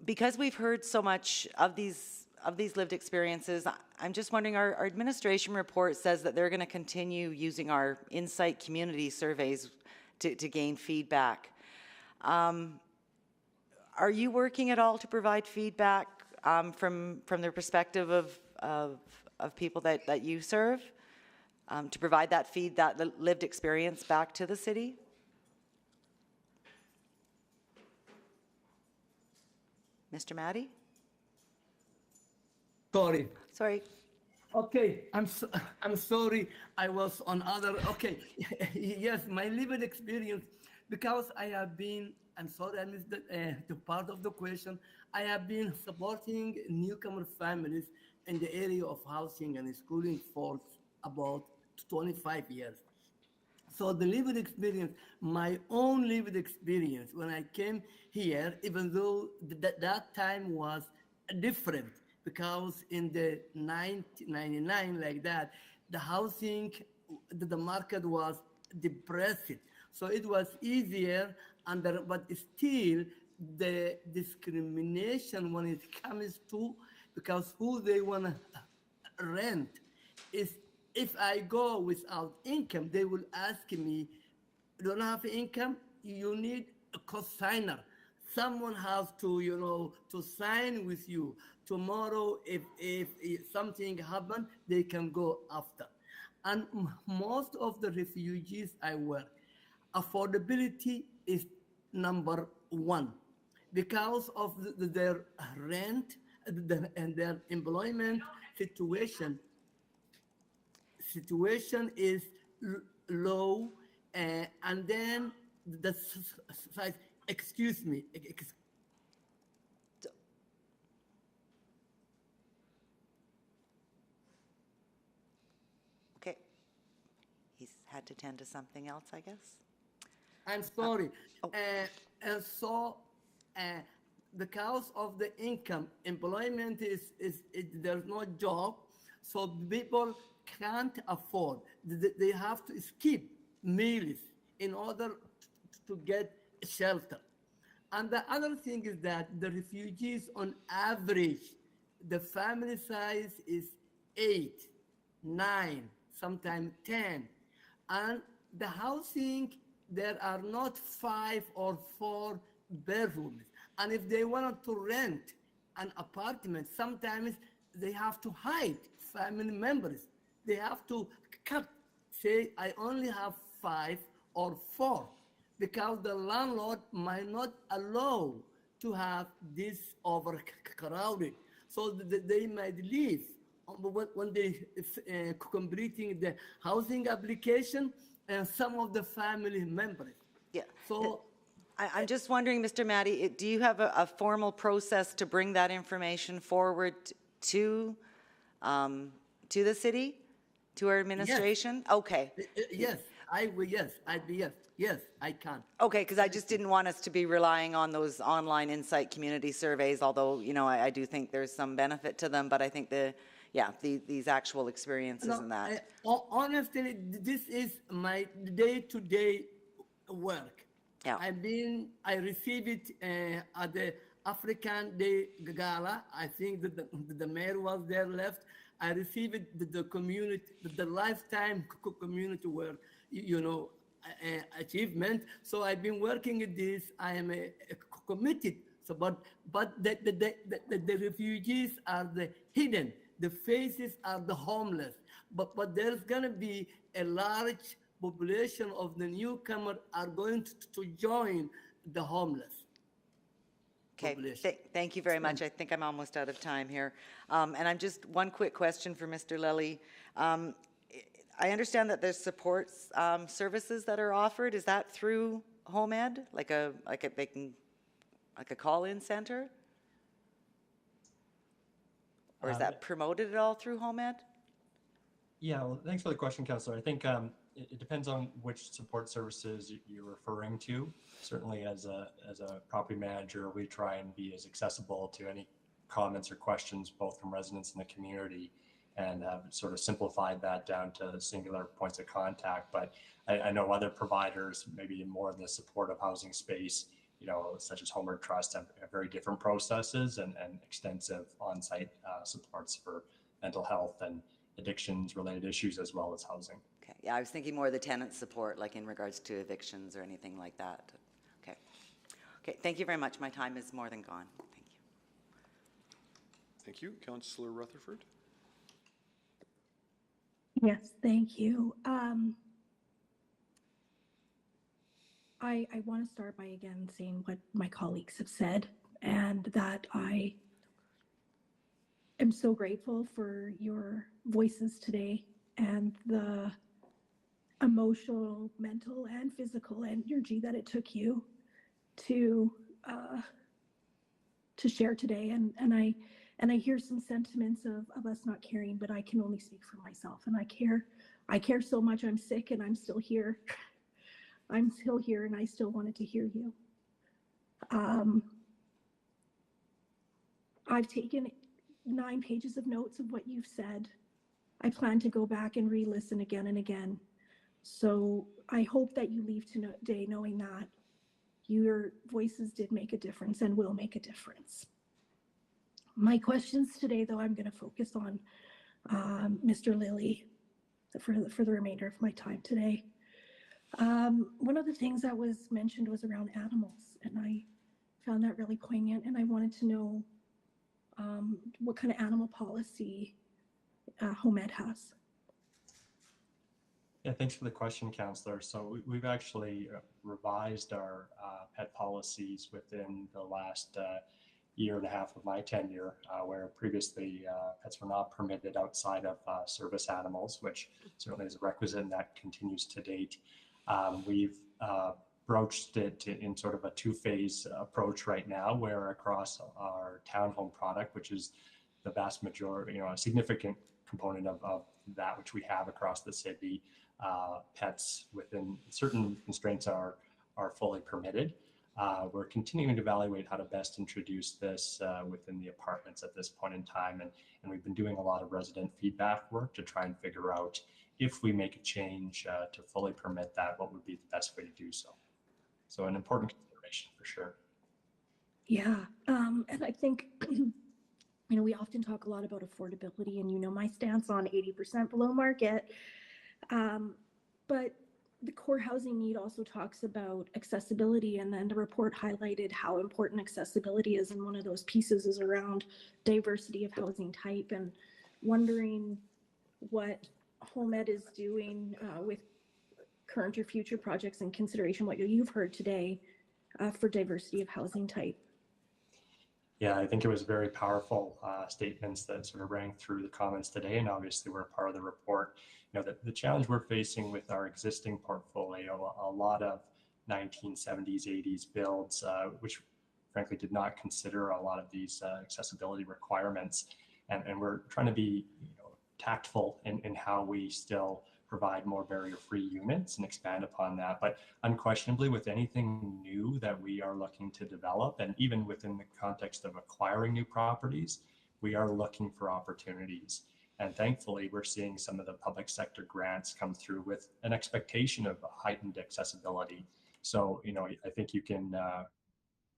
Speaker 12: Because we've heard so much of these lived experiences, I'm just wondering, our administration report says that they're going to continue using our Insight community surveys to gain feedback. Are you working at all to provide feedback from the perspective of people that you serve? To provide that lived experience back to the city? Mr. Mahdi?
Speaker 15: Sorry. Okay, I'm sorry. I was on other. Okay, yes, my lived experience, because I have been. I'm sorry, I missed the part of the question. I have been supporting newcomer families in the area of housing and schooling for about 25 years. So the lived experience, my own lived experience when I came here, even though that time was different, because in the 1999, like that, the housing, the market was depressed. So it was easier, but still the discrimination when it comes to, because who they want to rent is, if I go without income, they will ask me, you don't have income, you need a co-signer. Someone has to, to sign with you. Tomorrow, if something happens, they can go after. And most of the refugees I work, affordability is number one. Because of their rent and their employment situation is low, and then the size, excuse me.
Speaker 12: Okay. He's had to tend to something else, I guess.
Speaker 15: I'm sorry. And so because of the income, employment is there's no job, so people can't afford. They have to skip meals in order to get shelter. And the other thing is that the refugees, on average, the family size is 8, 9, sometimes 10. And the housing, there are not 5 or 4 bedrooms. And if they wanted to rent an apartment, sometimes they have to hide family members. They have to cut, say, I only have 5 or 4, because the landlord might not allow to have this overcrowded. so that they might leave when they completing the housing application, and some of the family members.
Speaker 12: Yeah.
Speaker 15: So
Speaker 12: I'm just wondering, Mr. Maddie, do you have a formal process to bring that information forward to the city, to our administration?
Speaker 15: Yes.
Speaker 12: Okay.
Speaker 15: Yes, I will. Yes, I can.
Speaker 12: Okay, because I just didn't want us to be relying on those online Insight community surveys, although, you know, I do think there's some benefit to them, but I think these actual experiences and that.
Speaker 15: Honestly, this is my day-to-day work.
Speaker 12: Yeah.
Speaker 15: I received it at the African Day Gala. I think that the mayor was there left. I received the community, the lifetime community work, achievement. So I've been working at this. I am committed. So, but the refugees are the hidden. The faces are the homeless. But there's gonna be a large population of the newcomer are going to join the homeless.
Speaker 12: Okay, thank you very much. I think I'm almost out of time here. And I'm just, one quick question for Mr. Lilly. I understand that there's support services that are offered. Is that through HomeEd, like a call-in center? Or is that promoted at all through HomeEd?
Speaker 13: Yeah, well, thanks for the question, Councillor. I think it depends on which support services you're referring to. Certainly as a property manager, we try and be as accessible to any comments or questions, both from residents in the community, and have sort of simplified that down to singular points of contact. But I know other providers, maybe more in the supportive housing space, such as Homeward Trust, have very different processes and extensive on-site supports for mental health and addictions-related issues, as well as housing.
Speaker 12: Okay, yeah, I was thinking more of the tenant support, like in regards to evictions or anything like that. Okay. Okay, thank you very much. My time is more than gone. Thank you.
Speaker 2: Thank you. Councillor Rutherford?
Speaker 6: Yes, thank you. I want to start by again saying what my colleagues have said, and that I am so grateful for your voices today and the emotional, mental, and physical energy that it took you to share today. And I hear some sentiments of us not caring, but I can only speak for myself, and I care so much. I'm sick and I'm still here. I'm still here, and I still wanted to hear you. I've taken 9 pages of notes of what you've said. I plan to go back and re-listen again and again. So I hope that you leave today knowing that your voices did make a difference and will make a difference. My questions today, though, I'm going to focus on Mr. Lilly for the remainder of my time today. One of the things that was mentioned was around animals, and I found that really poignant, and I wanted to know what kind of animal policy HomeEd has.
Speaker 13: Yeah, thanks for the question, Councillor. So we've actually revised our pet policies within the last year and a half of my tenure, where previously pets were not permitted outside of service animals, which certainly is a requisite, and that continues to date. We've broached it in sort of a two-phase approach right now, where across our townhome product, which is the vast majority, a significant component of that which we have across the city, pets within certain constraints are fully permitted. We're continuing to evaluate how to best introduce this within the apartments at this point in time, and we've been doing a lot of resident feedback work to try and figure out if we make a change to fully permit that, what would be the best way to do so. So an important consideration for sure.
Speaker 6: Yeah, and I think, we often talk a lot about affordability, and my stance on 80% below market, but the core housing need also talks about accessibility, and then the report highlighted how important accessibility is, and one of those pieces is around diversity of housing type, and wondering what HomeEd is doing with current or future projects in consideration what you've heard today for diversity of housing type.
Speaker 13: Yeah, I think it was very powerful statements that sort of rang through the comments today, and obviously we're part of the report. You know, the challenge we're facing with our existing portfolio, a lot of 1970s, 80s builds, which frankly did not consider a lot of these accessibility requirements, and we're trying to be, tactful in how we still provide more barrier-free units and expand upon that. But unquestionably, with anything new that we are looking to develop, and even within the context of acquiring new properties, we are looking for opportunities. And thankfully, we're seeing some of the public sector grants come through with an expectation of heightened accessibility. So, I think you can,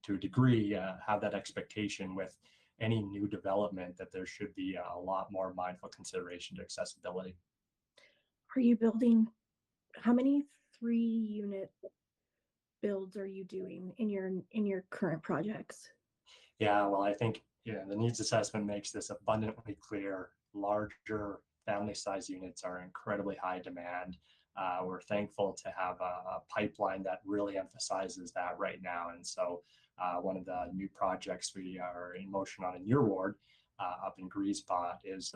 Speaker 13: to a degree, have that expectation with any new development that there should be a lot more mindful consideration to accessibility.
Speaker 6: Are you building, how many 3-unit builds are you doing in your current projects?
Speaker 13: Yeah, well, I think the needs assessment makes this abundantly clear. Larger family size units are incredibly high demand. We're thankful to have a pipeline that really emphasizes that right now. And so one of the new projects we are in motion on in your ward up in Griesbach is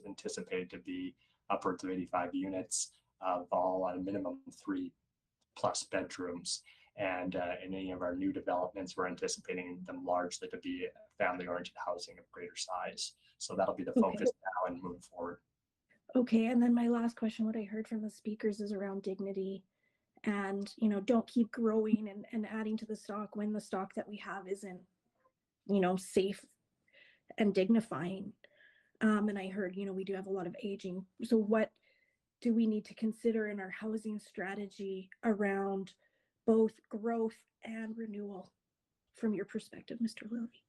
Speaker 13: anticipated to be upwards of 85 units of all at a minimum 3+ bedrooms. And in any of our new developments, we're anticipating them largely to be family-oriented housing of greater size. So that'll be the focus now and moving forward.
Speaker 6: Okay, and then my last question, what I heard from the speakers is around dignity and, don't keep growing and adding to the stock when the stock that we have isn't, safe and dignifying. And I heard, we do have a lot of aging. So what do we need to consider in our housing strategy around both growth and renewal from your perspective, Mr. Lilly?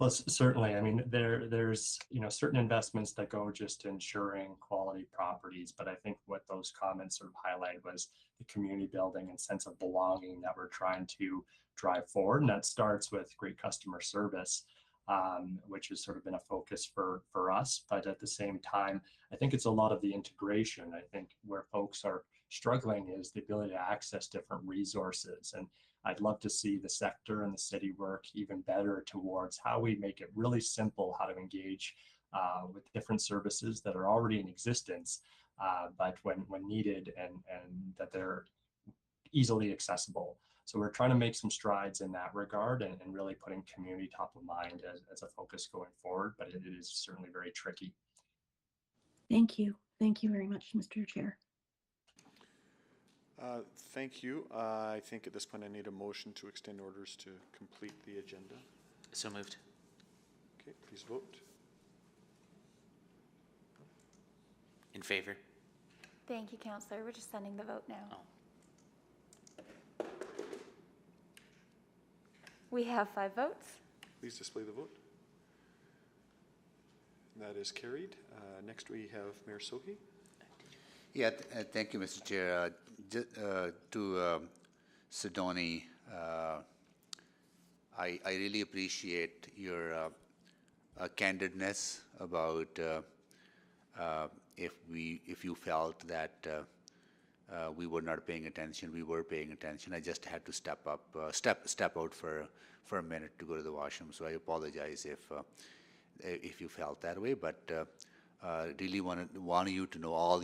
Speaker 13: Well, certainly. I mean, there's certain investments that go just to ensuring quality properties, but I think what those comments sort of highlight was the community building and sense of belonging that we're trying to drive forward, and that starts with great customer service, which has sort of been a focus for us. But at the same time, I think it's a lot of the integration. I think where folks are struggling is the ability to access different resources, and I'd love to see the sector and the city work even better towards how we make it really simple how to engage with different services that are already in existence, but when needed and that they're easily accessible. So we're trying to make some strides in that regard and really putting community top of mind as a focus going forward, but it is certainly very tricky.
Speaker 6: Thank you. Thank you very much, Mr. Chair.
Speaker 2: Thank you. I think at this point I need a motion to extend orders to complete the agenda.
Speaker 14: So moved.
Speaker 2: Okay, please vote.
Speaker 14: In favor.
Speaker 1: Thank you, Councillor. We're just sending the vote now.
Speaker 14: Oh.
Speaker 1: We have 5 votes.
Speaker 2: Please display the vote. That is carried. Next we have Mayor Sohi.
Speaker 8: Yeah, thank you, Mr. Chair. To Sidoni, I really appreciate your candidness about if you felt that we were not paying attention. We were paying attention. I just had to step out for a minute to go to the washroom. So I apologize if you felt that way, but. Really want you to know, all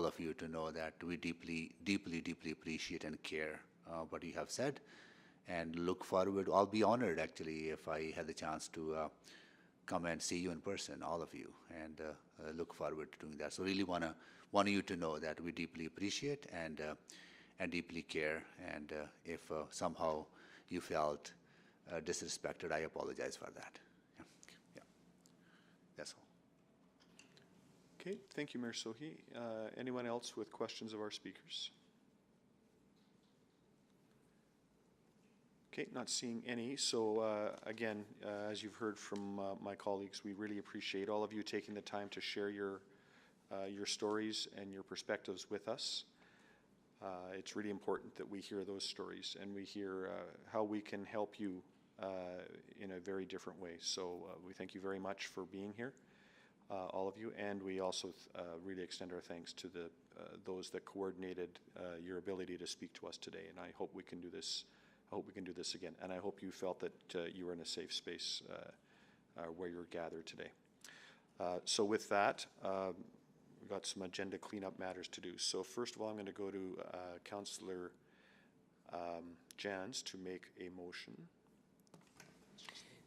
Speaker 8: of you to know that we deeply appreciate and care what you have said, and look forward. I'll be honored actually if I had the chance to come and see you in person, all of you, and look forward to doing that. So really want you to know that we deeply appreciate and deeply care. And if somehow you felt disrespected, I apologize for that. Yeah. That's all.
Speaker 2: Okay, thank you, Mayor Sohi. Anyone else with questions of our speakers? Okay, not seeing any. So again, as you've heard from my colleagues, we really appreciate all of you taking the time to share your stories and your perspectives with us. It's really important that we hear those stories and we hear how we can help you in a very different way. So we thank you very much for being here. All of you, and we also really extend our thanks to those that coordinated your ability to speak to us today, and I hope we can do this I hope we can do this again. And I hope you felt that you were in a safe space where you're gathered today. So with that, we've got some agenda cleanup matters to do. So first of all, I'm going to go to Councillor Jans to make a motion.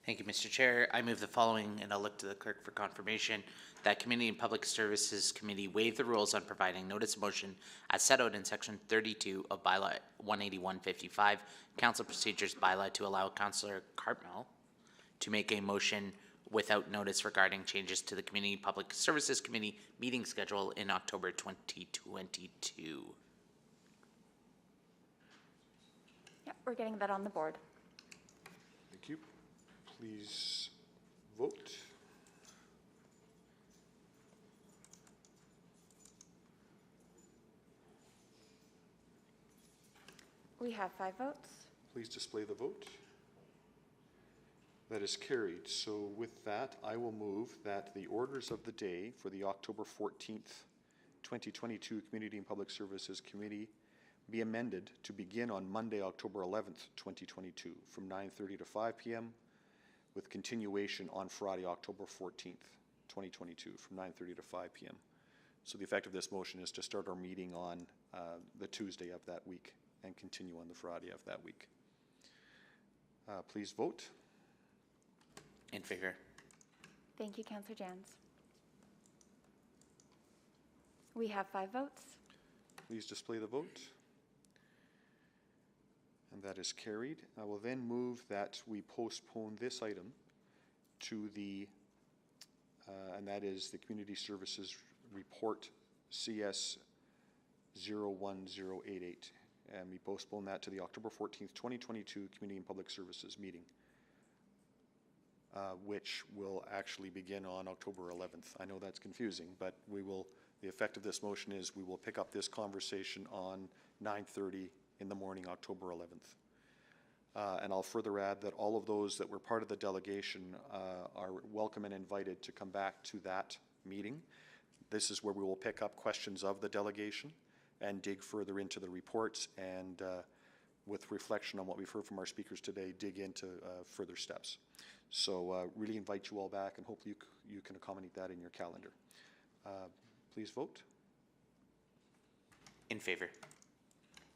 Speaker 14: Thank you, Mr. Chair. I move the following, and I'll look to the clerk for confirmation, that Community and Public Services Committee waive the rules on providing notice of motion as set out in Section 32 of Bylaw 18155, Council Procedures Bylaw, to allow Councillor Cartmel to make a motion without notice regarding changes to the Community and Public Services Committee meeting schedule in October 2022.
Speaker 1: Yep, we're getting that on the board.
Speaker 2: Thank you. Please vote.
Speaker 1: We have 5 votes.
Speaker 2: Please display the vote. That is carried. So with that, I will move that the orders of the day for the October 14th, 2022 Community and Public Services Committee be amended to begin on Monday, October 11th, 2022 from 9:30 to 5 p.m. with continuation on Friday, October 14th, 2022 from 9:30 to 5 p.m. So the effect of this motion is to start our meeting on the Tuesday of that week and continue on the Friday of that week. Please vote.
Speaker 14: In favor.
Speaker 1: Thank you, Councillor Jans. We have 5 votes.
Speaker 2: Please display the vote. And that is carried. I will then move that we postpone this item to the, and that is the Community Services Report CS 01088. And we postpone that to the October 14th, 2022 Community and Public Services meeting, which will actually begin on October 11th. I know that's confusing, but we will, the effect of this motion is we will pick up this conversation on 9:30 in the morning, October 11th. And I'll further add that all of those that were part of the delegation are welcome and invited to come back to that meeting. This is where we will pick up questions of the delegation and dig further into the reports and with reflection on what we've heard from our speakers today, dig into further steps. So really invite you all back, and hopefully you can accommodate that in your calendar. Please vote.
Speaker 14: In favor.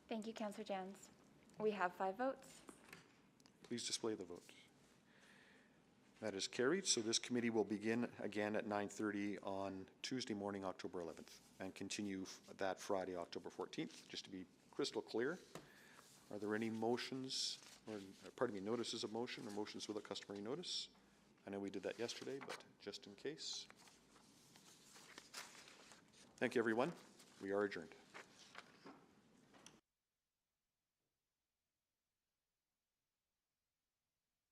Speaker 1: Thank you, Councillor Jans. We have 5 votes.
Speaker 2: Please display the vote. That is carried. So this committee will begin again at 9:30 on Tuesday morning, October 11th, and continue that Friday, October 14th. Just to be crystal clear, are there any motions, or pardon me, notices of motion or motions with a customary notice? I know we did that yesterday, but just in case. Thank you, everyone. We are adjourned.